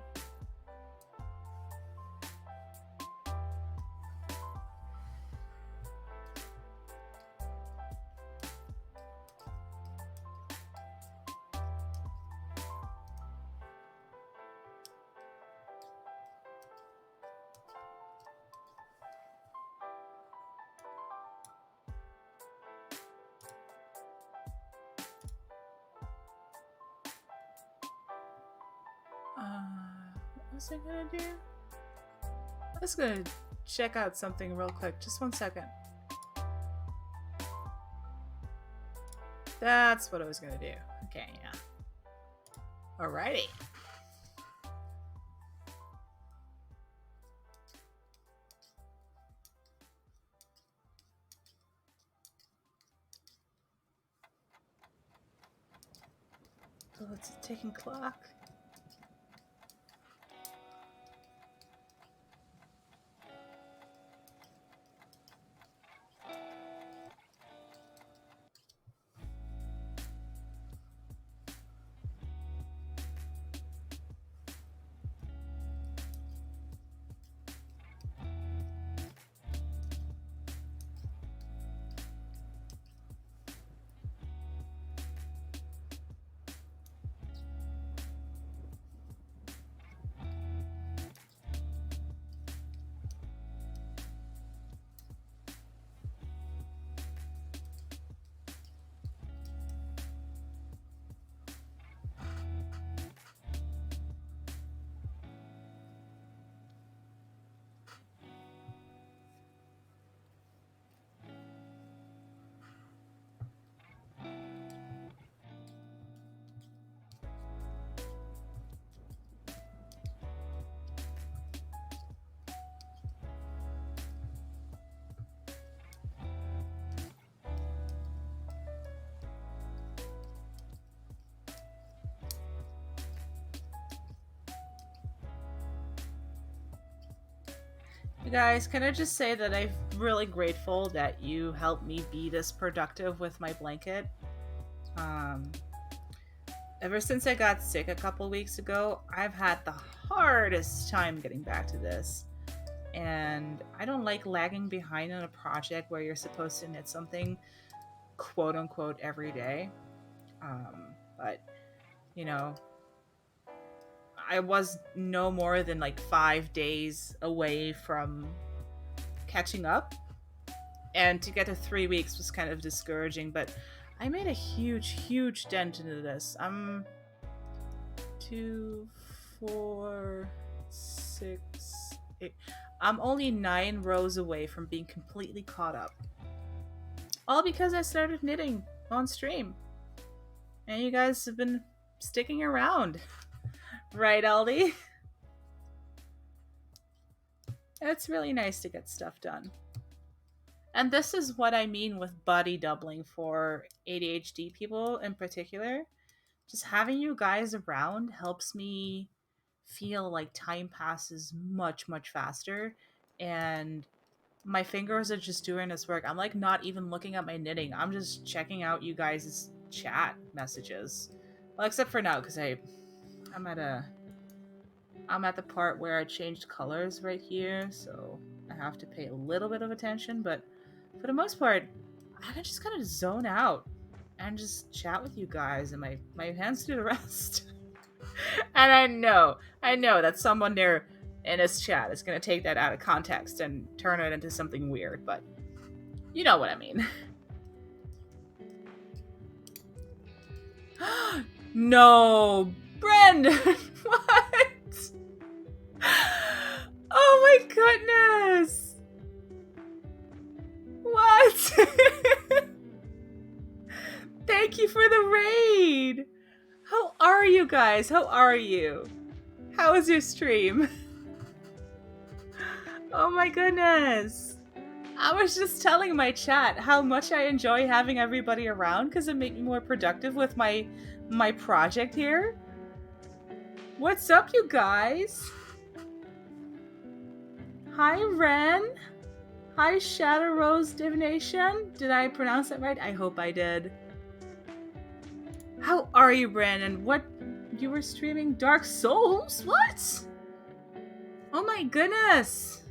What was I gonna do? I was gonna check out something real quick. Just 1 second. That's what I was gonna do. Okay, yeah. Alrighty. So it's a ticking clock. You guys, can I just say that I'm really grateful that you helped me be this productive with my blanket? Um, Ever since I got sick a couple weeks ago, I've had the hardest time getting back to this. And I don't like lagging behind on a project where you're supposed to knit something quote unquote every day. But, you know, I was no more than like 5 days away from catching up. And to get to 3 weeks was kind of discouraging, but I made a huge dent into this. I'm 2, 4, 6, 8. I'm only 9 rows away from being completely caught up. All because I started knitting on stream. And you guys have been sticking around. Right, Aldi? It's really nice to get stuff done. And this is what I mean with buddy doubling for ADHD people in particular. Just having you guys around helps me feel like time passes much faster, and my fingers are just doing this work. I'm like not even looking at my knitting. I'm just checking out you guys' chat messages. Well, except for now, because I'm at a I'm at the part where I changed colors right here, so I have to pay a little bit of attention, but for the most part, I can just kind of zone out and just chat with you guys, and my hands do the rest. And I know that someone there in this chat is going to take that out of context and turn it into something weird, but you know what I mean. No, Brendan, what? Oh my goodness! What? Thank you for the raid! How are you guys? How are you? How was your stream? Oh my goodness! I was just telling my chat how much I enjoy having everybody around because it makes me more productive with my project here. What's up, you guys? Hi, Ren. Hi, Shadow Rose Divination. Did I pronounce that right? I hope I did. How are you, Brandon? What? You were streaming Dark Souls? What? Oh my goodness.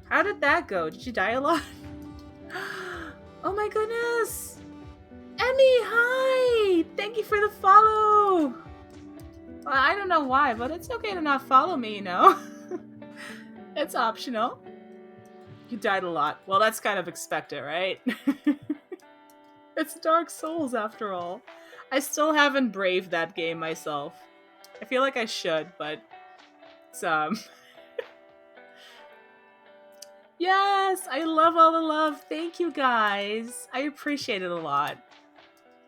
How did that go? Did you die a lot? Oh my goodness. Emmy, hi! Thank you for the follow! Well, I don't know why, but it's okay to not follow me, you know? It's optional. You died a lot. Well, that's kind of expected, right? It's Dark Souls, after all. I still haven't braved that game myself. I feel like I should, but it's, Yes! I love all the love. Thank you, guys. I appreciate it a lot.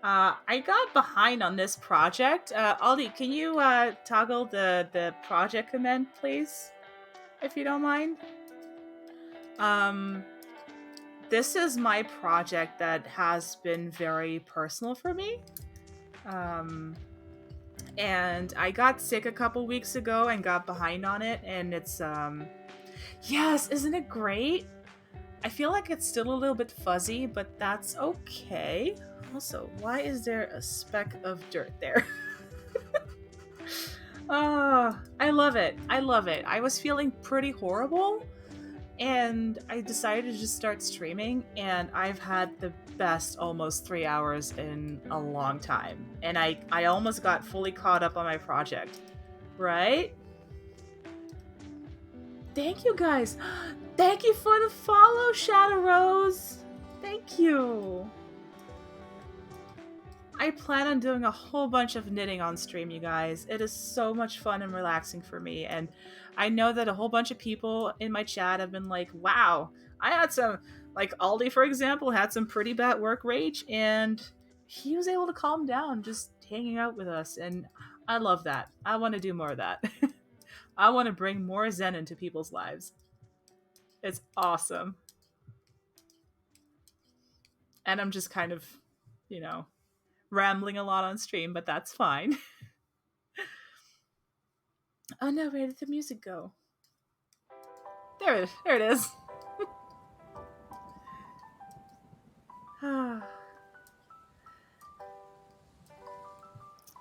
I got behind on this project. Aldi, can you toggle the project command, please? If you don't mind. This is my project that has been very personal for me. And I got sick a couple weeks ago and got behind on it, and it's yes, isn't it great? I feel like it's still a little bit fuzzy, but that's okay. Also, why is there a speck of dirt there? Oh, I love it. I love it. I was feeling pretty horrible, and I decided to just start streaming, and I've had the best almost 3 hours in a long time. And I almost got fully caught up on my project. Right? Thank you, guys. Thank you for the follow, Shadow Rose. Thank you. I plan on doing a whole bunch of knitting on stream, you guys. It is so much fun and relaxing for me, and I know that a whole bunch of people in my chat have been like, wow, I had some, like Aldi, for example, had some pretty bad work rage, and he was able to calm down just hanging out with us, and I love that. I want to do more of that. I want to bring more Zen into people's lives. It's awesome. And I'm just kind of, you know, rambling a lot on stream, but that's fine. Oh no, where did the music go? There it is.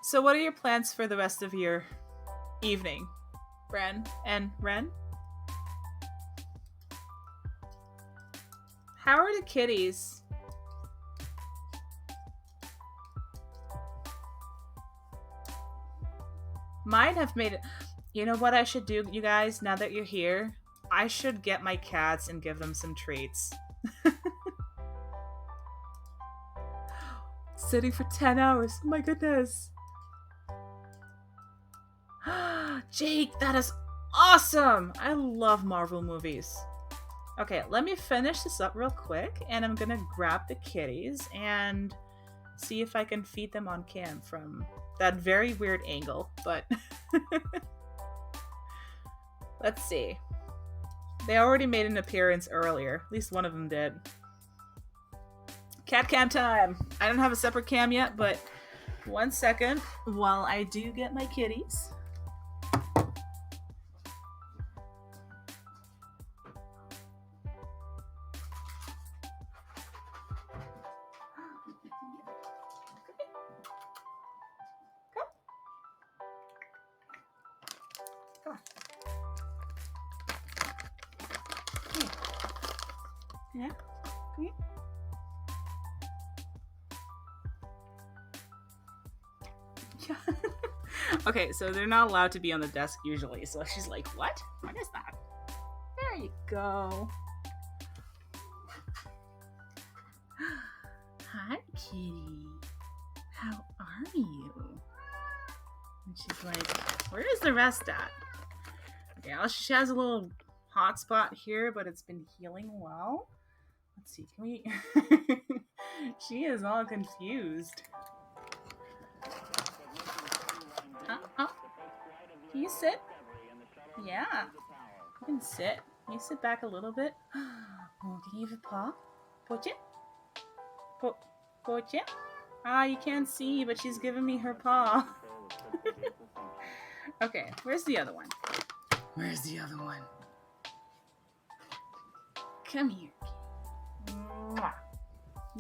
So what are your plans for the rest of your evening, Bren and Ren? How are the kitties? Mine have made it. You know what I should do, you guys, now that you're here? I should get my cats and give them some treats. Sitting for 10 hours. Oh my goodness. Jake, that is awesome! I love Marvel movies. Okay, let me finish this up real quick, and I'm gonna grab the kitties and see if I can feed them on cam from that very weird angle, but let's see. They already made an appearance earlier. At least one of them did. Cat cam time! I don't have a separate cam yet, but 1 second while I do get my kitties. Yeah, come here. Yeah. Okay, so they're not allowed to be on the desk usually, so she's like, what? What is that? There you go. Hi, kitty. How are you? And she's like, where is the rest at? Okay, she has a little hot spot here, but it's been healing well. Let's see, can we... She is all confused. Oh. Can you sit? Yeah. You can sit. Can you sit back a little bit? Oh, can you give a paw? Poach it? Poach it? Ah, you can't see, but she's giving me her paw. Okay, where's the other one? Where's the other one? Come here. Mwah.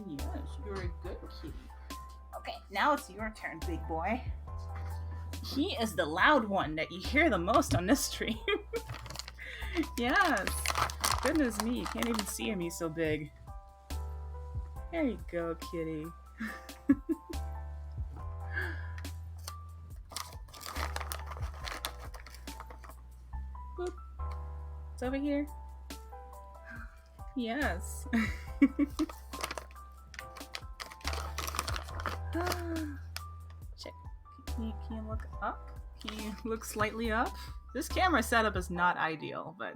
Yes, you're a good kitty. Okay, now it's your turn, big boy. He is the loud one that you hear the most on this stream. Yes. Goodness me, you can't even see him, he's so big. There you go, kitty. Boop. It's over here. Yes. Check. Can you look up? Can you look slightly up? This camera setup is not ideal, but...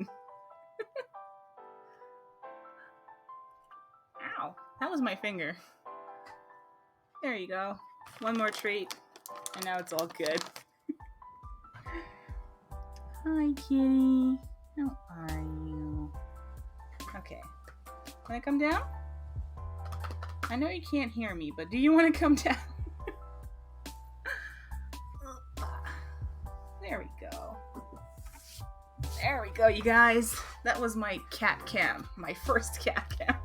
Ow! That was my finger. There you go. One more treat. And now it's all good. Hi, kitty. How are you? Okay. Wanna come down? I know you can't hear me, but do you want to come down? There we go. There we go, you guys. That was my cat cam. My first cat cam.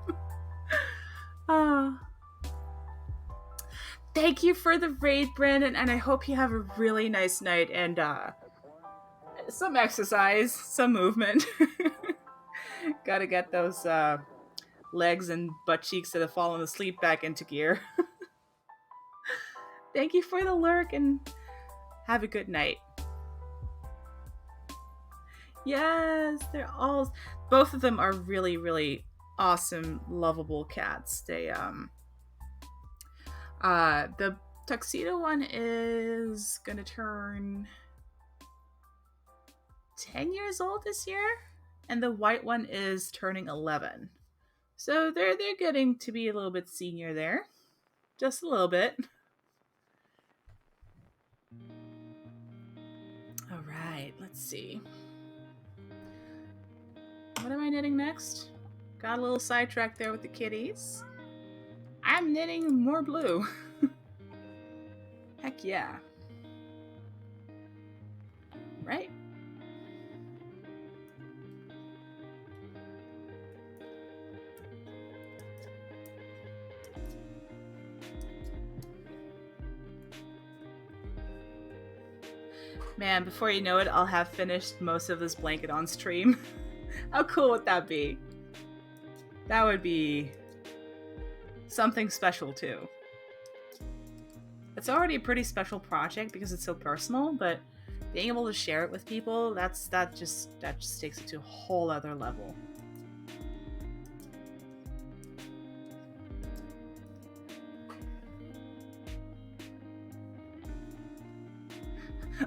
Thank you for the raid, Brandon, and I hope you have a really nice night and some exercise, some movement. Gotta get those legs and butt cheeks that have fallen asleep back into gear. Thank you for the lurk and have a good night. Yes, they're all... Both of them are really, really awesome, lovable cats. They, the tuxedo one is gonna turn 10 years old this year, and the white one is turning 11. So they're getting to be a little bit senior there. Just a little bit. Alright, let's see. What am I knitting next? Got a little sidetracked there with the kitties. I'm knitting more blue. Heck yeah. Right. Man, before you know it, I'll have finished most of this blanket on stream. How cool would that be? That would be something special too. It's already a pretty special project because it's so personal, but being able to share it with people, that just takes it to a whole other level.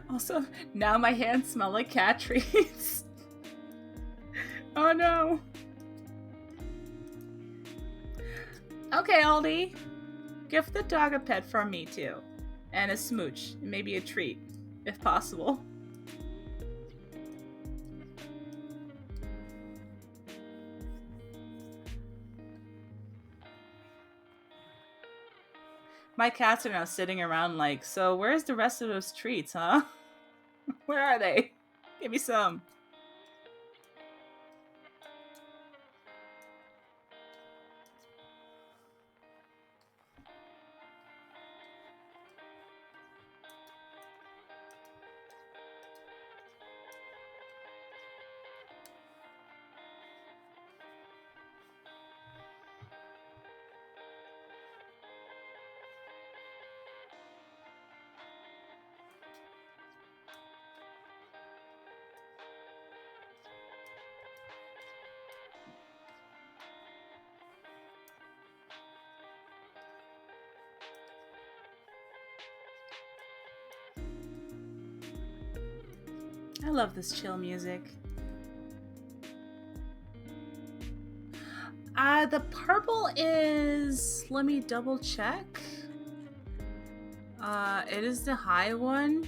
Also, now my hands smell like cat treats. Oh no. Okay, Aldi. Give the dog a pet from me too. And a smooch, and maybe a treat, if possible. My cats are now sitting around like, so where's the rest of those treats, huh? Where are they? Give me some. I love this chill music. The purple is... Let me double check. It is the high one.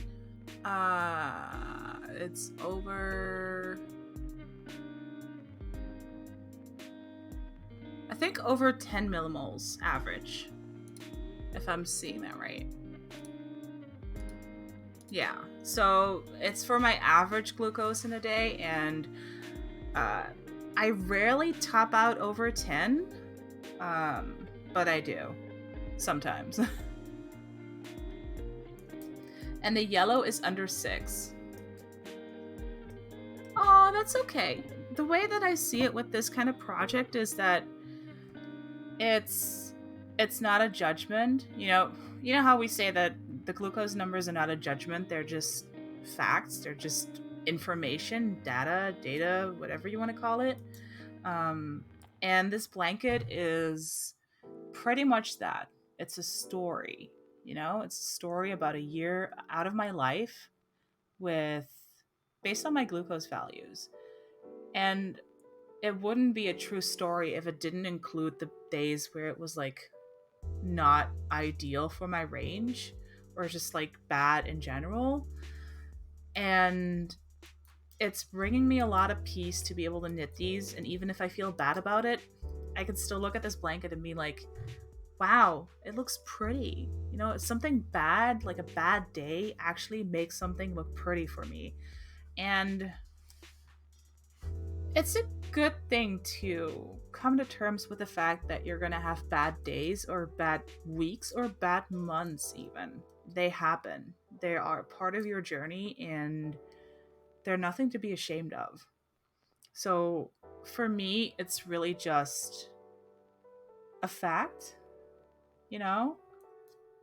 It's over... I think over 10 millimoles average. If I'm seeing that right. Yeah, so it's for my average glucose in a day, and I rarely top out over 10, but I do sometimes. And the yellow is under 6. Oh, that's okay. The way that I see it with this kind of project is that it's not a judgment. You know how we say that the glucose numbers are not a judgment, they're just facts, they're just information, data, whatever you want to call it. And this blanket is pretty much that. It's a story, it's a story about a year out of my life based on my glucose values. And it wouldn't be a true story if it didn't include the days where it was like not ideal for my range, or just like bad in general. And it's bringing me a lot of peace to be able to knit these, and even if I feel bad about it, I can still look at this blanket and be like, wow, it looks pretty. Something bad, like a bad day, actually makes something look pretty for me. And it's a good thing to come to terms with the fact that you're gonna have bad days or bad weeks or bad months even. They happen. They are part of your journey, and they're nothing to be ashamed of. So for me, it's really just a fact,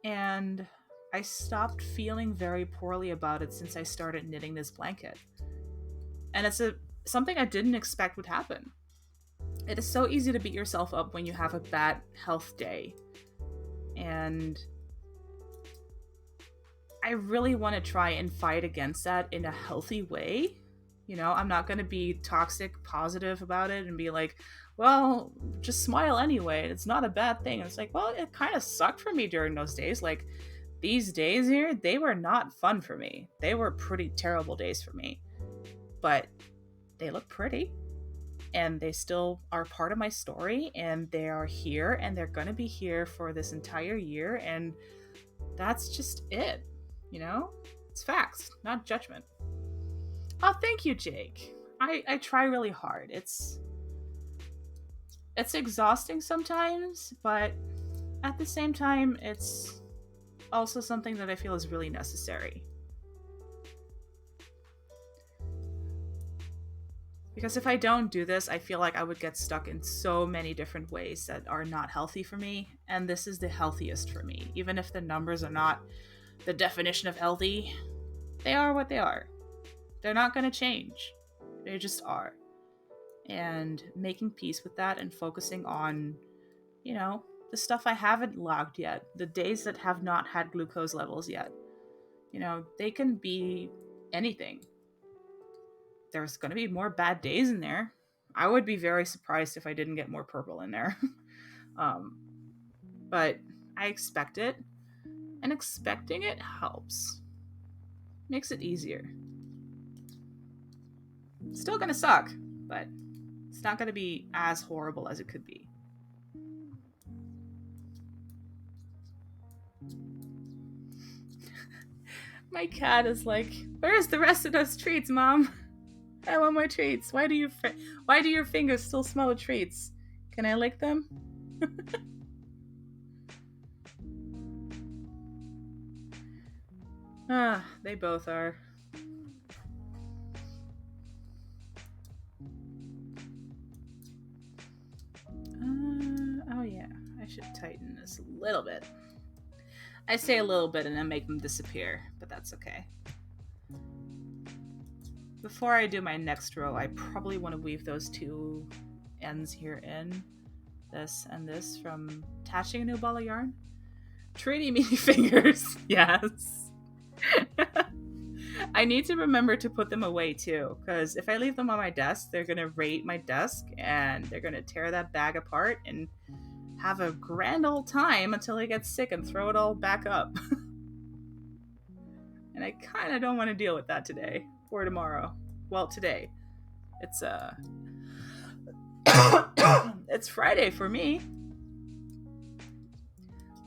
and I stopped feeling very poorly about it since I started knitting this blanket. And it's something I didn't expect would happen. It is so easy to beat yourself up when you have a bad health day. And I really want to try and fight against that in a healthy way. I'm not going to be toxic positive about it and be like, well, just smile anyway. It's not a bad thing. It's like, well, it kind of sucked for me during those days. Like, these days here, they were not fun for me. They were pretty terrible days for me. But they look pretty. And they still are part of my story. And they are here. And they're going to be here for this entire year. And that's just it. It's facts, not judgment. Oh, thank you, Jake. I try really hard. It's exhausting sometimes, but at the same time, it's also something that I feel is really necessary. Because if I don't do this, I feel like I would get stuck in so many different ways that are not healthy for me, and this is the healthiest for me. Even if the numbers are not the definition of healthy, they are what they are. They're not going to change. They just are. And making peace with that and focusing on, you know, the stuff I haven't logged yet, the days that have not had glucose levels yet. You know, they can be anything. There's going to be more bad days in there. I would be very surprised if I didn't get more purple in there. um, but I expect it, and expecting it helps. Makes it easier. It's still going to suck, but it's not going to be as horrible as it could be. My cat is like, "Where's the rest of those treats, Mom? I want more treats. Why do your fingers still smell of treats? Can I lick them?" They both are. Oh yeah, I should tighten this a little bit. I say a little bit and then make them disappear, but that's okay. Before I do my next row, I probably want to weave those two ends here in, this and this, from attaching a new ball of yarn. Treaty meaty fingers, yes. I need to remember to put them away too, because if I leave them on my desk, they're going to rate my desk and they're going to tear that bag apart and have a grand old time until I get sick and throw it all back up. And I kind of don't want to deal with that today or tomorrow. Well, today. It's it's Friday for me.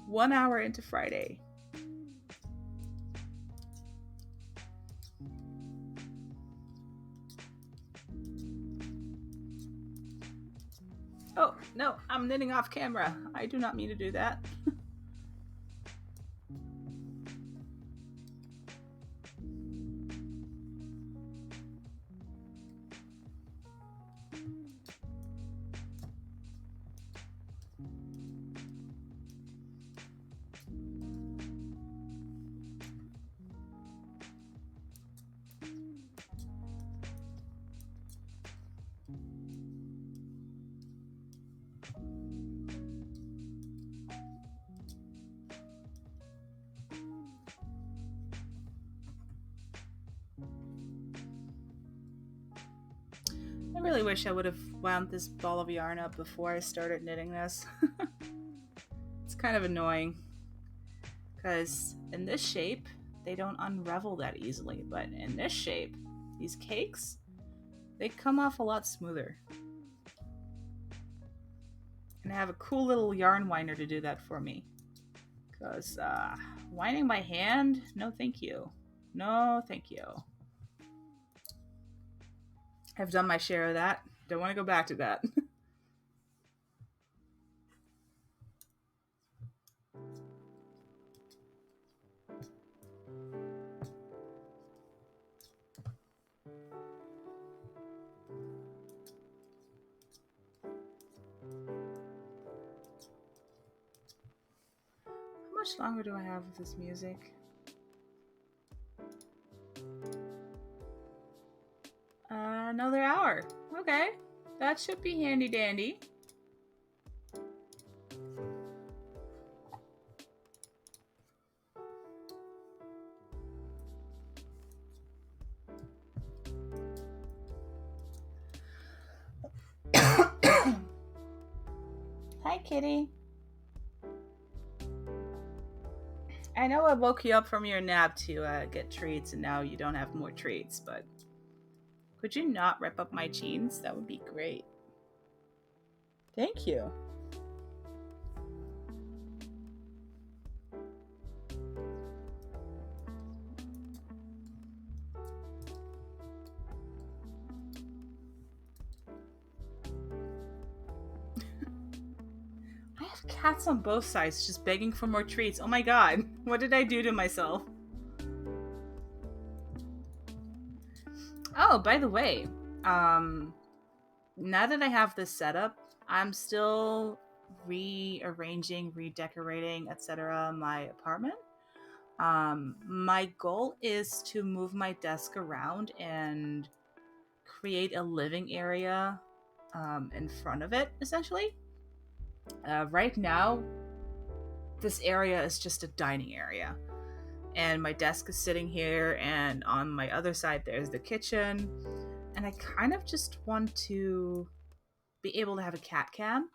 1 hour into Friday. Oh, no, I'm knitting off camera. I do not mean to do that. I really wish I would have wound this ball of yarn up before I started knitting this. It's kind of annoying, because in this shape, they don't unravel that easily, but in this shape, these cakes, they come off a lot smoother. And I have a cool little yarn winder to do that for me. Because winding by hand, no thank you. No thank you. I've done my share of that. Don't want to go back to that. How much longer do I have with this music? Another hour. Okay. That should be handy dandy. Hi, kitty. I know I woke you up from your nap to get treats, and now you don't have more treats, but could you not rip up my jeans? That would be great. Thank you. I have cats on both sides just begging for more treats. Oh my god, what did I do to myself? Oh, by the way, now that I have this set up, I'm still rearranging, redecorating, etc. my apartment. My goal is to move my desk around and create a living area in front of it, essentially. Right now, this area is just a dining area. And my desk is sitting here, and on my other side, there's the kitchen. And I kind of just want to be able to have a cat cam.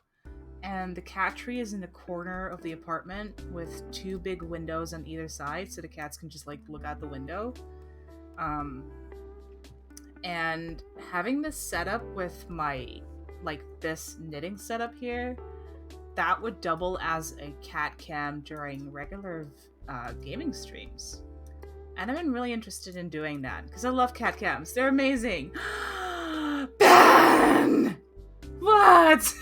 And the cat tree is in the corner of the apartment with 2 big windows on either side, so the cats can just like look out the window. And having this setup with my this knitting setup here, that would double as a cat cam during regular gaming streams. And I've been really interested in doing that because I love cat cams. They're amazing. Ben! What?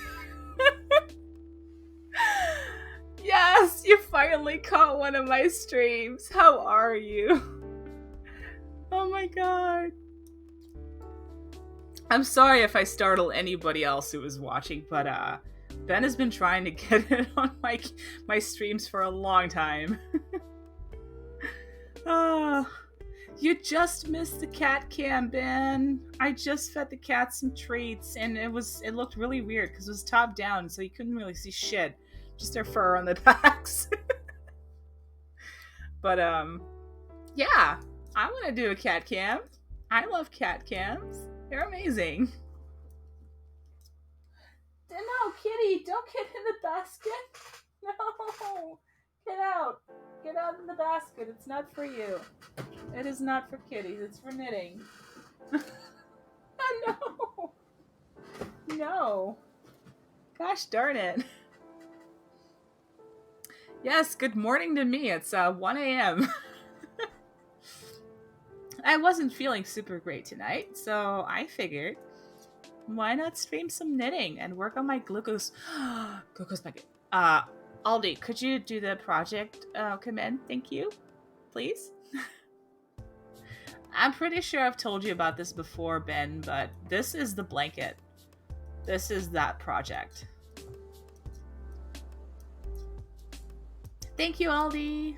Yes, you finally caught one of my streams. How are you? Oh my god. I'm sorry if I startle anybody else who is watching, but Ben has been trying to get it on my streams for a long time. You just missed the cat cam, Ben. I just fed the cat some treats, and it looked really weird because it was top down, so you couldn't really see shit. Just their fur on the backs. But yeah, I want to do a cat cam. I love cat cams. They're amazing. No, kitty, don't get in the basket. No, get out. Get out of the basket. It's not for you. It is not for kitties. It's for knitting. No. No. Gosh darn it. Yes, good morning to me. It's 1 a.m. I wasn't feeling super great tonight, so I figured, why not stream some knitting and work on my glucose packet. Aldi, could you do the project command? Thank you. Please? I'm pretty sure I've told you about this before, Ben, but this is the blanket. This is that project. Thank you, Aldi.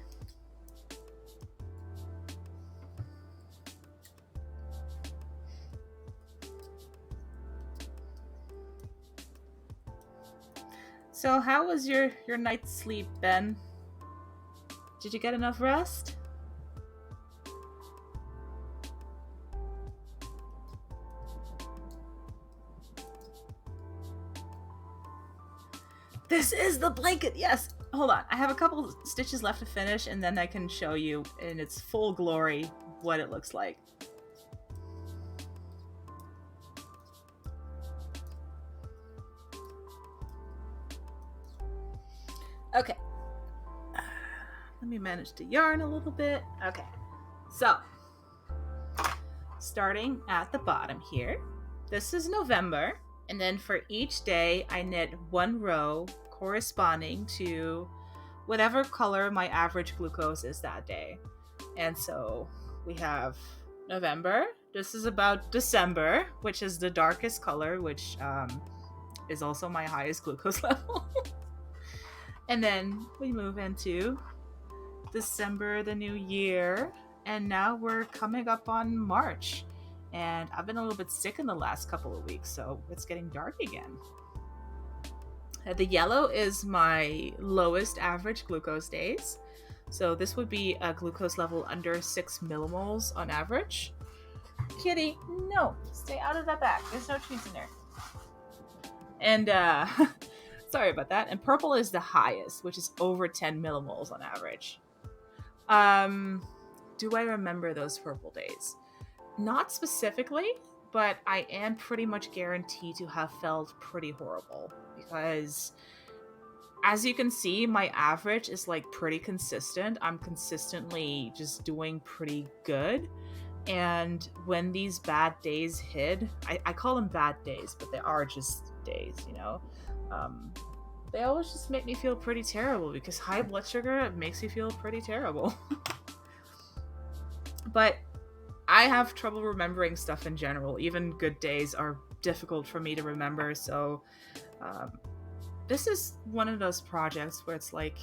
So how was your night's sleep, Ben? Did you get enough rest? This is the blanket, yes! Hold on, I have a couple stitches left to finish, and then I can show you in its full glory what it looks like. Okay. Let me manage to yarn a little bit. Okay. So, starting at the bottom here, this is November, and then for each day I knit 1 row corresponding to whatever color my average glucose is that day. And so we have November. This is about December, which is the darkest color, which is also my highest glucose level. And then we move into December, the new year, and now we're coming up on March. And I've been a little bit sick in the last couple of weeks, so it's getting dark again. The yellow is my lowest average glucose days. So this would be a glucose level under 6 millimoles on average. Kitty, no, stay out of that bag. There's no treats in there. And sorry about that. And purple is the highest, which is over 10 millimoles on average. Do I remember those purple days? Not specifically, but I am pretty much guaranteed to have felt pretty horrible because, as you can see, my average is like pretty consistent. I'm consistently just doing pretty good. And when these bad days hit, I call them bad days, but they are just days, you know? They always just make me feel pretty terrible because high blood sugar makes you feel pretty terrible. But I have trouble remembering stuff in general. Even good days are difficult for me to remember. So this is one of those projects where it's like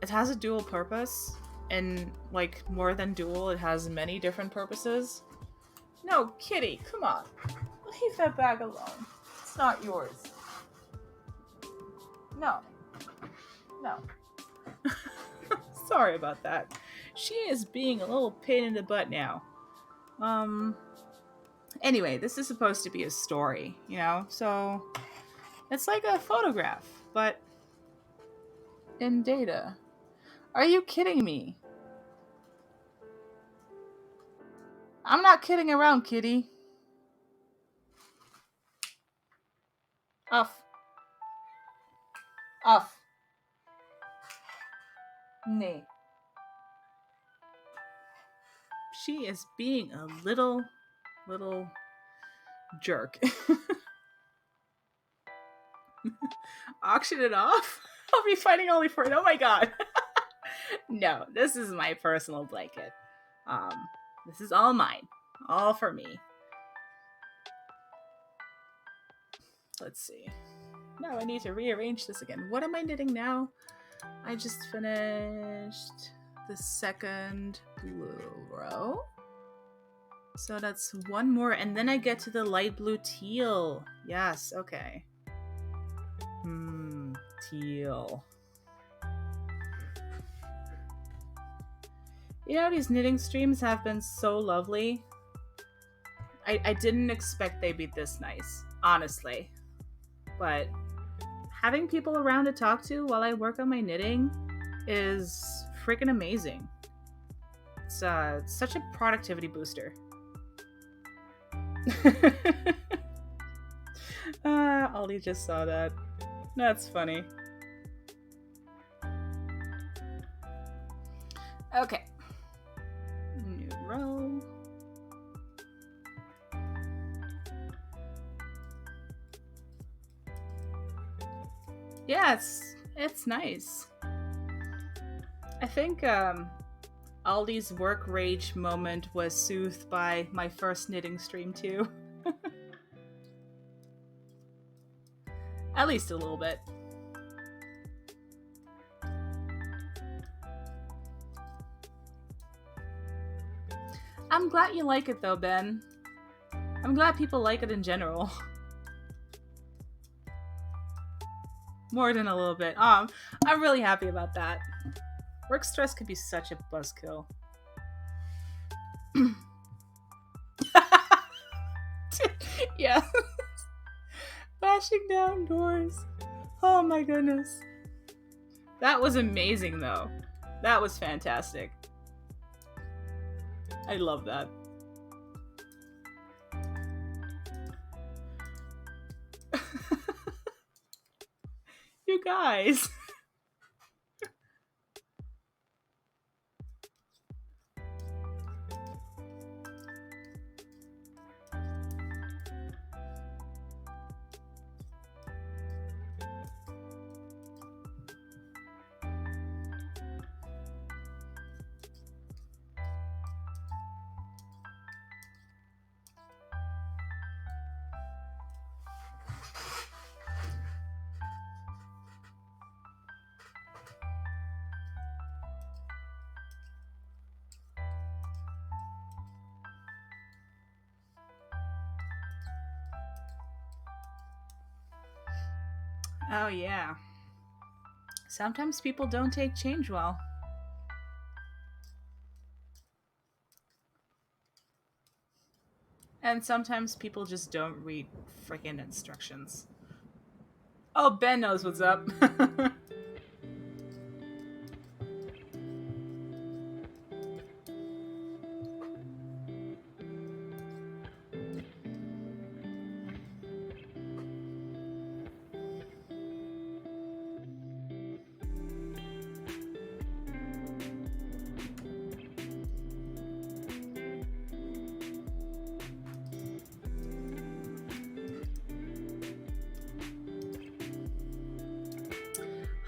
it has a dual purpose, and like more than dual, it has many different purposes. No, kitty, come on. Leave that bag alone. It's not yours. No. No. Sorry about that. She is being a little pain in the butt now. Anyway, this is supposed to be a story, you know? So it's like a photograph, but in data. Are you kidding me? I'm not kidding around, kitty. Off. Off. Nee. She is being a little jerk. Auction it off? I'll be fighting only for it. Oh my god. No, this is my personal blanket. This is all mine. All for me. Let's see. Now I need to rearrange this again. What am I knitting now? I just finished the second blue row. So that's one more, and then I get to the light blue teal. Yes, okay. Teal. You know, these knitting streams have been so lovely. I didn't expect they'd be this nice, honestly. But having people around to talk to while I work on my knitting is freaking amazing. It's such a productivity booster. Ollie just saw that. That's funny. Okay. New row. Yeah, it's nice. I think Aldi's work rage moment was soothed by my first knitting stream too. At least a little bit. I'm glad you like it though, Ben. I'm glad people like it in general. More than a little bit. I'm really happy about that. Work stress could be such a buzzkill. Yeah. Bashing down doors. Oh my goodness. That was amazing though. That was fantastic. I love that. You guys. Oh yeah. Sometimes people don't take change well. And sometimes people just don't read freaking instructions. Oh, Ben knows what's up.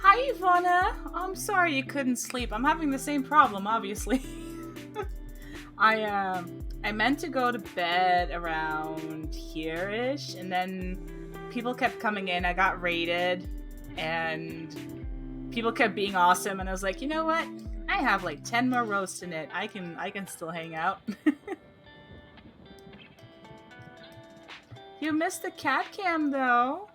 Hi, Ivana. I'm sorry you couldn't sleep. I'm having the same problem, obviously. I I meant to go to bed around here-ish, and then people kept coming in. I got raided, and people kept being awesome, and I was like, you know what? I have like 10 more rows to knit. I can still hang out. You missed the cat cam, though.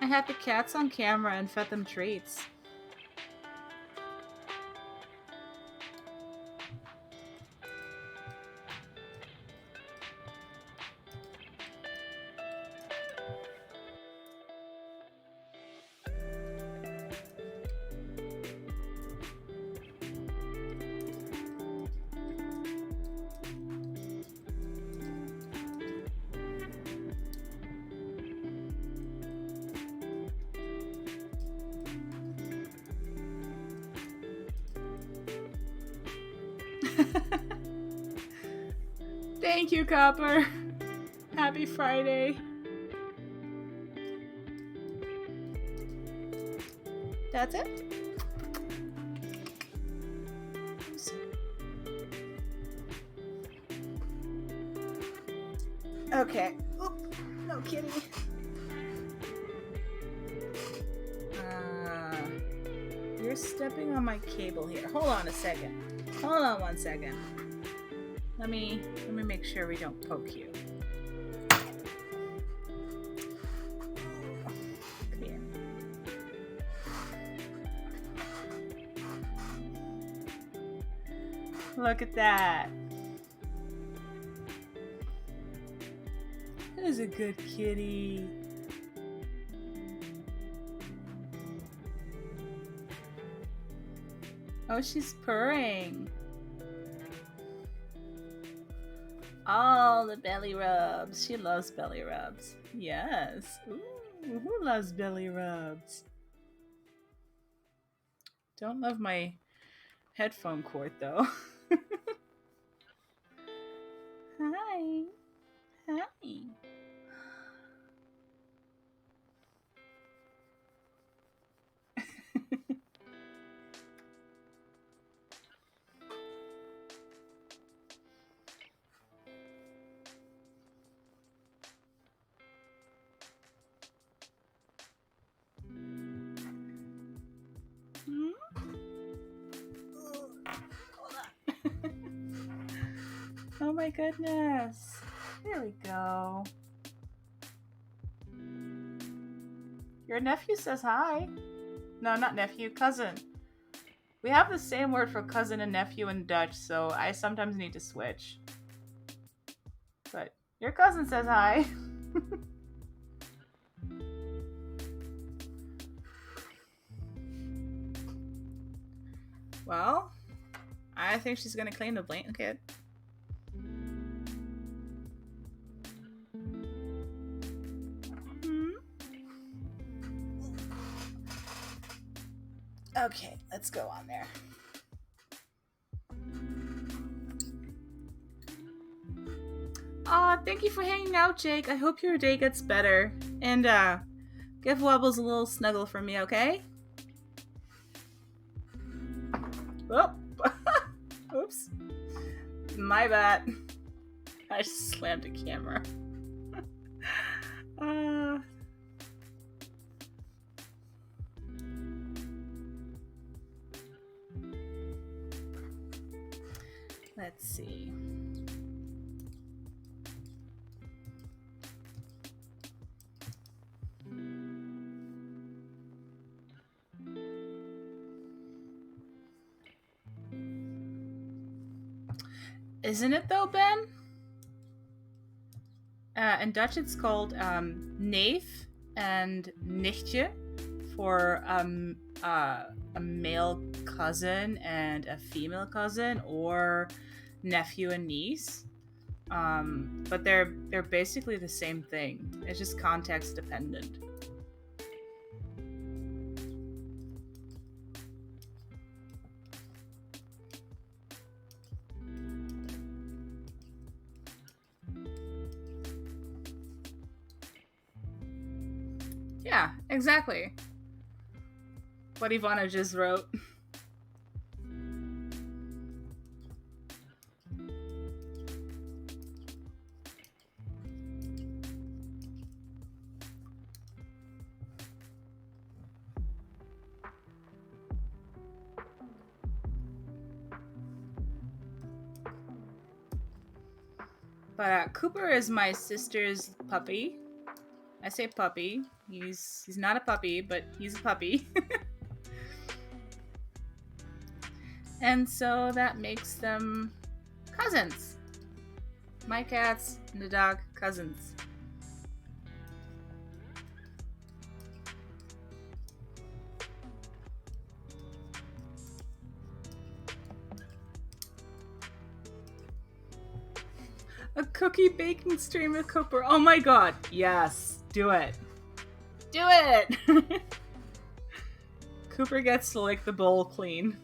I had the cats on camera and fed them treats. Thank you, Copper. Happy Friday. That's it? Okay. Oop, no kitty. You're stepping on my cable here. Hold on a second. Hold on one second. Let me make sure we don't poke you. Come here. Look at that. That is a good kitty. Oh, she's purring. All the belly rubs. She loves belly rubs. Yes. Ooh, who loves belly rubs? Don't love my headphone cord though. Hi. Hi. Oh my goodness. There we go. Your nephew says hi. No, not nephew, cousin. We have the same word for cousin and nephew in Dutch, so I sometimes need to switch. But your cousin says hi. Well, I think she's gonna clean the blanket. Okay, let's go on there. Aw, thank you for hanging out, Jake. I hope your day gets better. And give Wobbles a little snuggle for me, okay? Oh, oops. My bad. I just slammed the camera. Let's see. Isn't it though, Ben? In Dutch it's called neef and nichtje for a male cousin and a female cousin, or nephew and niece. But they're basically the same thing. It's just context dependent. Yeah, exactly. What Ivana just wrote. But Cooper is my sister's puppy. I say puppy. He's not a puppy, but he's a puppy. And so that makes them cousins. My cats and the dog, cousins. A cookie baking stream with Cooper. Oh my god. Yes. Do it. Do it! Cooper gets to lick the bowl clean.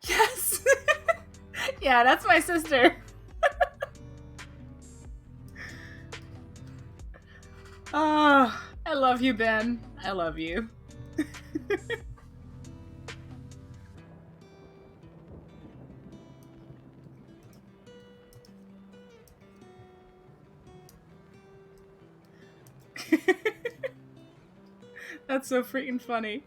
Yes! Yeah, that's my sister. Oh, I love you, Ben. I love you. That's so freaking funny.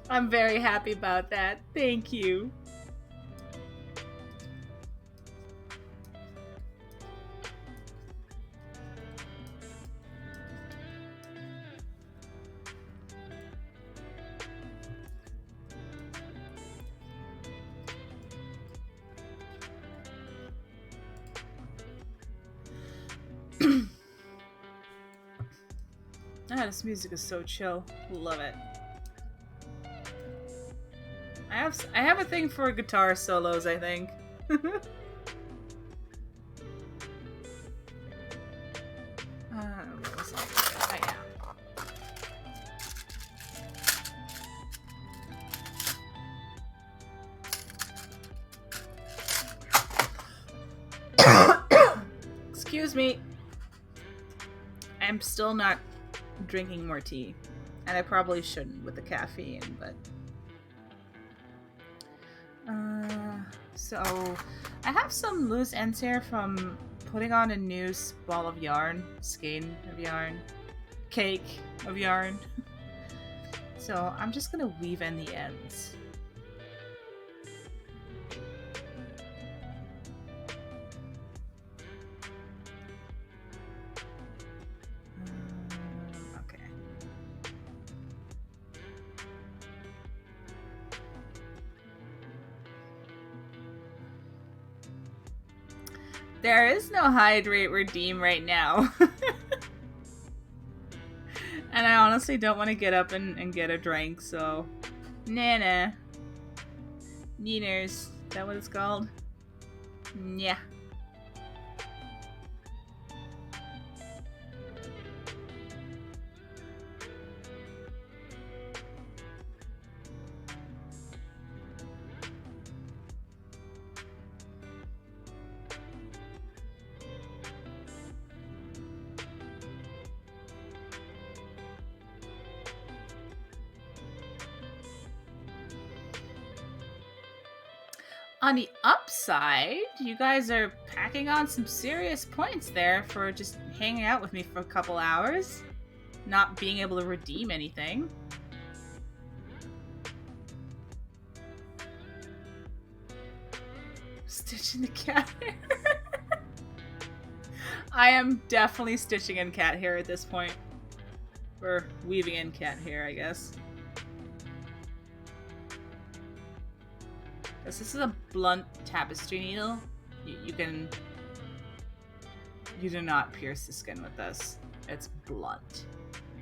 I'm very happy about that. Thank you. Ah, this music is so chill. Love it. I have a thing for guitar solos, I think. What was I doing? Excuse me. I'm still not drinking more tea. And I probably shouldn't with the caffeine, but... So, I have some loose ends here from putting on a new ball of yarn, skein of yarn, cake of yarn. So, I'm just gonna weave in the ends. Okay. There is no hydrate redeem right now. And I honestly don't want to get up and get a drink, so... Nana. Nieners. Is that what it's called? Yeah. On the upside, you guys are packing on some serious points there for just hanging out with me for a couple hours. Not being able to redeem anything. Stitching the cat hair. I am definitely stitching in cat hair at this point. Or weaving in cat hair, I guess. This is a blunt tapestry needle. You do not pierce the skin with this. It's blunt.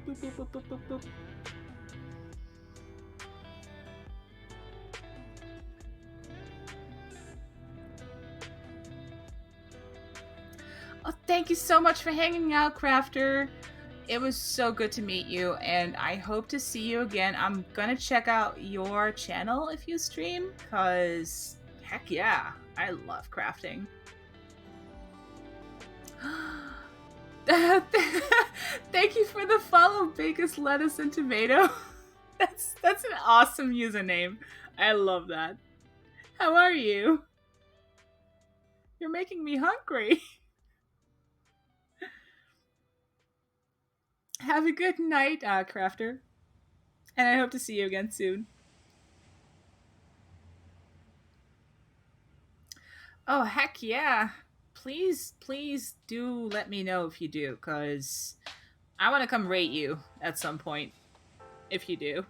Boop, boop, boop, boop, boop, boop. Oh, thank you so much for hanging out, Crafter. It was so good to meet you, and I hope to see you again. I'm gonna check out your channel if you stream, because heck yeah, I love crafting. Thank you for the follow, Bacus, Lettuce, and Tomato. That's an awesome username. I love that. How are you? You're making me hungry. Have a good night, Crafter. And I hope to see you again soon. Oh, heck yeah. Please do let me know if you do, because I want to come rate you at some point, if you do.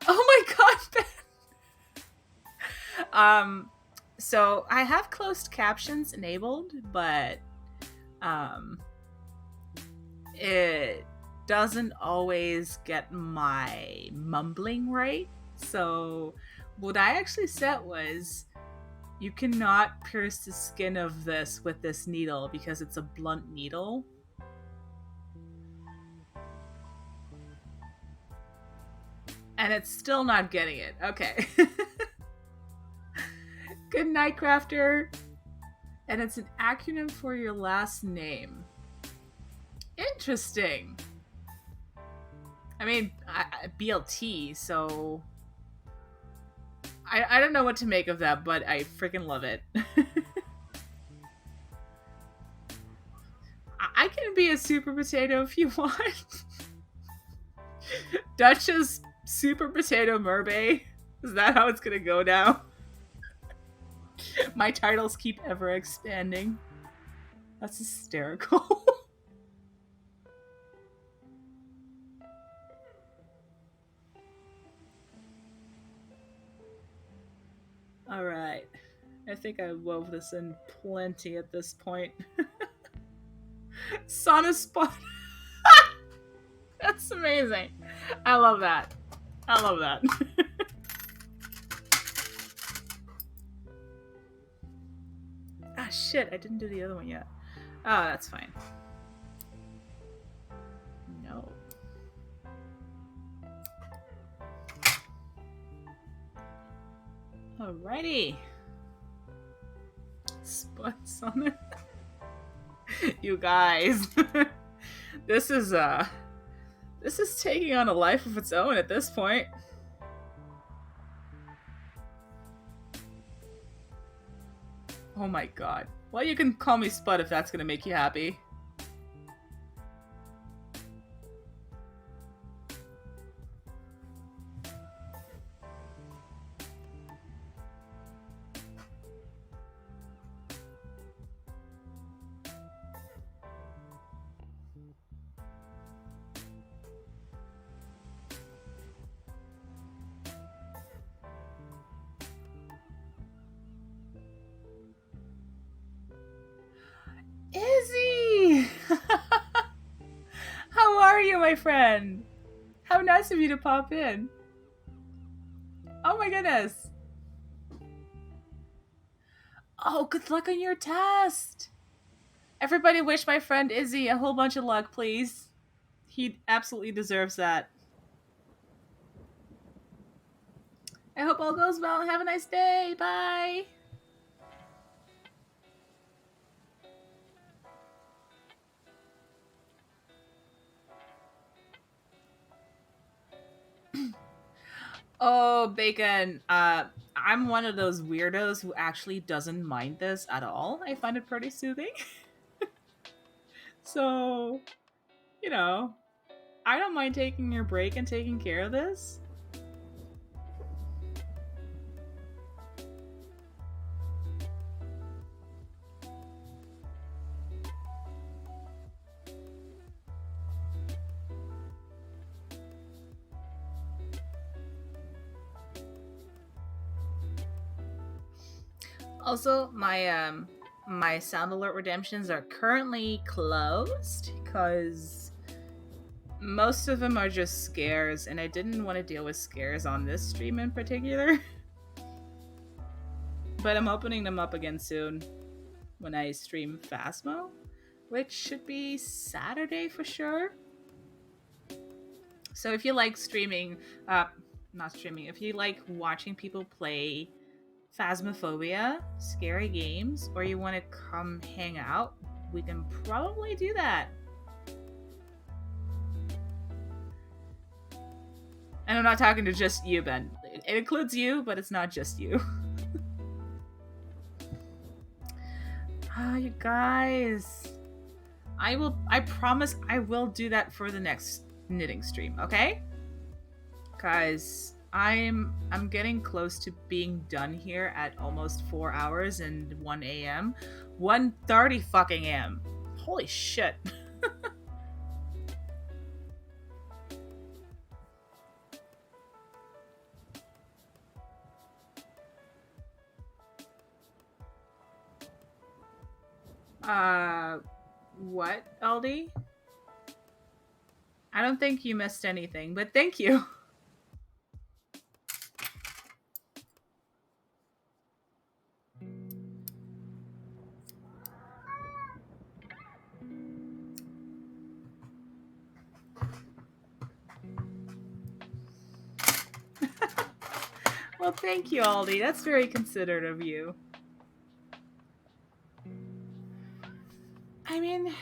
Oh my god, Ben! So I have closed captions enabled, but it doesn't always get my mumbling right. So what I actually set was, you cannot pierce the skin of this with this needle because it's a blunt needle. And it's still not getting it. Okay. Good night, Crafter. And it's an acronym for your last name. Interesting. I mean, BLT, so I don't know what to make of that, but I freaking love it. I can be a super potato if you want. Duchess Super Potato Mermaid. Is that how it's gonna go now? My titles keep ever expanding. That's hysterical. Alright. I think I wove this in plenty at this point. Sauna spot. That's amazing. I love that. I love that. Ah, shit. I didn't do the other one yet. Oh, that's fine. No. Alrighty. Spots on it. You guys. This is taking on a life of its own at this point. Oh my god. Well, you can call me Spud if that's gonna make you happy. Izzy! How are you, my friend? How nice of you to pop in. Oh my goodness. Oh, good luck on your test. Everybody wish my friend Izzy a whole bunch of luck, please. He absolutely deserves that. I hope all goes well and have a nice day. Bye. Oh, Bacon. I'm one of those weirdos who actually doesn't mind this at all. I find it pretty soothing. So, you know, I don't mind taking your break and taking care of this. Also, my sound alert redemptions are currently closed because Most of them are just scares, and I didn't want to deal with scares on this stream in particular. But I'm opening them up again soon when I stream Phasmo, which should be Saturday for sure. So if you like streaming, not streaming, if you like watching people play Phasmophobia, scary games, or you want to come hang out, we can probably do that. And I'm not talking to just you, Ben. It includes you, but it's not just you. You guys. I promise I will do that for the next knitting stream, okay? Guys, I'm getting close to being done here at almost 4 hours and 1 a.m. 1:30 fucking a.m. Holy shit. What, LD? I don't think you missed anything, but thank you. Well, thank you, Aldi. That's very considerate of you. I mean,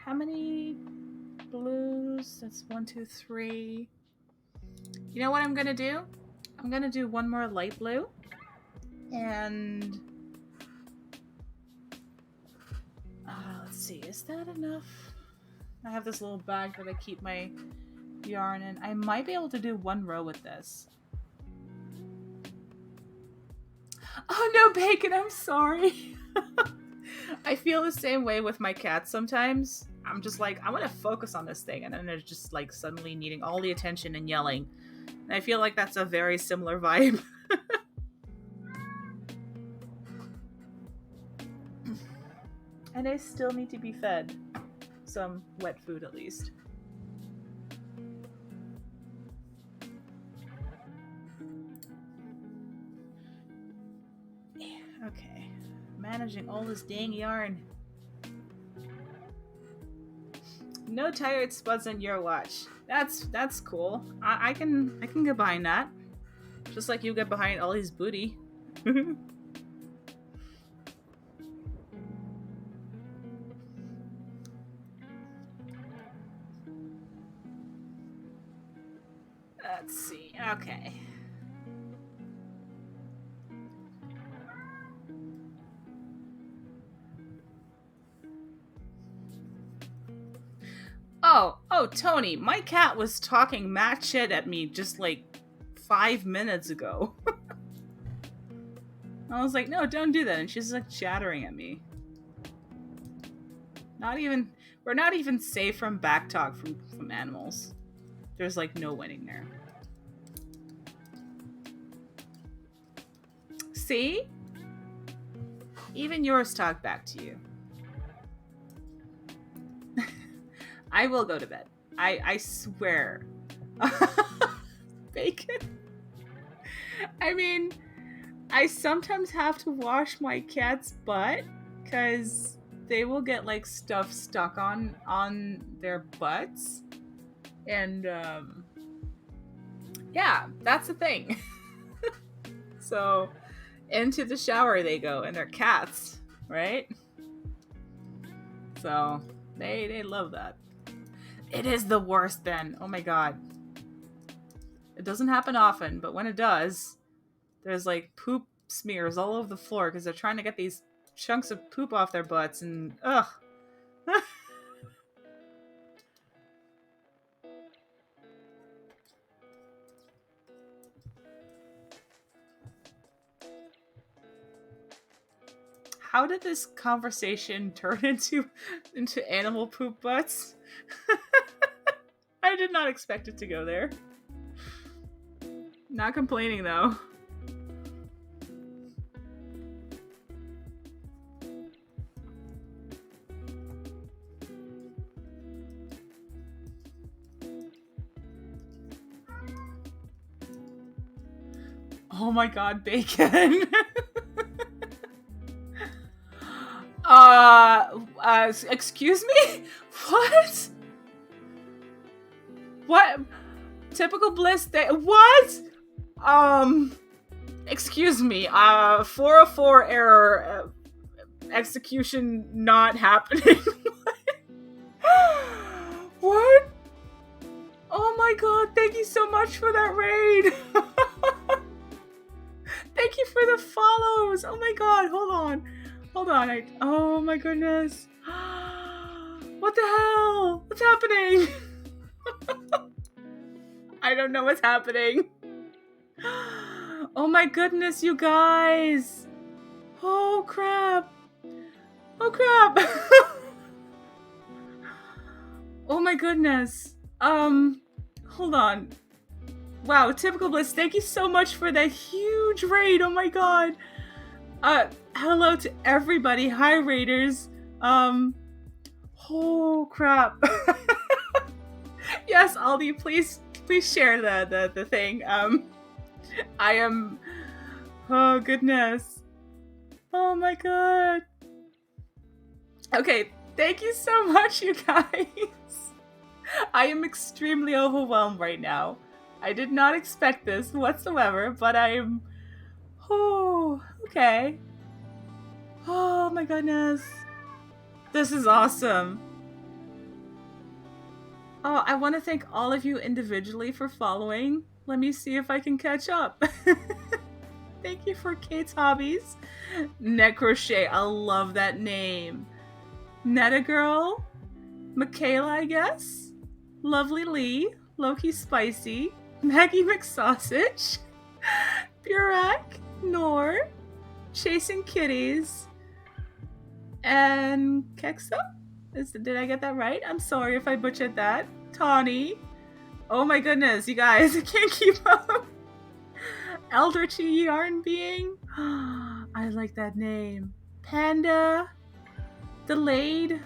how many blues? That's 1, 2, 3. You know what I'm gonna do? I'm gonna do one more light blue. And let's see, is that enough? I have this little bag that I keep my yarn in. I might be able to do one row with this. Oh no, Bacon, I'm sorry. I feel the same way with my cats sometimes. I'm just like, I want to focus on this thing, and then they're just like suddenly needing all the attention and yelling. And I feel like that's a very similar vibe. And I still need to be fed some wet food at least. Okay, managing all this dang yarn. No tired spots on your watch. That's cool. I can get behind that. Just like you get behind Ollie's booty. Let's see. Okay. Oh, Tony, my cat was talking mad shit at me just like 5 minutes ago. I was like, no, don't do that. And she's like chattering at me. We're not even safe from backtalk from animals. There's like no winning there. See? Even yours talk back to you. I will go to bed. I swear. Bacon. I mean, I sometimes have to wash my cat's butt because they will get like stuff stuck on their butts. And yeah, that's the thing. So into the shower they go, and they're cats, right? So they love that. It is the worst, Ben. Oh my god. It doesn't happen often, but when it does, there's like poop smears all over the floor because they're trying to get these chunks of poop off their butts, and ugh. How did this conversation turn into animal poop butts? I did not expect it to go there. Not complaining though. Oh my god, bacon. Excuse me? What? What? Typical bliss day. What? Excuse me. 404 error. Execution not happening. What? Oh my god, thank you so much for that raid. Thank you for the follows. Oh my god, hold on. Oh my goodness. What the hell? What's happening? I don't know what's happening. Oh my goodness, you guys. Oh crap. Oh crap. Oh my goodness. Hold on. Wow, Typical Bliss, thank you so much for that huge raid. Oh my god. Hello to everybody. Hi, raiders. Oh crap. Yes, Aldi, please share the thing. I am. Oh goodness. Oh my god. Okay, thank you so much, you guys. I am extremely overwhelmed right now. I did not expect this whatsoever, but I am. Oh, okay. Oh my goodness. This is awesome. Oh, I want to thank all of you individually for following. Let me see if I can catch up. Thank you for Kate's Hobbies. Net Crochet, I love that name. Netta Girl. Michaela, I guess. Lovely Lee. Loki Spicy. Maggie McSausage. Burak. Nor. Chasing Kitties. And Kexa? Did I get that right? I'm sorry if I butchered that. Tawny. Oh my goodness, you guys, I can't keep up. Eldritchy Yarn Being. I like that name. Panda. Delayed.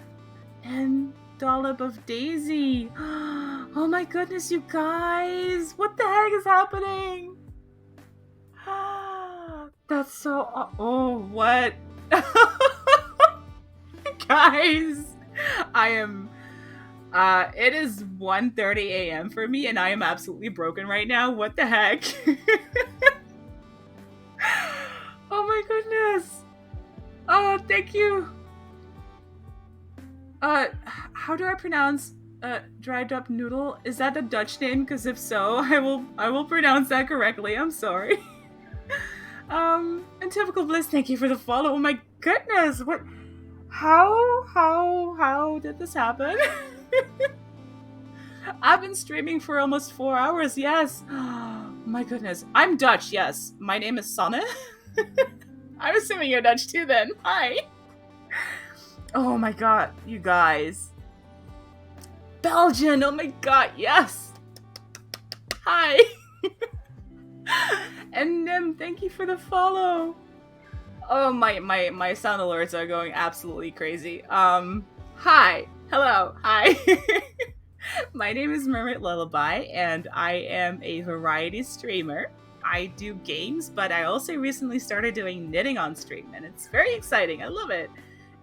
And Dollop of Daisy. Oh my goodness, you guys. What the heck is happening? That's so... Oh, what? Guys, I am... it is 1:30 a.m. for me, and I am absolutely broken right now. What the heck? Oh my goodness. Oh, thank you. How do I pronounce dried up noodle? Is that a Dutch name? Because if so, I will pronounce that correctly. I'm sorry. And Typical Bliss, thank you for the follow. Oh my goodness, what? How did this happen? I've been streaming for almost 4 hours, yes. Oh my goodness. I'm Dutch, yes. My name is Sanne. I'm assuming you're Dutch too then. Hi. Oh my god, you guys. Belgian, oh my god, yes. Hi. And Nim, thank you for the follow. Oh, my sound alerts are going absolutely crazy. Hi. Hello. Hi. My name is Mermaid Lullaby, and I am a variety streamer. I do games, but I also recently started doing knitting on stream, and it's very exciting. I love it.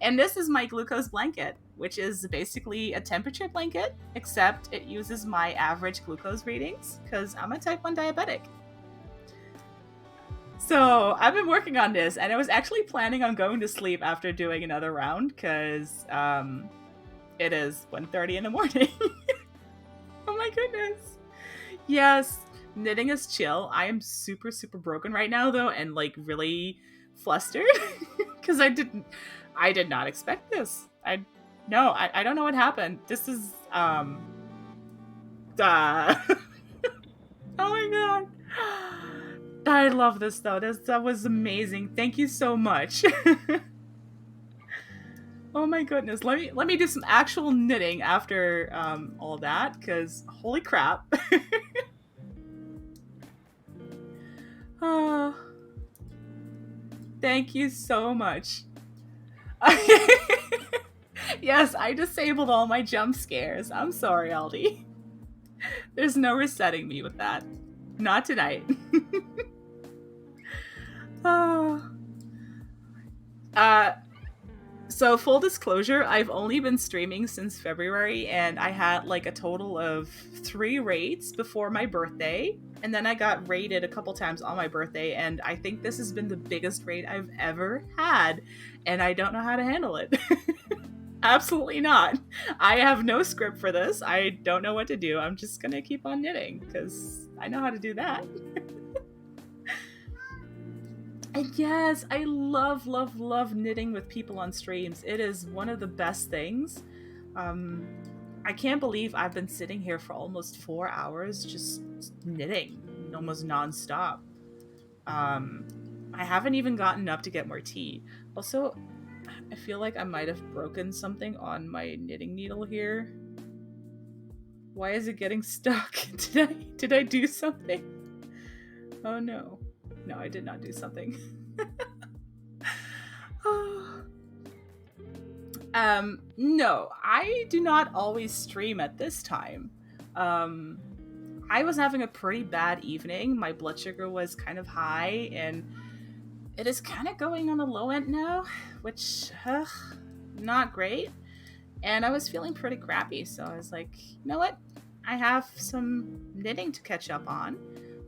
And this is my glucose blanket, which is basically a temperature blanket, except it uses my average glucose readings, because I'm a type 1 diabetic. So I've been working on this, and I was actually planning on going to sleep after doing another round, because it is 1:30 in the morning. Oh my goodness. Yes, knitting is chill. I am super, super broken right now, though, and like really flustered, because I did not expect this. I don't know what happened. This is oh my god. I love this though. That was amazing. Thank you so much. Oh my goodness. Let me do some actual knitting after all that, because holy crap. Oh, thank you so much. Yes, I disabled all my jump scares. I'm sorry, Aldi. There's no resetting me with that. Not tonight. Oh. Uh, so full disclosure, I've only been streaming since February, and I had like a total of 3 raids before my birthday, and then I got raided a couple times on my birthday, and I think this has been the biggest raid I've ever had, and I don't know how to handle it. Absolutely not. I have no script for this. I don't know what to do. I'm just gonna keep on knitting because I know how to do that. And yes, I love, love, love knitting with people on streams. It is one of the best things. Um, I can't believe I've been sitting here for almost 4 hours just knitting, almost nonstop. Um, I haven't even gotten up to get more tea. Also, I feel like I might have broken something on my knitting needle here. Why is it getting stuck? Did I do something? Oh no. No, I did not do something. No, I do not always stream at this time. I was having a pretty bad evening. My blood sugar was kind of high, and it is kind of going on the low end now, which, not great. And I was feeling pretty crappy, so I was like, you know what? I have some knitting to catch up on.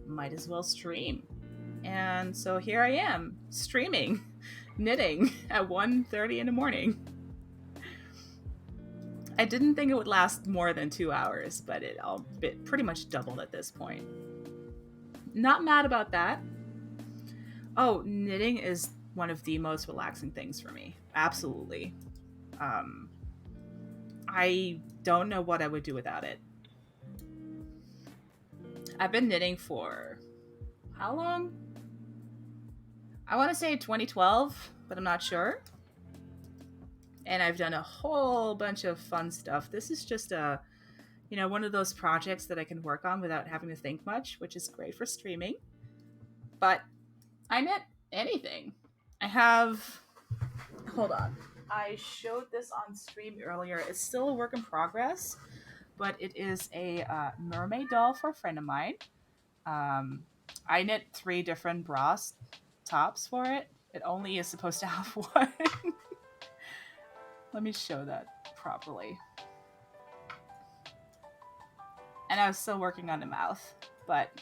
Might as well stream. And so here I am, streaming, knitting at 1:30 in the morning. I didn't think it would last more than 2 hours, but it pretty much doubled at this point. Not mad about that. Oh, knitting is one of the most relaxing things for me. Absolutely. I don't know what I would do without it. I've been knitting for how long? I want to say 2012, but I'm not sure. And I've done a whole bunch of fun stuff. This is just one of those projects that I can work on without having to think much, which is great for streaming. But I knit anything. Hold on. I showed this on stream earlier. It's still a work in progress, but it is a mermaid doll for a friend of mine. I knit 3 different bra tops for it. It only is supposed to have one. Let me show that properly. And I was still working on the mouth, but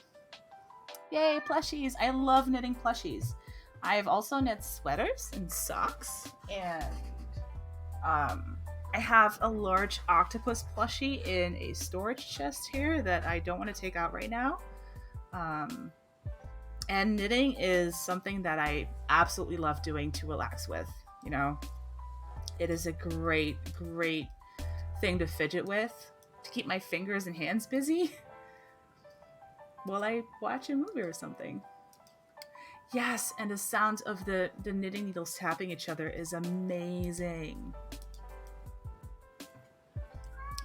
yay, plushies! I love knitting plushies. I've also knit sweaters and socks, and I have a large octopus plushie in a storage chest here that I don't want to take out right now. And knitting is something that I absolutely love doing to relax with. You know, it is a great, great thing to fidget with, to keep my fingers and hands busy while I watch a movie or something. Yes, and the sound of the knitting needles tapping each other is amazing.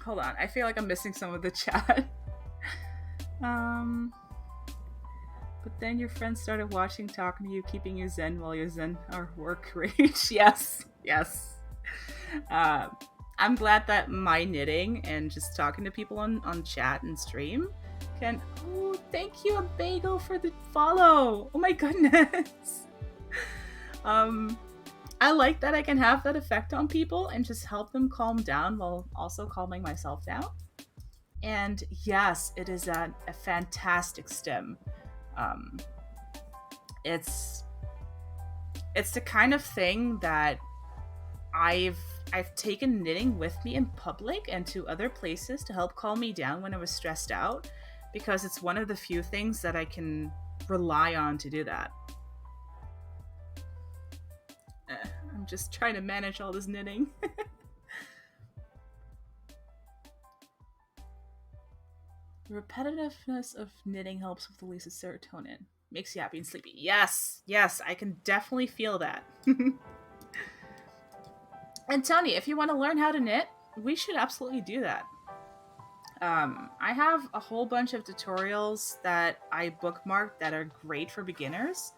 Hold on, I feel like I'm missing some of the chat. But then your friends started watching, talking to you, keeping you zen while you're zen or work rage. Yes. I'm glad that my knitting and just talking to people on chat and stream can... Oh, thank you, a bagel, for the follow. Oh my goodness. I like that I can have that effect on people and just help them calm down while also calming myself down. And yes, it is a fantastic stim. It's the kind of thing that I've taken knitting with me in public and to other places to help calm me down when I was stressed out, because it's one of the few things that I can rely on to do that. I'm just trying to manage all this knitting. The repetitiveness of knitting helps with the release of serotonin. Makes you happy and sleepy. Yes, I can definitely feel that. And Tony, if you want to learn how to knit, we should absolutely do that. I have a whole bunch of tutorials that I bookmarked that are great for beginners.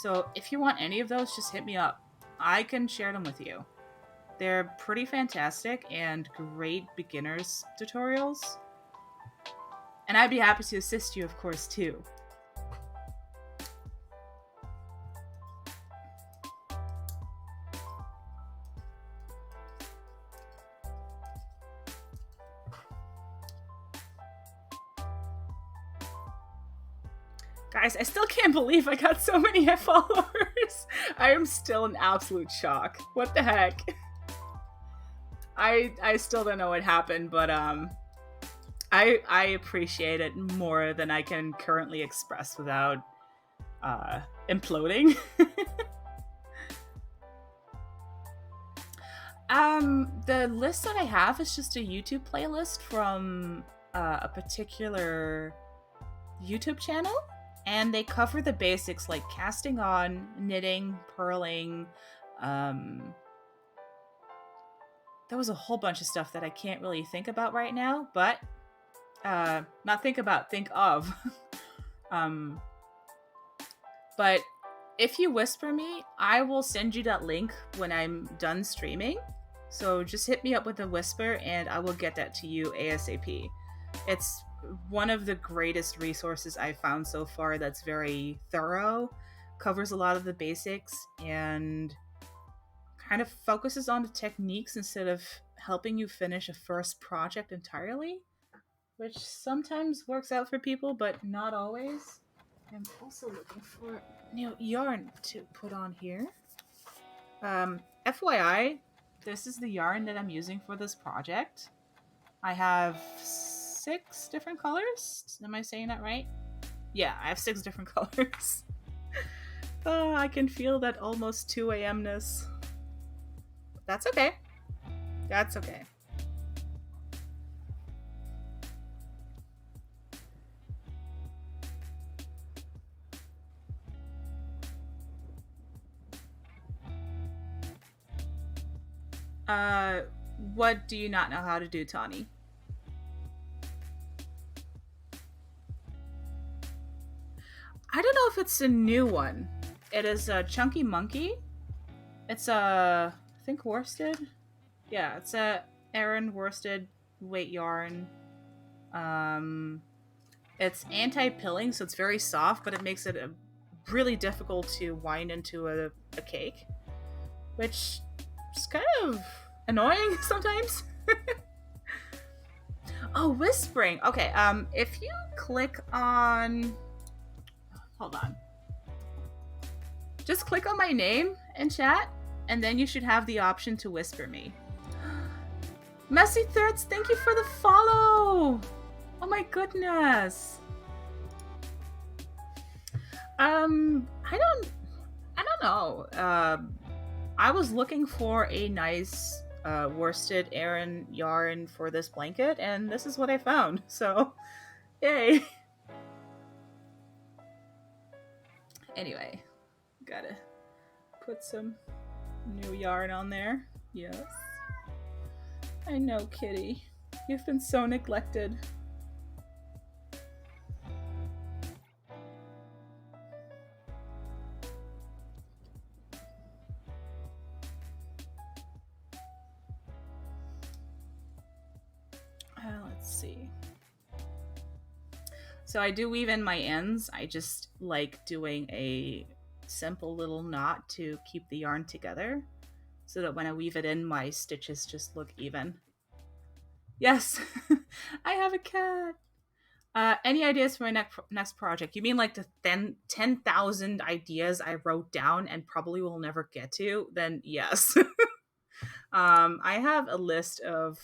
So if you want any of those, just hit me up. I can share them with you. They're pretty fantastic and great beginners tutorials. And I'd be happy to assist you, of course, too. Guys, I still can't believe I got so many followers. I am still in absolute shock. What the heck? I still don't know what happened, but I appreciate it more than I can currently express without imploding. The list that I have is just a YouTube playlist from a particular YouTube channel, and they cover the basics like casting on, knitting, purling. There was a whole bunch of stuff that I can't really think about right now, but not think about, think of. But if you whisper me, I will send you that link when I'm done streaming. So just hit me up with a whisper and I will get that to you ASAP. It's one of the greatest resources I've found so far that's very thorough, covers a lot of the basics, and kind of focuses on the techniques instead of helping you finish a first project entirely, which sometimes works out for people, but not always. I'm also looking for new yarn to put on here. FYI, this is the yarn that I'm using for this project. I have 6 different colors. Am I saying that right? Yeah, I have 6 different colors. Oh, I can feel that almost 2 a.m.-ness. That's okay. That's okay. What do you not know how to do, Tawny? I don't know if it's a new one. It is a Chunky Monkey. It's a, I think, worsted. Yeah, it's a Aran worsted weight yarn. It's anti-pilling, so it's very soft, but it makes it really difficult to wind into a cake, which is kind of annoying sometimes. Oh, whispering. Okay, if you click on... Hold on. Just click on my name in chat, and then you should have the option to whisper me. Messy Threads, thank you for the follow! Oh my goodness. I don't know. I was looking for a nice worsted Aran yarn for this blanket, and this is what I found. So, yay. Anyway, gotta put some new yarn on there. Yes. I know, Kitty. You've been so neglected. Let's see. So I do weave in my ends. I just like doing a simple little knot to keep the yarn together, so that when I weave it in, my stitches just look even. Yes, I have a cat. Any ideas for my next project? You mean like the 10,000 ideas I wrote down and probably will never get to? Then yes. I have a list of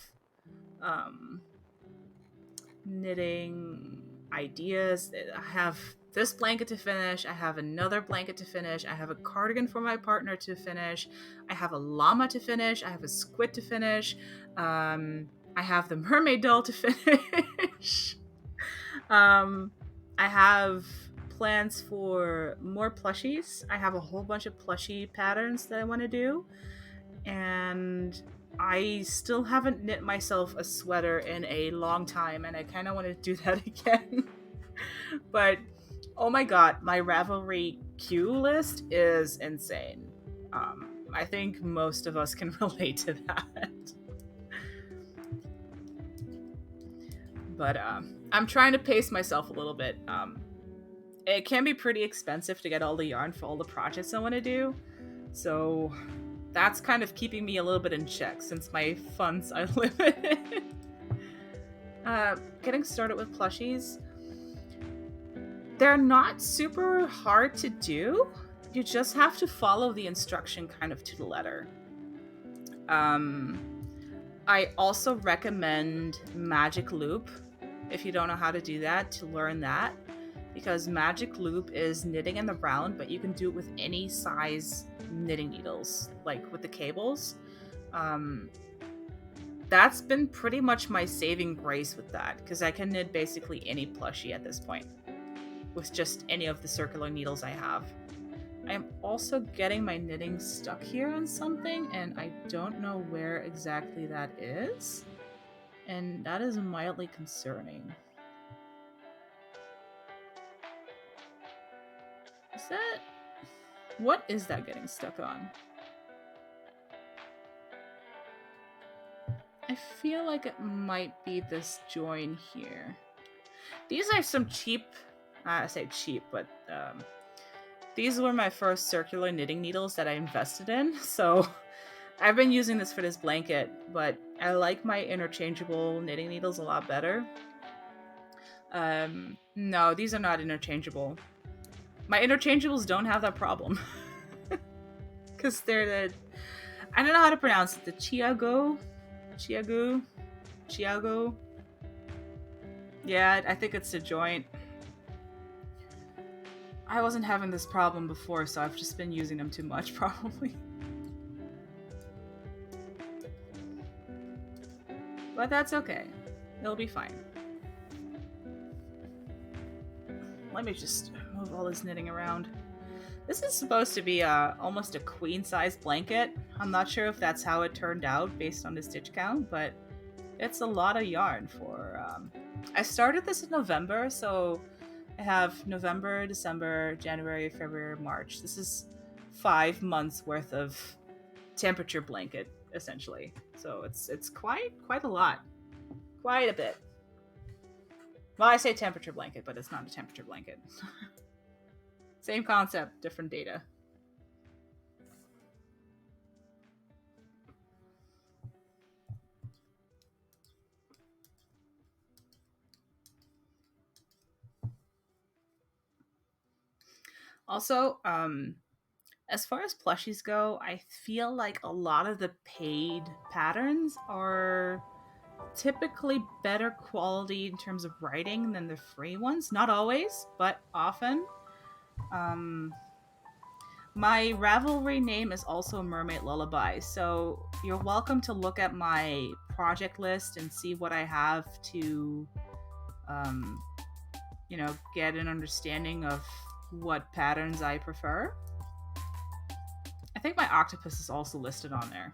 knitting ideas. I have this blanket to finish. I have another blanket to finish. I have a cardigan for my partner to finish. I have a llama to finish. I have a squid to finish. I have the mermaid doll to finish. I have plans for more plushies. I have a whole bunch of plushie patterns that I want to do. And I still haven't knit myself a sweater in a long time, and I kind of want to do that again. But, oh my god, my Ravelry queue list is insane. I think most of us can relate to that. But I'm trying to pace myself a little bit. It can be pretty expensive to get all the yarn for all the projects I want to do. So that's kind of keeping me a little bit in check since my funds are limited. Getting started with plushies. They're not super hard to do. You just have to follow the instruction kind of to the letter. I also recommend Magic Loop if you don't know how to do that, to learn that, because Magic Loop is knitting in the round, but you can do it with any size knitting needles, like with the cables. That's been pretty much my saving grace with that, because I can knit basically any plushie at this point with just any of the circular needles I have. I'm also getting my knitting stuck here on something, and I don't know where exactly that is. And that is mildly concerning. Is that... What is that getting stuck on? I feel like it might be this join here. These are some cheap... I say cheap, but... these were my first circular knitting needles that I invested in, so... I've been using this for this blanket, but I like my interchangeable knitting needles a lot better. No, these are not interchangeable. My interchangeables don't have that problem. Because they're the... I don't know how to pronounce it. The Chiago? Yeah, I think it's the joint. I wasn't having this problem before, so I've just been using them too much, probably. But that's okay. It'll be fine. Let me just move all this knitting around. This is supposed to be almost a queen-size blanket. I'm not sure if that's how it turned out based on the stitch count, but it's a lot of yarn for... I started this in November, so I have November, December, January, February, March. This is 5 months worth of temperature blanket, essentially. So it's quite a lot. Quite a bit. Well, I say temperature blanket, but it's not a temperature blanket. Same concept, different data. Also, as far as plushies go, I feel like a lot of the paid patterns are typically better quality in terms of writing than the free ones. Not always, but often. My Ravelry name is also Mermaid Lullaby, so you're welcome to look at my project list and see what I have to, get an understanding of what patterns I prefer. I think my octopus is also listed on there.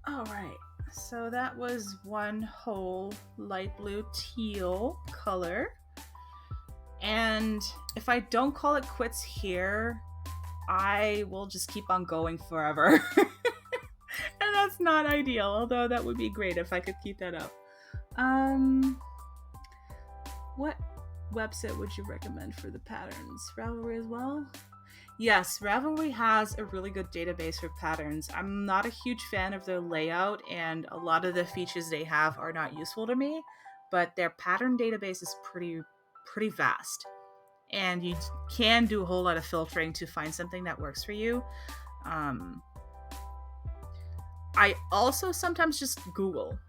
Alright, so that was one whole light blue teal color. And if I don't call it quits here, I will just keep on going forever. And that's not ideal, although that would be great if I could keep that up. What website would you recommend for the patterns? Ravelry as well? Yes, Ravelry has a really good database for patterns. I'm not a huge fan of their layout, and a lot of the features they have are not useful to me, but their pattern database is pretty vast. And you can do a whole lot of filtering to find something that works for you. I also sometimes just Google.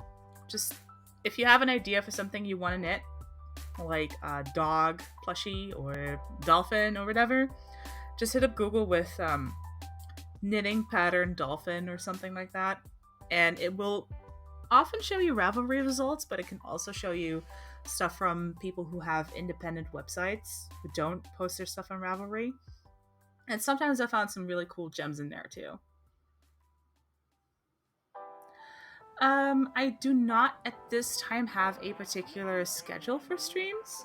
Just if you have an idea for something you want to knit, like a dog plushie or dolphin or whatever, just hit up Google with knitting pattern dolphin or something like that, and it will often show you Ravelry results, but it can also show you stuff from people who have independent websites who don't post their stuff on Ravelry. And sometimes I found some really cool gems in there too. I do not at this time have a particular schedule for streams.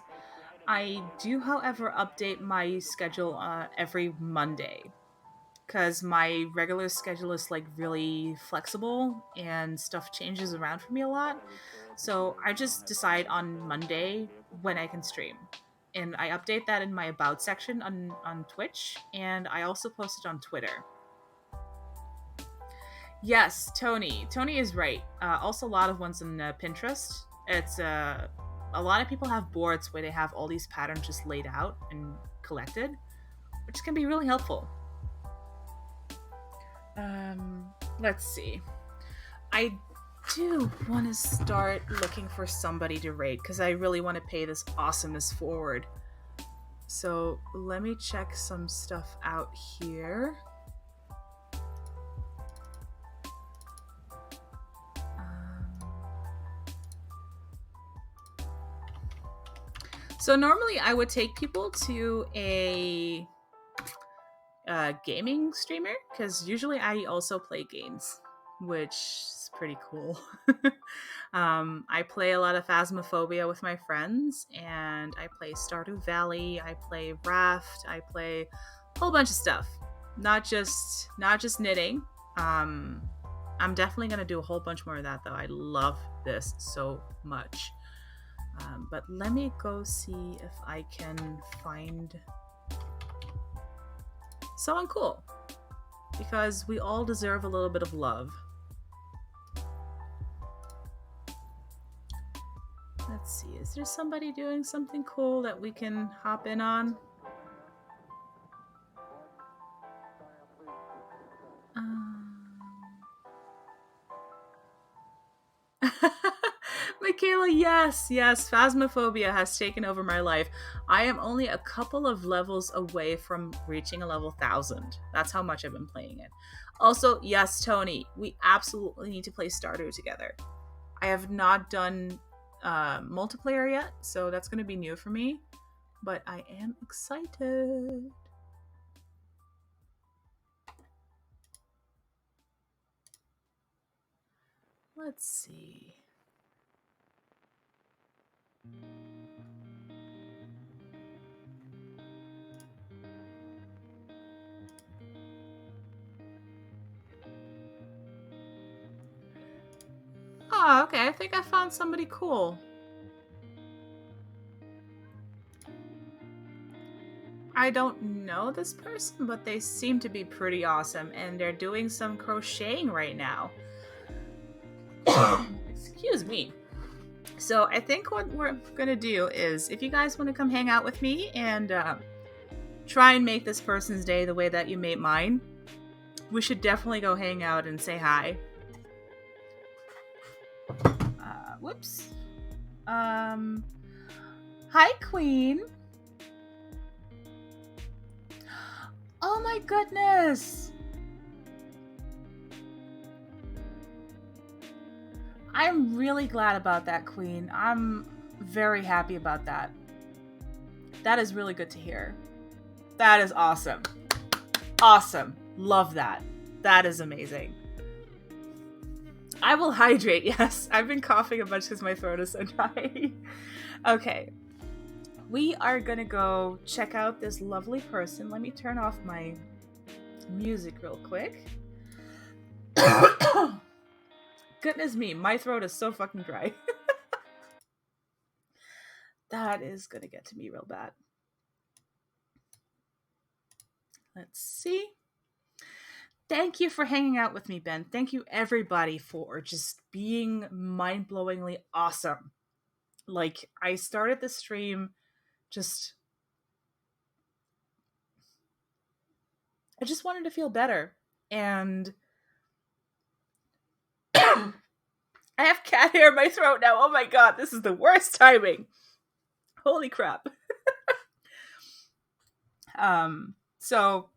I do, however, update my schedule every Monday. because my regular schedule is like really flexible and stuff changes around for me a lot. So I just decide on Monday when I can stream. And I update that in my about section on Twitch, and I also post it on Twitter. Yes, Tony. Tony is right. Also, a lot of ones on Pinterest. It's a lot of people have boards where they have all these patterns just laid out and collected, which can be really helpful. Let's see. I do want to start looking for somebody to raid because I really want to pay this awesomeness forward. So let me check some stuff out here. So normally I would take people to a gaming streamer because usually I also play games, which is pretty cool. I play a lot of Phasmophobia with my friends, and I play Stardew Valley. I play Raft. I play a whole bunch of stuff. Not just knitting. I'm definitely gonna do a whole bunch more of that though. I love this so much. But let me go see if I can find someone cool, because we all deserve a little bit of love. Let's see, is there somebody doing something cool that we can hop in on? Michaela, yes, Phasmophobia has taken over my life. I am only a couple of levels away from reaching a level 1000. That's how much I've been playing it. Also, yes, Tony, we absolutely need to play Stardew together. I have not done multiplayer yet, so that's going to be new for me, but I am excited. Let's see. Oh, okay. I think I found somebody cool. I don't know this person, but they seem to be pretty awesome, and they're doing some crocheting right now. Excuse me. So I think what we're gonna do is, if you guys want to come hang out with me and try and make this person's day the way that you made mine, we should definitely go hang out and say hi. Whoops. Hi, Queen. Oh my goodness. I'm really glad about that, Queen. I'm very happy about that. That is really good to hear. That is awesome. Awesome. Love that. That is amazing. I will hydrate, yes. I've been coughing a bunch because my throat is so dry. Okay. We are gonna go check out this lovely person. Let me turn off my music real quick. Goodness me, my throat is so fucking dry. That is gonna get to me real bad. Let's see. Thank you for hanging out with me, Ben. Thank you, everybody, for just being mind-blowingly awesome. Like, I started the stream just... I just wanted to feel better. And I have cat hair in my throat now. Oh my god, this is the worst timing. Holy crap. So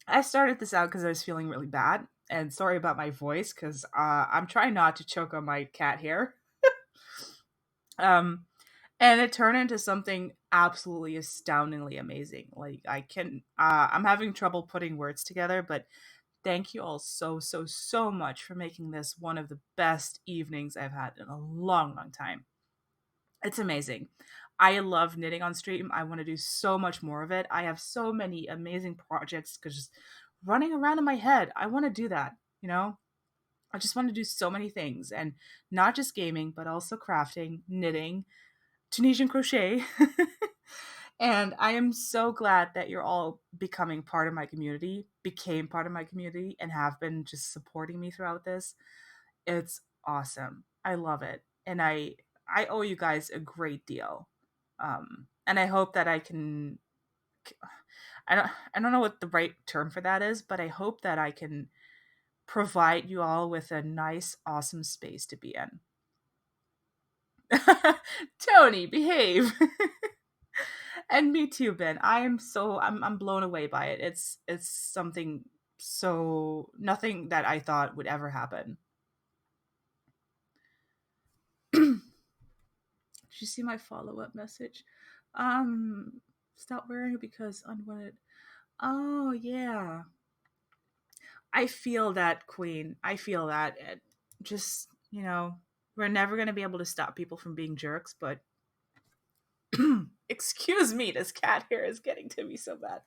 I started this out because I was feeling really bad. And sorry about my voice, because I'm trying not to choke on my cat hair. And it turned into something absolutely astoundingly amazing. Like, I'm having trouble putting words together, but thank you all so much for making this one of the best evenings I've had in a long time. It's amazing. I love knitting on stream. I want to do so much more of it. I have so many amazing projects just running around in my head. I want to do that, you know? I just want to do so many things, and not just gaming, but also crafting, knitting, Tunisian crochet. And I am so glad that you're all becoming part of my community, became part of my community, and have been just supporting me throughout this. It's awesome. I love it. And I owe you guys a great deal. And I hope that I can I don't know what the right term for that is, but I hope that I can provide you all with a nice, awesome space to be in. Tony, behave. And me too, Ben. I'm blown away by it. It's something so nothing that I thought would ever happen. Did you see my follow-up message? Um Stop wearing it because unwanted. Oh yeah. I feel that, Queen. I feel that. It just, we're never going to be able to stop people from being jerks, but excuse me, this cat hair is getting to me so bad.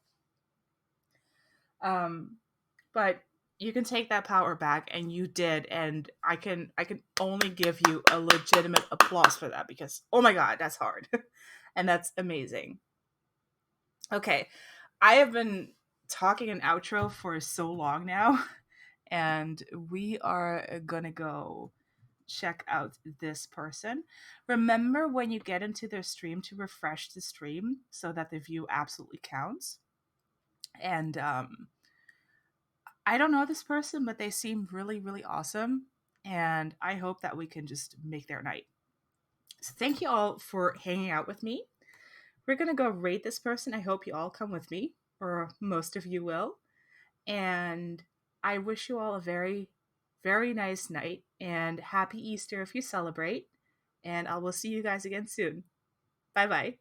Um, but you can take that power back, and you did, and I can only give you a legitimate applause for that, because oh my god, that's hard. And that's amazing. Okay, I have been talking an outro for so long now, and we are gonna go check out this person. Remember, when you get into their stream, to refresh the stream so that the view absolutely counts. And I don't know this person, but they seem really, really awesome. And I hope that we can just make their night. So thank you all for hanging out with me. We're going to go rate this person. I hope you all come with me, or most of you will. And I wish you all a very, very nice night, and happy Easter if you celebrate. And I will see you guys again soon. Bye bye.